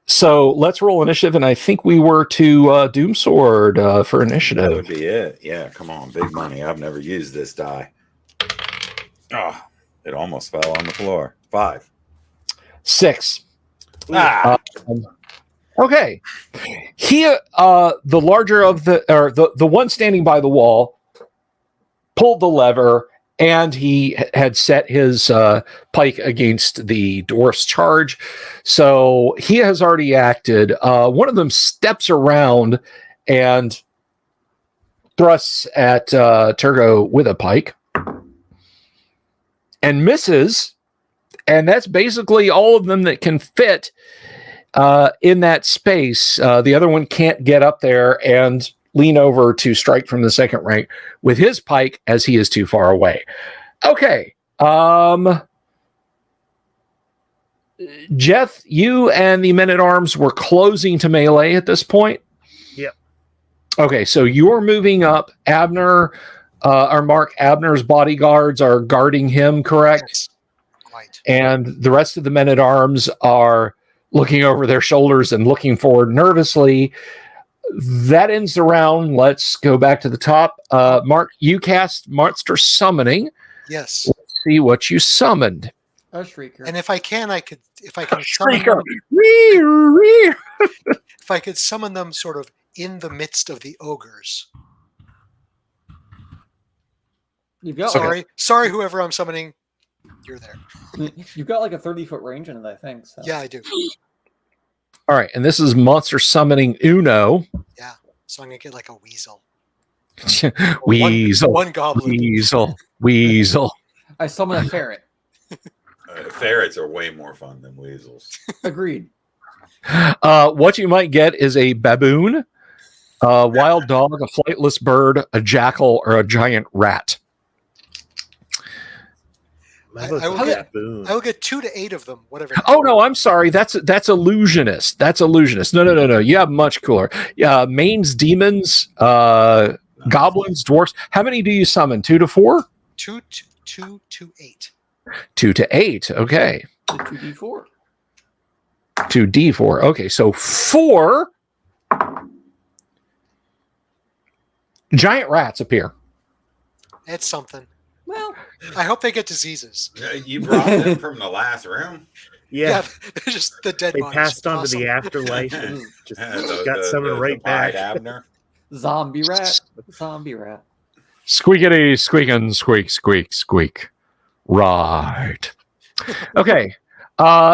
So let's roll initiative, and I think we were to Doomsword for That initiative. would be it. Yeah, come on, big money. I've never used this die. Oh, it almost fell on the floor. 5. 6. Ah, Okay. He, the larger of the one standing by the wall, pulled the lever, and he had set his pike against the dwarf's charge. So he has already acted. One of them steps around and thrusts at Turgo with a pike and misses. And that's basically all of them that can fit in that space. The other one can't get up there and lean over to strike from the second rank with his pike as he is too far away. Okay. Jeff, you and the men-at-arms were closing to melee at this point? Yep. Okay, so you're moving up. Abner, or Mark Abner's bodyguards are guarding him, correct? Yes. Quite. And the rest of the men-at-arms are looking over their shoulders and looking forward nervously. That ends the round. Let's go back to the top. Mark, you cast Monster Summoning. Yes. Let's see what you summoned. A shrieker. And if I can summon Shrieker. them, Wee, wee. if I could summon them sort of in the midst of the ogres. You've got Sorry, whoever I'm summoning, you're there. you've got like a 30-foot range in it, I think. So. Yeah, I do. All right, and this is Monster Summoning Uno. So I'm gonna get like a weasel. Weasel. One goblin. Weasel. Weasel. I summon a ferret. Ferrets are way more fun than weasels. Agreed. What you might get is a baboon, a wild dog, a flightless bird, a jackal, or a giant rat. My vote's I will a get- baboon. I will get 2 to 8 of them, whatever. Oh no, I'm sorry. That's illusionist. That's illusionist. No. You have much cooler. Mains, demons, goblins, dwarfs. How many do you summon? 2 to 4? 2 to 8. 2 to 8. Okay. 2d4. 2d4. Okay, so 4 giant rats appear. It's something. Well, I hope they get diseases. You brought them from the last room. Yeah, they're just the dead they bodies. passed on to Awesome. the afterlife and just The- got the- summoned the right Pied back. Abner. zombie rat. Zombie rat. Squeakity, squeakin', squeak, squeak, squeak. Right. Okay.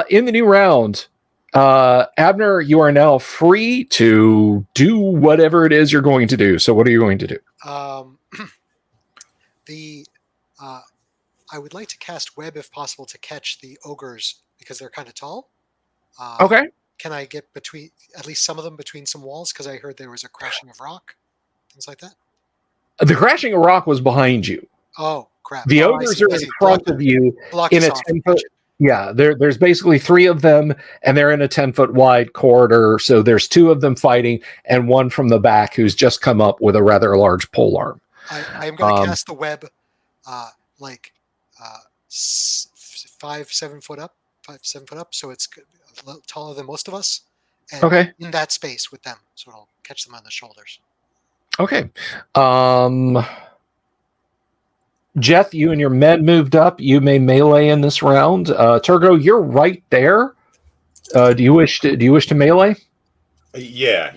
In the new round, Abner, you are now free to do whatever it is you're going to do. So what are you going to do? I would like to cast web if possible to catch the ogres because they're kind of tall. Okay. Can I get between at least some of them between some walls? Because I heard there was a crashing of rock, things like that. The crashing of rock was behind you. Oh crap! The Oh, I ogres see, are I in see. front of you Block in us a off. 10-foot. Gotcha. Yeah, there's basically 3 of them, and they're in a 10-foot wide corridor. So there's 2 of them fighting, and one from the back who's just come up with a rather large pole arm. I am going to cast the web, like 7 foot up, 7 foot up, so it's a little taller than most of us. And Okay. in that space with them, so it'll catch them on the shoulders. Okay. Jeff, you and your men moved up. You may melee in this round. Turgo, you're right there. Do you wish to melee? Yeah.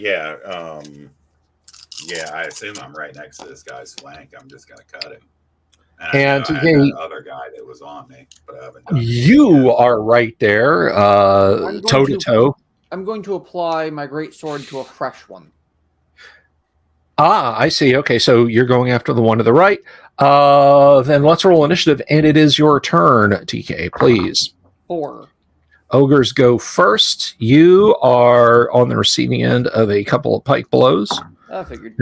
I assume I'm right next to this guy's flank. I'm just gonna cut him. And I had that other guy that was on me, but I haven't done it You yet. are right there, toe to toe. I'm going to apply my great sword to a fresh one. I see. Okay, so you're going after the one to the right. Then let's roll initiative, and it is your turn, TK, please. 4. Ogres go first. You are on the receiving end of a couple of pike blows. I figured.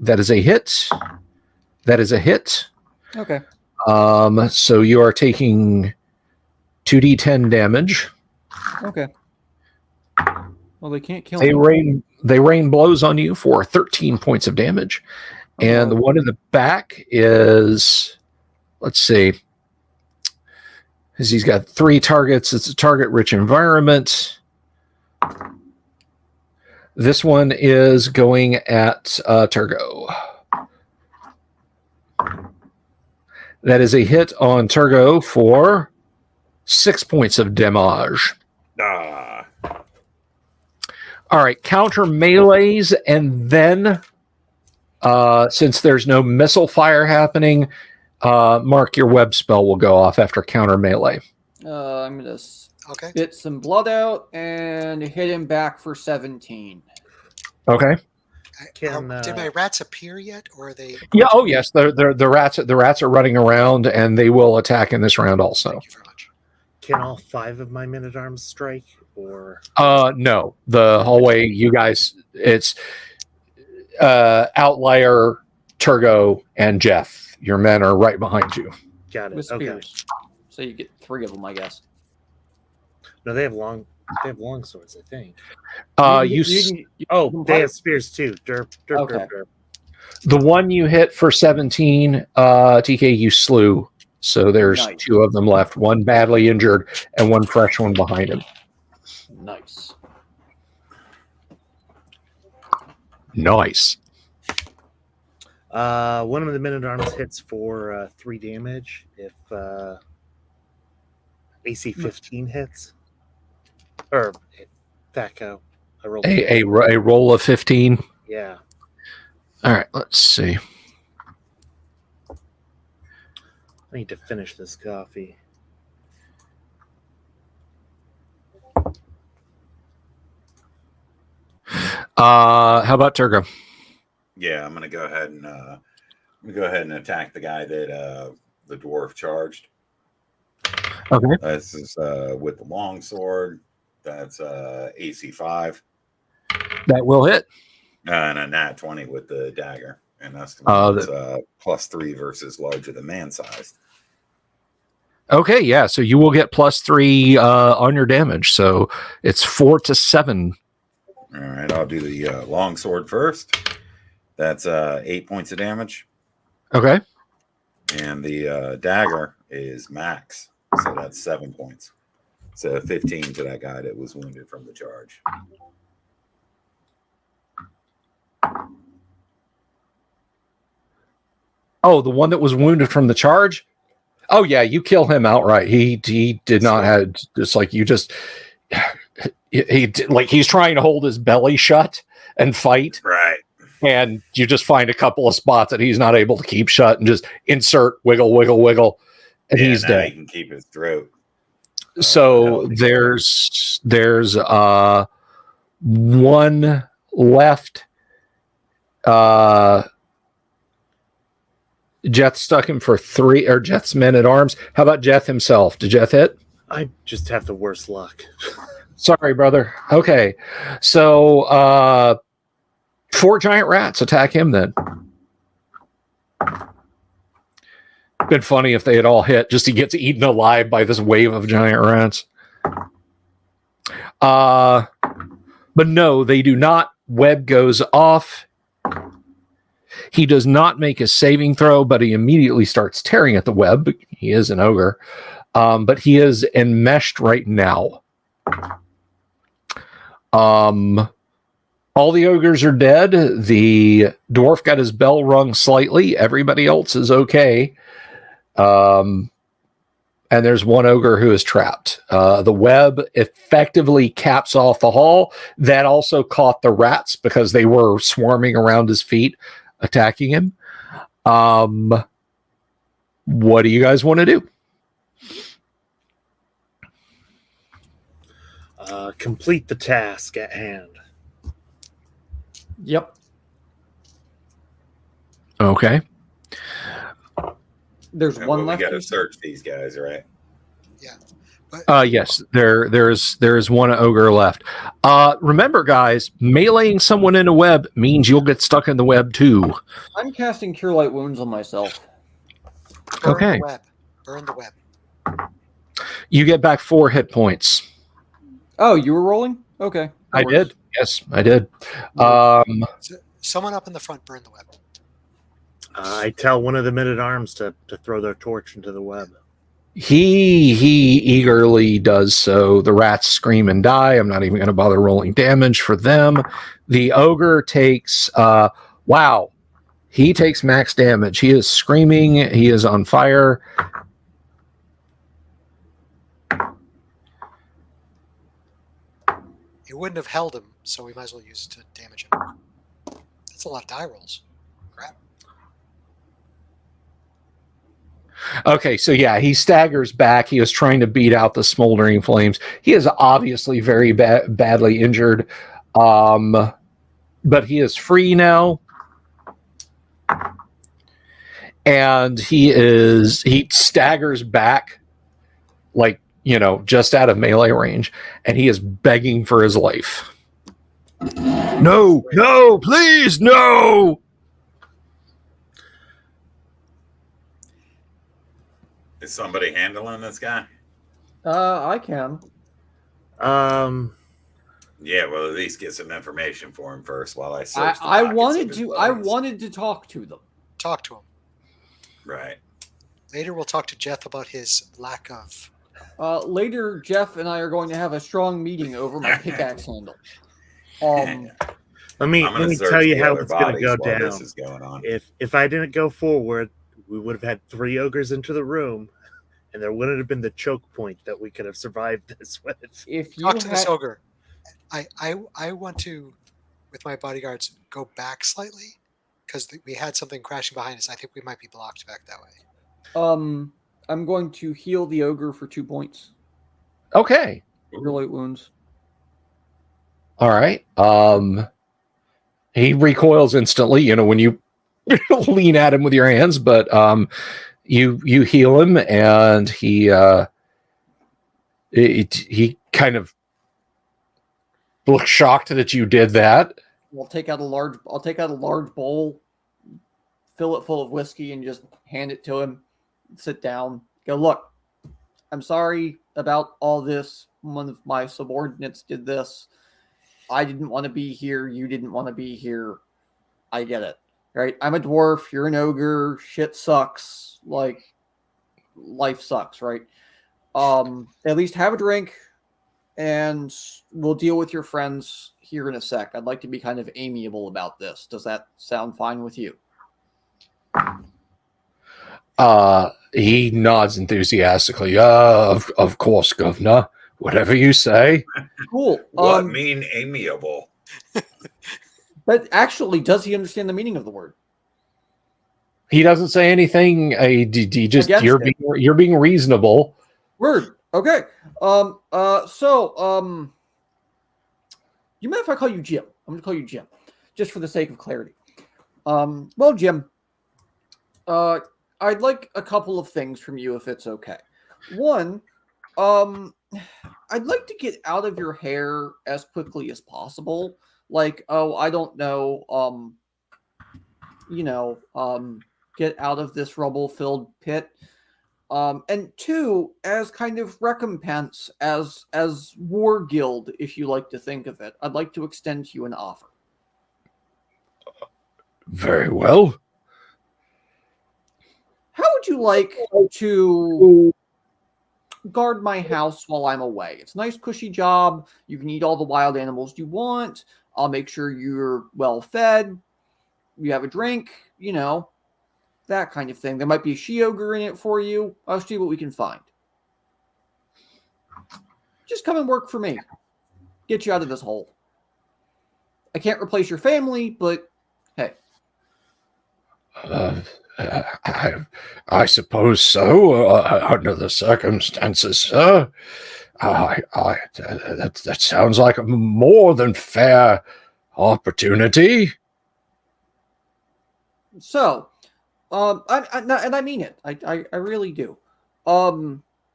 That is a hit. That is a hit. Okay. So you are taking 2d10 damage. Okay. Well, they can't kill They me. rain blows on you for 13 points of damage. And the Oh. one in the back is, let's see, because he's got 3 targets. It's a target-rich environment. This one is going at Turgo. That is a hit on Turgo for 6 points of damage. Ah, All right, counter melees, and then since there's no missile fire happening, Mark, your web spell will go off after counter melee. I'm going to Okay. spit some blood out and hit him back for 17. Okay. Did my rats appear yet, or are they? Yeah. Oh, yes. The rats. The rats are running around, and they will attack in this round also. Thank you very much. Can all 5 of my men at arms strike? Or No, the hallway. You guys, it's Outlier, Turgo, and Jeff. Your men are right behind you. got it. With Okay. spears. So you get 3 of them, I guess. No, they have long swords, I think. You Oh, they have spears too. Derp. Okay. the one you hit for 17, TK, you slew. So there's Nice. 2 of them left. One badly injured, and one fresh one behind him. Nice. Nice. One of the men at arms hits for 3 damage if AC 15 hits. Or THACO. I rolled A roll of 15. yeah. All right, let's see. I need to finish this coffee. How about Turgo? yeah. I'm gonna go ahead and attack the guy that the dwarf charged. Okay. This is with the long sword. That's AC 5. That will hit. And a nat 20 with the dagger. And that's +3 versus larger than man-sized. Okay, yeah. So you will get +3 on your damage. So it's 4 to 7. All right, I'll do the long sword first. That's 8 points of damage. Okay. And the dagger is max. So that's 7 points. So 15 to that guy that was wounded from the charge. Oh, the one that was wounded from the charge? Oh yeah, you kill him outright. He did not have just like you just he's trying to hold his belly shut and fight. Right. And you just find a couple of spots that he's not able to keep shut and just insert wiggle, wiggle, wiggle, and he's dead. He can keep his throat. So there's one left. Jeth stuck him for 3, or Jeth's men at arms. How about Jeth himself? Did Jeth hit? I just have the worst luck. Sorry, brother. Okay. So 4 giant rats attack him then. Been funny if they had all hit, just he gets eaten alive by this wave of giant rats. But no, they do not. Web goes off. He does not make a saving throw, but he immediately starts tearing at the web. He is an ogre. But he is enmeshed right now. All the ogres are dead. The dwarf got his bell rung slightly. Everybody else is okay. And there's one ogre who is trapped. The web effectively caps off the hall. That also caught the rats because they were swarming around his feet, attacking him. What do you guys want to do? Complete the task at hand. Yep. Okay. There's one left. We got to search these guys, right? Yeah. Yes, there's one ogre left. Remember, guys, meleeing someone in a web means you'll get stuck in the web too. I'm casting Cure Light Wounds on myself. Burn Okay. The web. Burn the web. You get back 4 hit points. Oh, you were rolling? Okay. I did. Yes, I did. Someone up in the front, burn the web. I tell one of the men-at-arms to throw their torch into the web. He eagerly does so. The rats scream and die. I'm not even going to bother rolling damage for them. The ogre takes, wow, he takes max damage. He is screaming. He is on fire. It wouldn't have held him, so we might as well use it to damage him. That's a lot of die rolls. Crap. Okay, so yeah, he staggers back. He is trying to beat out the smoldering flames. He is obviously very badly injured, but he is free now. And he staggers back, like, just out of melee range, and he is begging for his life. No, please, no! Is somebody handling this guy? I can. Yeah, well, at least get some information for him first while I search. I wanted to talk to them. Talk to him. Right. Later, we'll talk to Jeff about his lack of. Later, Jeff and I are going to have a strong meeting over my pickaxe handle. Let me tell you how it's going to go down. This is going on. If I didn't go forward, we would have had 3 ogres into the room, and there wouldn't have been the choke point that we could have survived this with. If you Talk to this ogre. I want to, with my bodyguards, go back slightly because we had something crashing behind us. I think we might be blocked back that way. I'm going to heal the ogre for 2 points. Okay. Cure Light Wounds. All right. He recoils instantly, when you lean at him with your hands, but you heal him, and he he kind of looks shocked that you did that. I'll take out a large bowl, fill it full of whiskey, and just hand it to him. Sit down. Go, look, I'm sorry about all this. One of my subordinates did this. I didn't want to be here. You didn't want to be here. I get it. Right? I'm a dwarf. You're an ogre. Shit sucks. Like, life sucks, right? At least have a drink, and we'll deal with your friends here in a sec. I'd like to be kind of amiable about this. Does that sound fine with you? He nods enthusiastically. Of course, Governor. Whatever you say. Cool. What mean amiable? But actually, does he understand the meaning of the word? He doesn't say anything. You're being reasonable. Word. Okay. You mind if I call you Jim? I'm going to call you Jim, just for the sake of clarity. Well, Jim, I'd like a couple of things from you, if it's okay. One, I'd like to get out of your hair as quickly as possible. Like, I don't know, get out of this rubble-filled pit. And two, as kind of recompense, as war guild, if you like to think of it, I'd like to extend to you an offer. Very well. How would you like to guard my house while I'm away? It's a nice, cushy job. You can eat all the wild animals you want. I'll make sure you're well fed. You have a drink, that kind of thing. There might be a she-ogre in it for you. I'll see what we can find. Just come and work for me. Get you out of this hole. I can't replace your family, but hey. I suppose so. Under the circumstances, sir. That sounds like a more than fair opportunity. So, I mean it. I really do.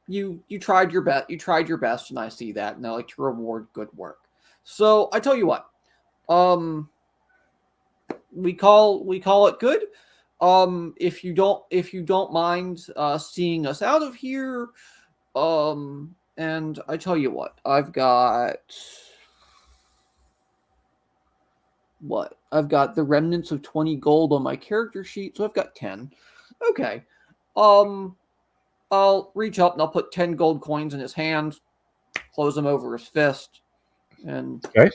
You tried your best. You tried your best, and I see that, and I like to reward good work. So I tell you what. We call it good. If you don't mind seeing us out of here, and I tell you what, I've got the remnants of 20 gold on my character sheet, so I've got 10. Okay. I'll reach up and I'll put 10 gold coins in his hand, close them over his fist, and okay.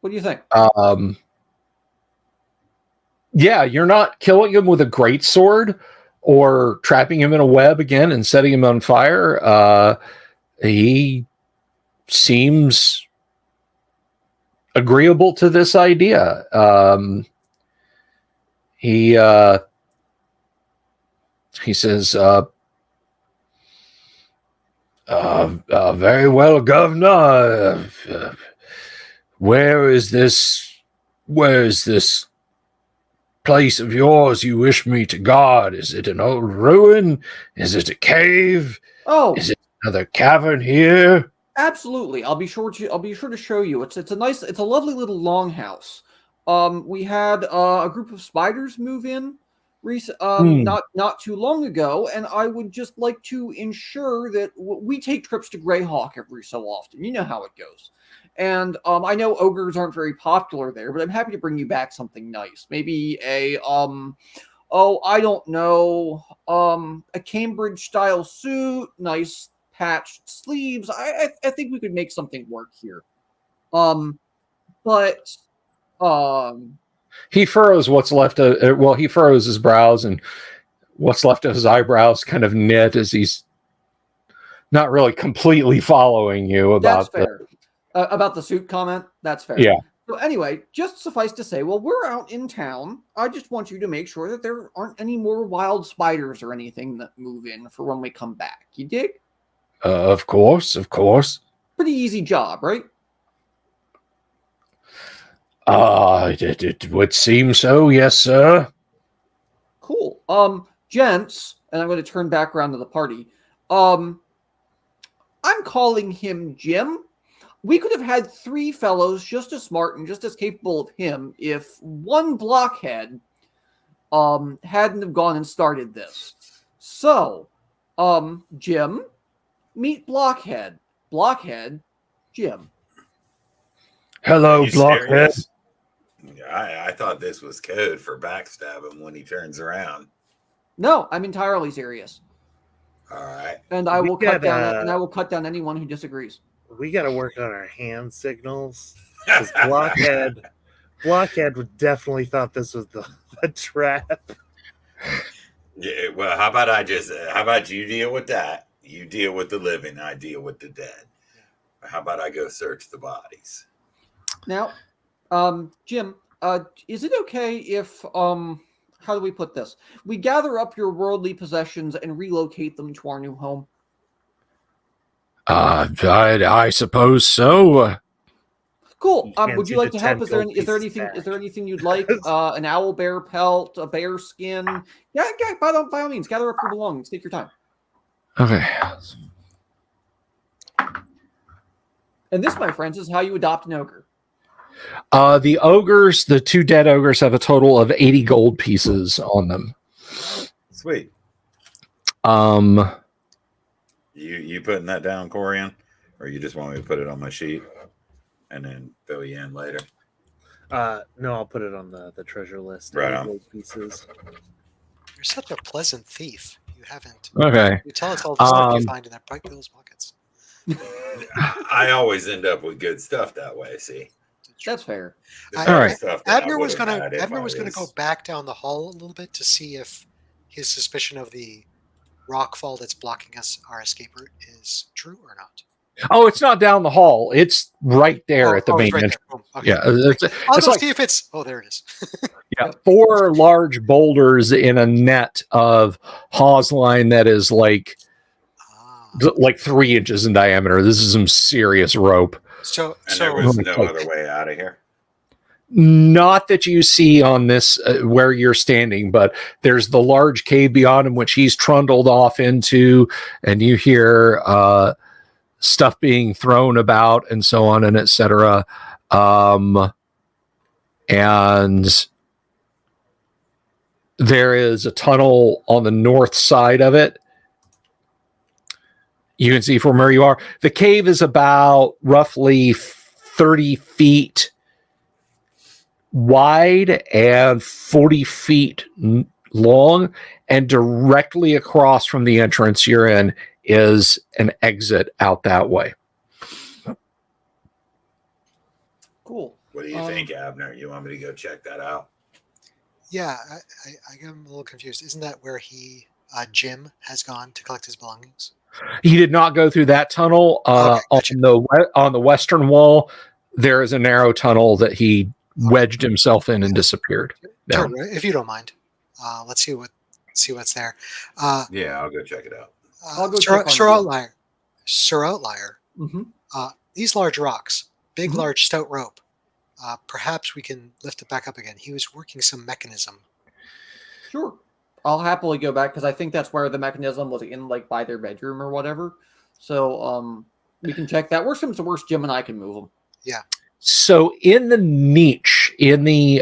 What do you think? Yeah, you're not killing him with a greatsword or trapping him in a web again and setting him on fire. He seems agreeable to this idea. He says, very well, Governor. Where is this place of yours you wish me to guard? Is it an old ruin? Is it a cave? Oh, is it another cavern here? Absolutely. I'll be sure to show you. It's a lovely little longhouse. We had a group of spiders move in not too long ago, and I would just like to ensure that we take trips to Greyhawk every so often. You know how it goes. And I know ogres aren't very popular there, but I'm happy to bring you back something nice. Maybe a I don't know, a Cambridge style suit, nice patched sleeves. I think we could make something work here. But he furrows what's left of he furrows his brows, and what's left of his eyebrows kind of knit as he's not really completely following you about that's fair. About the suit comment. That's fair. Yeah. So anyway, just suffice to say, while we're out in town, I just want you to make sure that there aren't any more wild spiders or anything that move in for when we come back. You dig? Of course. Pretty easy job, right? It would seem so, yes, sir. Cool. Gents, and I'm going to turn back around to the party. I'm calling him Jim. We could have had 3 fellows just as smart and just as capable of him if one blockhead hadn't have gone and started this. So, Jim, meet Blockhead. Blockhead, Jim. Hello, Are you Blockhead. serious? I thought this was code for backstab him when he turns around. No, I'm entirely serious. All right. And I We will cut got, down and I will cut down anyone who disagrees. We got to work on our hand signals. Because Blockhead would definitely thought this was the trap. Yeah, well, how about you deal with that? You deal with the living, I deal with the dead. How about I go search the bodies? Now, Jim, is it okay if how do we put this? We gather up your worldly possessions and relocate them to our new home. I suppose so. Cool. You can't Would you see like the to help? Is there tentacle anything? piece Is there back. anything you'd like? An owl bear pelt, a bear skin? Yeah. By all means, gather up your belongings. Take your time. Okay. And this, my friends, is how you adopt an ogre. The ogres, the 2 dead ogres, have a total of 80 gold pieces on them. Sweet. You putting that down, Corian? Or you just want me to put it on my sheet and then fill you in later? No, I'll put it on the treasure list. Right on. Gold pieces. You're such a pleasant thief. You haven't. Okay. You tell us all the stuff you Um, find in that bright Bill's pockets. I always end up with good stuff that way. See, That's fair. The All better right. stuff that I Abner was would've gonna had if Abner I was gonna go back down the hall a little bit to see if his suspicion of the rock fall that's blocking us our escape route is true or not. Oh, it's not down the hall. It's right there at the main it's right entrance. there. Boom. Okay. Yeah, I'll it's go like see if it's. Oh, there it is. 4 large boulders in a net of hawse line that is like 3 inches in diameter. This is some serious rope. So And there was no other way out of here. Not that you see on this where you're standing, but there's the large cave beyond him, which he's trundled off into, and you hear stuff being thrown about and so on and etc. And there is a tunnel on the north side of it. You can see from where you are. The cave is about roughly 30 feet wide and 40 feet long, and directly across from the entrance you're in is an exit out that way. Cool. What do you think, Abner? You want me to go check that out? Yeah, I am a little confused. Isn't that where Jim has gone to collect his belongings? He did not go through that tunnel. Okay, gotcha. On the western wall, there is a narrow tunnel that he wedged himself in and disappeared. Sure, down. if you don't mind. Let's see what's there. Yeah, I'll go check it out. I'll go check on Sir you. Outlier. Sir Outlier. Mm-hmm. These large rocks, big, Mhm. large, stout rope. Perhaps we can lift it back up again. He was working some mechanism. Sure. I'll happily go back because I think that's where the mechanism was in, like by their bedroom or whatever. So we can check that. Worst comes to worst, Jim and I can move them. Yeah. So in the niche, in the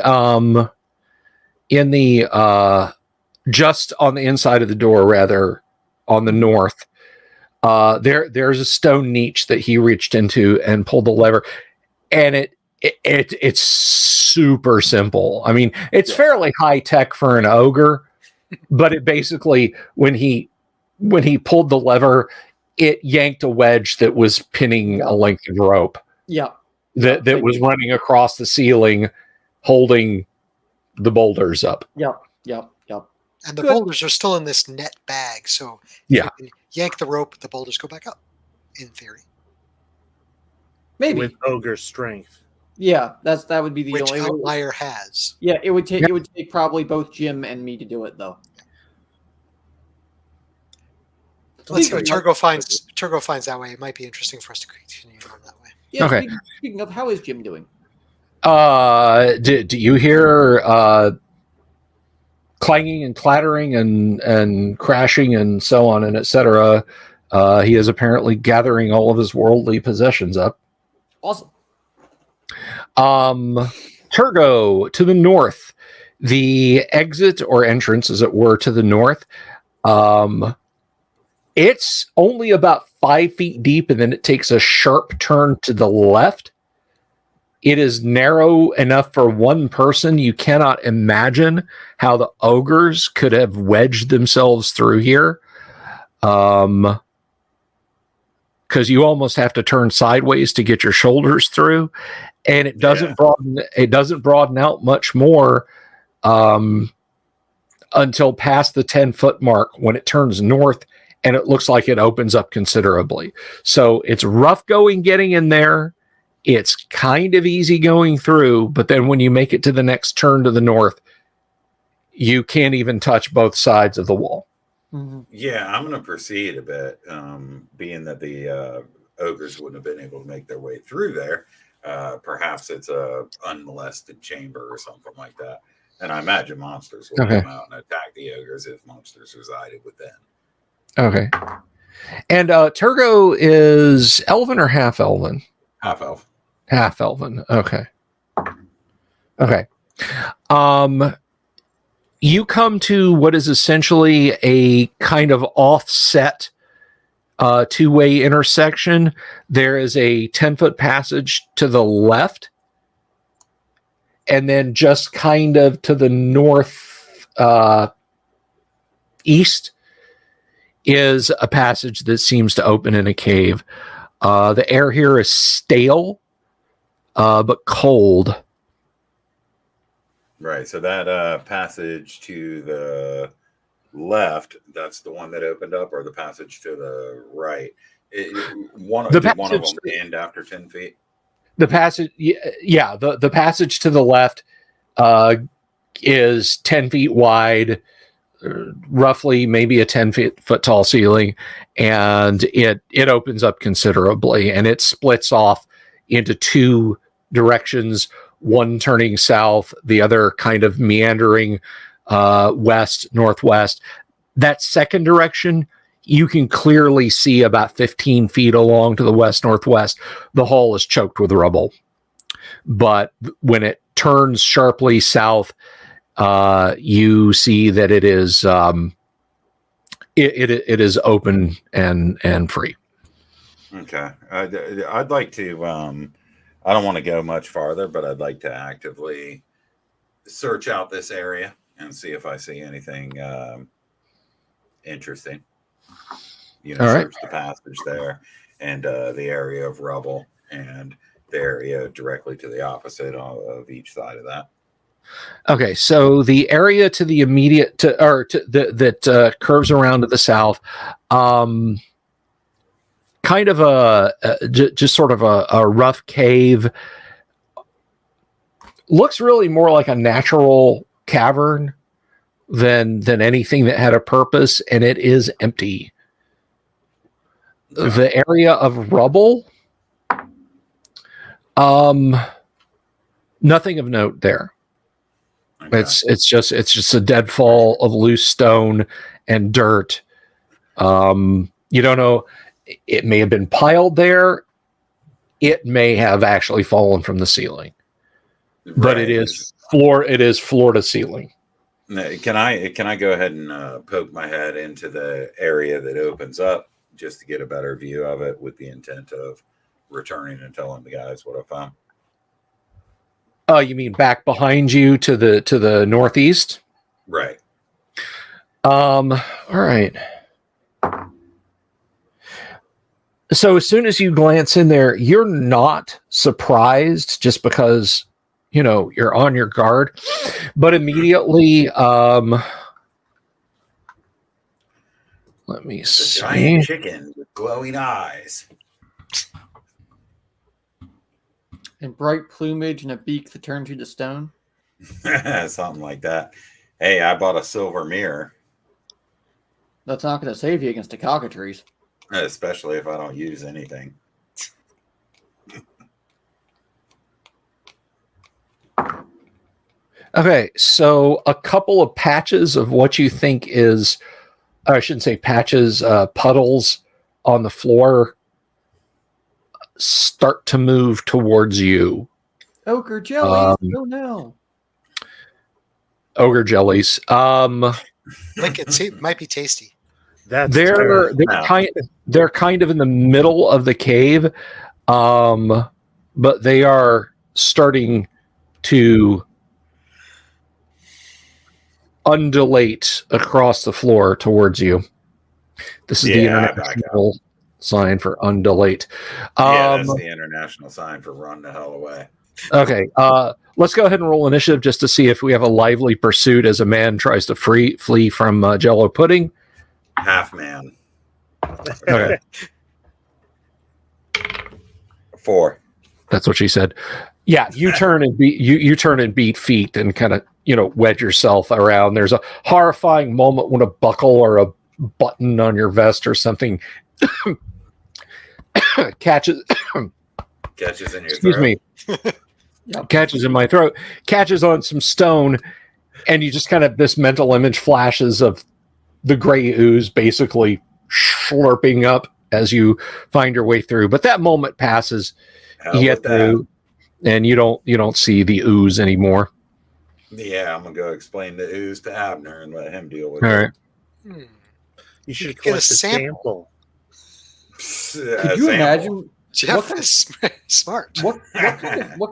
just on the inside of the door, rather on the north, there's a stone niche that he reached into and pulled the lever, and it's super simple. I mean, it's fairly high tech for an ogre, but it basically when he pulled the lever, it yanked a wedge that was pinning a length of rope. Yeah. That was running across the ceiling, holding the boulders up. Yep. And the Good. boulders are still in this net bag, so Yeah. you can yank the rope, the boulders go back up, in theory. Maybe. With ogre strength. Yeah, that would be the Which only. Outlier has. Yeah, it would take probably both Jim and me to do it though. Let's see what Speaking of- Turgo finds that way. It might be interesting for us to continue on that way. Yeah. Okay. Speaking of, how is Jim doing? Do you hear clanging and clattering and crashing and so on and etc. He is apparently gathering all of his worldly possessions up. Awesome. Turgo to the north. The exit or entrance, as it were, to the north. It's only about 5 feet deep, and then it takes a sharp turn to the left. It is narrow enough for one person. You cannot imagine how the ogres could have wedged themselves through here. Because you almost have to turn sideways to get your shoulders through, and it doesn't broaden. It doesn't broaden out much more until past the 10-foot mark, when it turns north, and it looks like it opens up considerably. So it's rough going getting in there. It's kind of easy going through, but then when you make it to the next turn to the north, you can't even touch both sides of the wall. Mm-hmm. Yeah, I'm going to proceed a bit, being that the ogres wouldn't have been able to make their way through there. Perhaps it's a unmolested chamber or something like that. And I imagine monsters will come out and attack the ogres if monsters resided within. Okay. And Turgo is elven or half elven? Half elf. Half elven. Okay. Okay. You come to what is essentially a kind of offset two-way intersection. There is a 10-foot passage to the left, and then just kind of to the north east is a passage that seems to open in a cave. The air here is stale, but cold. Right, so that passage to the left, that's the one that opened up, or the passage to the right? One of them end after 10 feet? The passage, yeah, the passage to the left is 10 feet wide, roughly maybe a 10-foot tall ceiling, and it opens up considerably, and it splits off into two directions, one turning south, the other kind of meandering west, northwest. That second direction, you can clearly see about 15 feet along to the west, northwest. The hall is choked with rubble. But when it turns sharply south, you see that it is it is open and free. Okay. I'd like to I don't want to go much farther, but I'd like to actively search out this area and see if I see anything interesting. You know, search the passage there, and the area of rubble, and the area directly to the opposite of each side of that. Okay, so the area to the immediate that curves around to the south, kind of just sort of a rough cave. Looks really more like a natural cavern than anything that had a purpose, and it is empty. Okay. The area of rubble, nothing of note there. Okay. It's just a deadfall of loose stone and dirt. You don't know. It may have been piled there. It may have actually fallen from the ceiling, but it is floor. It is floor to ceiling. Can I go ahead and poke my head into the area that opens up just to get a better view of it, with the intent of returning and telling the guys what I found? Oh, you mean back behind you to the northeast? Right. All right. So as soon as you glance in there, you're not surprised, just because, you know, you're on your guard. But immediately, let me see. Giant chicken with glowing eyes. And bright plumage and a beak that turns you to stone. Something like that. Hey, I bought a silver mirror. That's not going to save you against the cockatrice. Especially if I don't use anything. Okay, so a couple of patches of what you think is, I shouldn't say patches, puddles on the floor start to move towards you. Ogre jellies. Oh no. Ogre jellies. Like it might be tasty. That's They're terrible. they're kind of in the middle of the cave, but they are starting to undulate across the floor towards you. This is the international sign for undulate. That's the international sign for run the hell away. Okay, let's go ahead and roll initiative just to see if we have a lively pursuit as a man tries to flee from Jello pudding. Half man. Okay. 4. That's what she said. Yeah, you turn and beat feet and kind of wedge yourself around. There's a horrifying moment when a buckle or a button on your vest or something catches in your excuse throat. me. Catches in my throat, catches on some stone, and you just kind of this mental image flashes of the gray ooze basically slurping up as you find your way through. But that moment passes. You get through, and you don't see the ooze anymore. Yeah, I'm gonna go explain the ooze to Abner and let him deal with All it. right. You should Get a collect a sample. Could you imagine? Jeff is smart. What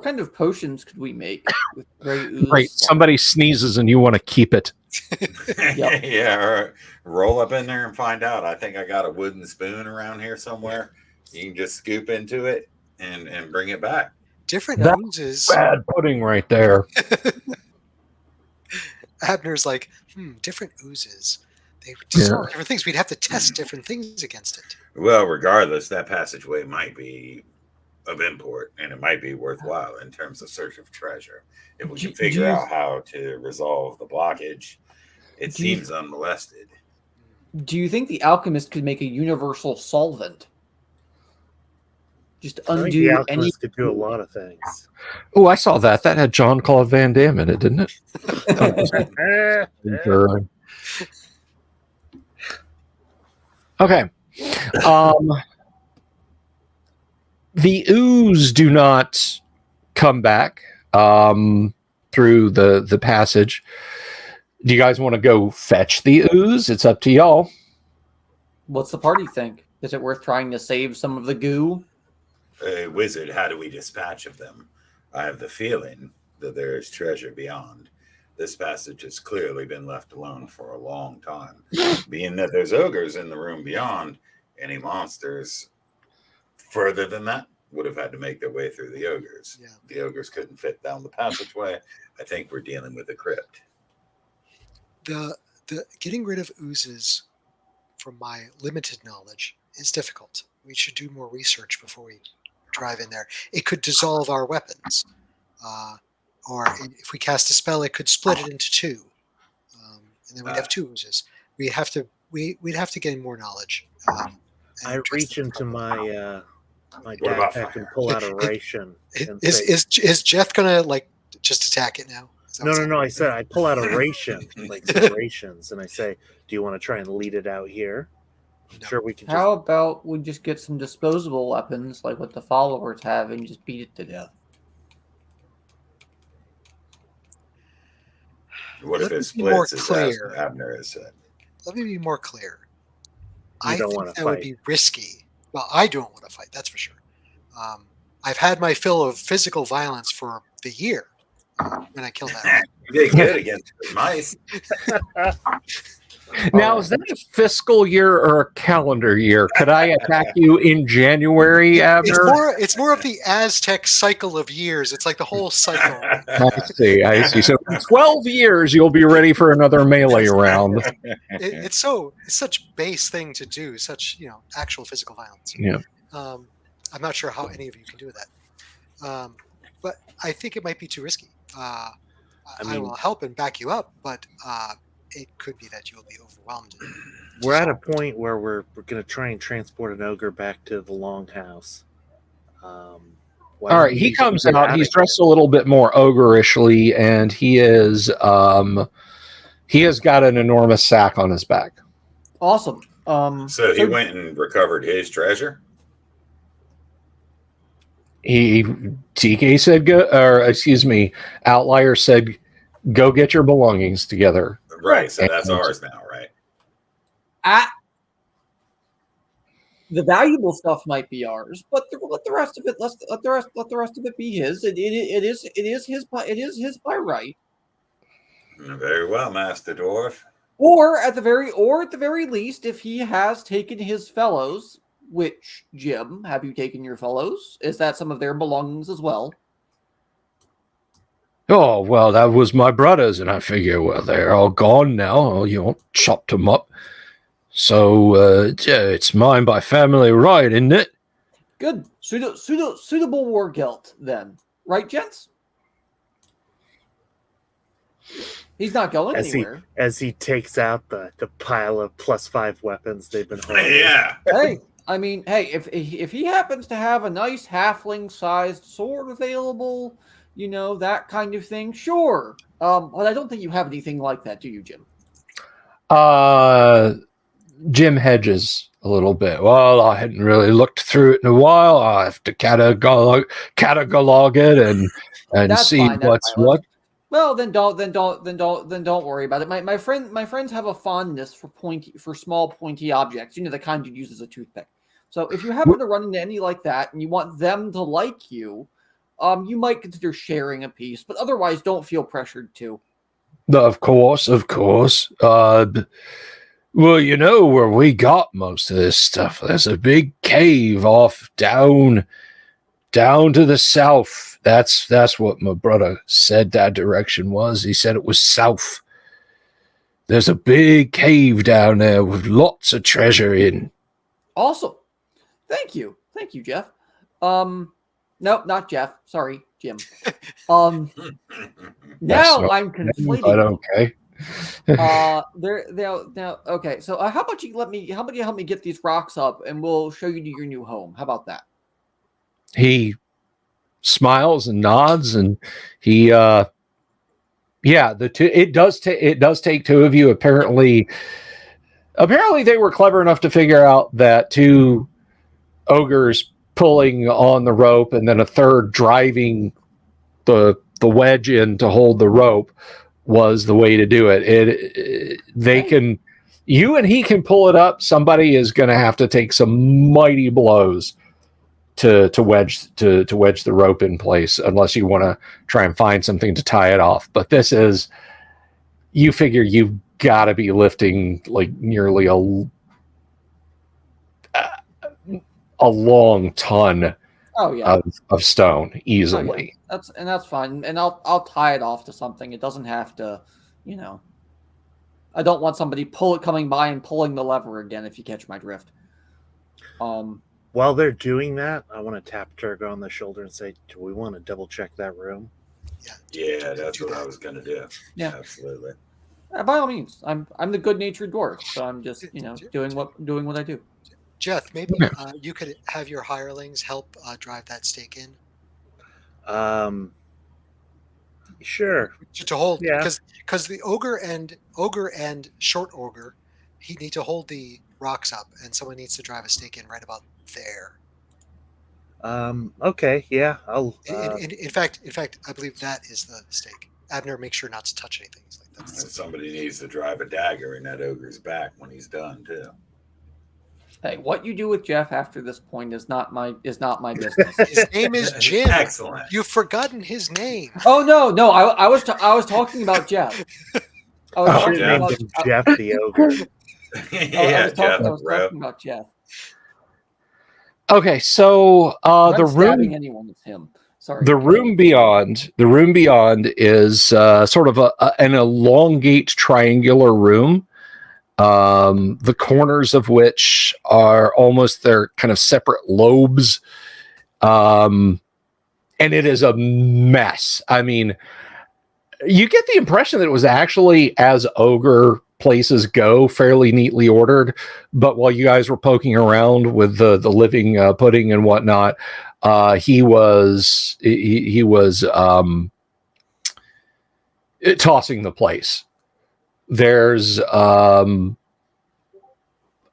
kind of potions could we make with gray ooze? Right. Somebody sneezes and you want to keep it. Yep. Yeah, or roll up in there and find out. I think I got a wooden spoon around here somewhere. You can just scoop into it and bring it back. Different That's oozes. Bad pudding right there. Abner's like, different oozes. They dissolve different things. We'd have to test different things against it. Well, regardless, that passageway might be of import, and it might be worthwhile in terms of search of treasure. If we can figure out how to resolve the blockage, it seems unmolested. Do you think the alchemist could make a universal solvent? Just undo the any. alchemist could do a lot of things. Oh, I saw that. That had Jean-Claude Van Damme in it, didn't it? Sure. Okay. The ooze do not come back through the passage. Do you guys want to go fetch the ooze? It's up to y'all. What's the party think? Is it worth trying to save some of the goo? Wizard, how do we dispatch of them? I have the feeling that there is treasure beyond. This passage has clearly been left alone for a long time. Being that there's ogres in the room beyond, any monsters further than that would have had to make their way through the ogres. Yeah. The ogres couldn't fit down the passageway. I think we're dealing with a crypt. The getting rid of oozes, from my limited knowledge, is difficult. We should do more research before we drive in there. It could dissolve our weapons. Or if we cast a spell, it could split it into two, and then we'd have two oozes. We'd have to gain more knowledge. I reach into my my backpack and pull out a ration. And say, Is Jeff gonna just attack it now? no. I said I pull out a ration, like some rations, and I say, "Do you want to try and lead it out here?" I'm sure we can. How about we just get some disposable weapons like what the followers have and just beat it to death? What if Let it me be splits, more as clear. Abner has said? Let me be more clear. You I don't think wanna that would fight. be risky. Well, I don't want to fight, that's for sure. I've had my fill of physical violence for the year when I killed that. You did good against the mice. Now, is that a fiscal year or a calendar year? Could I attack you in January, Abner? It's more of the Aztec cycle of years. It's like the whole cycle. I see. So in 12 years, you'll be ready for another melee round. It's such base thing to do, such actual physical violence. Yeah. I'm not sure how any of you can do that, but I think it might be too risky. I will help and back you up, but it could be that you'll be overwhelmed. We're at a point where we're going to try and transport an ogre back to the longhouse. All right, he comes out. He's dressed a little bit more ogreishly, and he has got an enormous sack on his back. Awesome. So he went and recovered his treasure? TK said, go, or excuse me, Outlier said, go get your belongings together. Right, so that's ours now, right? The valuable stuff might be ours, but let the rest of it let the rest of it be his. It is his by right. Very well, Master Dwarf. Or at the very least, if he has taken his fellows, which, Jim, have you taken your fellows? Is that some of their belongings as well? Oh, well, that was my brother's, and I figure, well, they're all gone now. Chopped them up. So, it's mine by family right, isn't it? Good. Suitable war guilt, then. Right, gents? He's not going anywhere. As he takes out the pile of +5 weapons they've been holding. Yeah. Hey, I mean, if he happens to have a nice halfling-sized sword available, that kind of thing, sure. But I don't think you have anything like that, do you, Jim? Jim hedges a little bit. Well, I hadn't really looked through it in a while. I have to catalog it and see fine, what's what. Well, then don't worry about it. My friends have a fondness for small pointy objects. The kind you use as a toothpick. So if you happen to run into any like that and you want them to like you, you might consider sharing a piece. But otherwise, don't feel pressured to. Of course. Well, where we got most of this stuff. There's a big cave off down to the south. That's what my brother said that direction was. He said it was south. There's a big cave down there with lots of treasure in. Awesome. Thank you, Jeff. No, not Jeff. Sorry, Jim. Now I'm conflating. But okay. Okay. So how about you help me get these rocks up, and we'll show you to your new home. How about that? He smiles and nods, and he it does take two of you. Apparently they were clever enough to figure out that two ogres pulling on the rope and then a third driving the wedge in to hold the rope was the way to do it. You and he can pull it up. Somebody is going to have to take some mighty blows to wedge the rope in place, unless you want to try and find something to tie it off. But this is, you figure you've got to be lifting like nearly a long ton of stone easily. Oh, yeah. That's fine, and I'll tie it off to something. It doesn't have to, I don't want somebody coming by and pulling the lever again, if you catch my drift. While they're doing that, I want to tap Turgo on the shoulder and say, do we want to double check that room? Yeah, that's what I was going to do. Yeah, absolutely. By all means, I'm the good-natured dwarf, so I'm just doing what I do. Jeff, maybe you could have your hirelings help drive that stake in. Sure. To hold, because the ogre and short ogre, he need to hold the rocks up, and someone needs to drive a stake in right about there. Okay. Yeah. I'll. In fact, I believe that is the stake. Abner, make sure not to touch anything. He's like, that's somebody needs to drive a dagger in that ogre's back when he's done too. Hey, what you do with Jeff after this point is not my business. His name is Jim. Excellent. You've forgotten his name. Oh no! I was talking about Jeff. I was talking about Jeff the ogre. I was talking about Jeff. Okay, so the room. Anyone with him. Sorry. The room beyond is sort of an elongate triangular room. The corners of which are almost their kind of separate lobes. And it is a mess. I mean, you get the impression that it was actually, as ogre places go, fairly neatly ordered. But while you guys were poking around with the living pudding and whatnot, he was tossing the place. There's a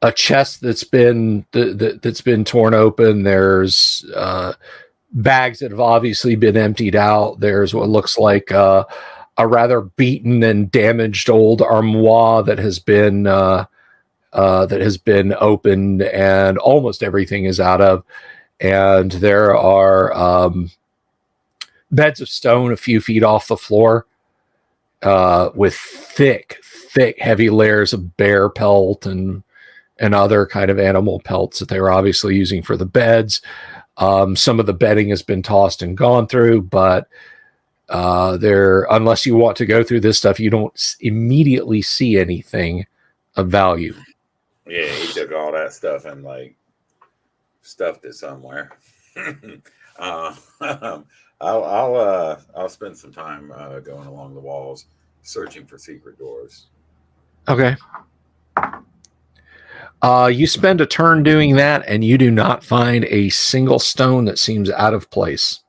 a chest that's been torn open. There's bags that have obviously been emptied out. There's what looks like a rather beaten and damaged old armoire that has been opened, and almost everything is out of. And there are beds of stone a few feet off the floor, with thick, heavy layers of bear pelt and other kind of animal pelts that they were obviously using for the beds. Some of the bedding has been tossed and gone through, but unless you want to go through this stuff, you don't immediately see anything of value. Yeah, he took all that stuff and like stuffed it somewhere. I'll spend some time going along the walls, searching for secret doors. Okay. You spend a turn doing that, and you do not find a single stone that seems out of place.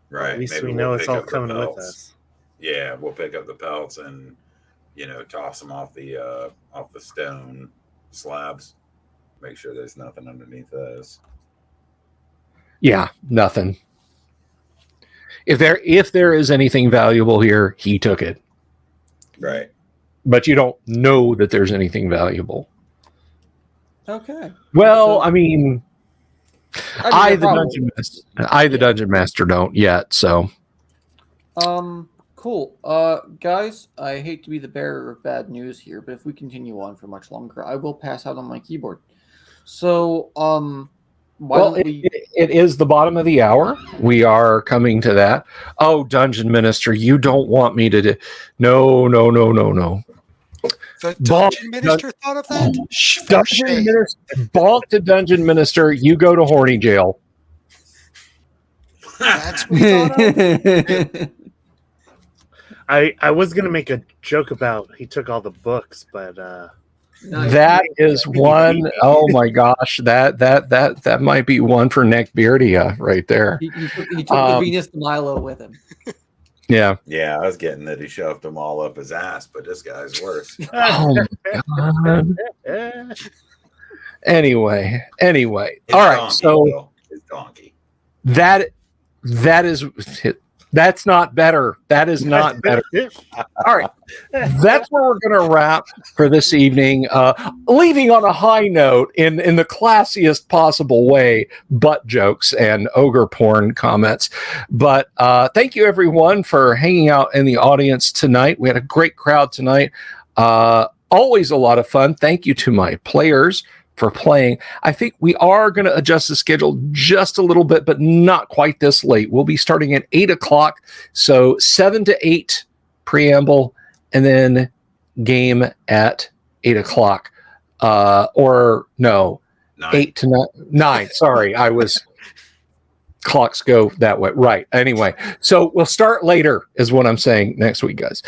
Right. At least Maybe we know we'll it's pick all up the coming with pelts. us. Yeah, we'll pick up the pelts and toss them off the stone slabs. Make sure there's nothing underneath those. Yeah, nothing. If there is anything valuable here, he took it. Right. But you don't know that there's anything valuable. Okay. Well, So- I mean, I mean, the dungeon master don't yet. So, cool. Guys, I hate to be the bearer of bad news here, but if we continue on for much longer, I will pass out on my keyboard. So, it is the bottom of the hour. We are coming to that. Oh, dungeon minister, you don't want me to do. No. The dungeon minister thought of that? For Dungeon shame. minister, balk to dungeon minister. You go to horny jail. That's what we thought of? I was gonna make a joke about he took all the books, but That is one. Oh my gosh, that might be one for Neckbeardia right there. he took the Venus de Milo with him. Yeah. Yeah, I was getting that he shoved them all up his ass, but this guy's worse. Oh my god. Anyway. His All right. donkey, So Will. His donkey. that's not better. That is not better. All right. That's where we're going to wrap for this evening. Leaving on a high note in the classiest possible way, butt jokes and ogre porn comments. But thank you, everyone, for hanging out in the audience tonight. We had a great crowd tonight. Always a lot of fun. Thank you to my players for playing. I think we are going to adjust the schedule just a little bit, but not quite this late. We'll be starting at 8 o'clock. So 7 to 8 preamble, and then game at 8 o'clock. Or no, 9. 8 to 9. Sorry, clocks go that way. Right. Anyway, so we'll start later is what I'm saying next week, guys.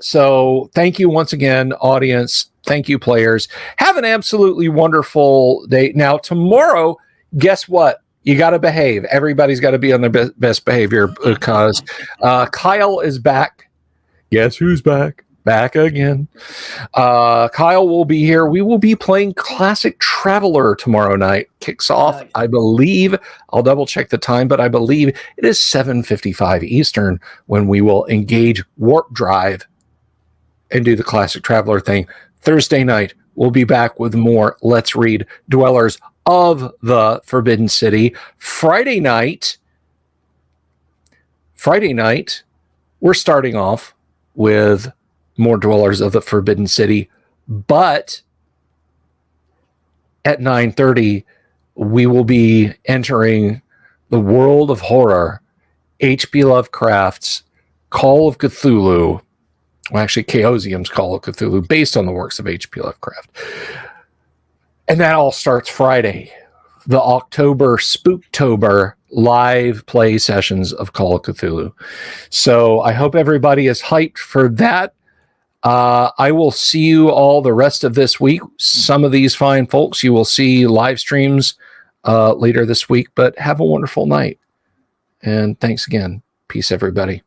So thank you once again, audience. Thank you, players. Have an absolutely wonderful day. Now, tomorrow, guess what? You got to behave. Everybody's got to be on their best behavior because Kyle is back. Guess who's back? Back again. Kyle will be here. We will be playing Classic Traveler tomorrow night. Kicks off, Nice. I believe. I'll double check the time, but I believe it is 7:55 Eastern when we will engage Warp Drive and do the Classic Traveler thing. Thursday night, we'll be back with more Let's Read Dwellers of the Forbidden City. Friday night, we're starting off with more Dwellers of the Forbidden City, but at 9:30, we will be entering the world of horror, H.P. Lovecraft's Call of Cthulhu. Well, actually, Chaosium's Call of Cthulhu, based on the works of H.P. Lovecraft. And that all starts Friday, the October Spooktober live play sessions of Call of Cthulhu. So I hope everybody is hyped for that. I will see you all the rest of this week. Some of these fine folks, you will see live streams later this week, but have a wonderful night. And thanks again. Peace, everybody.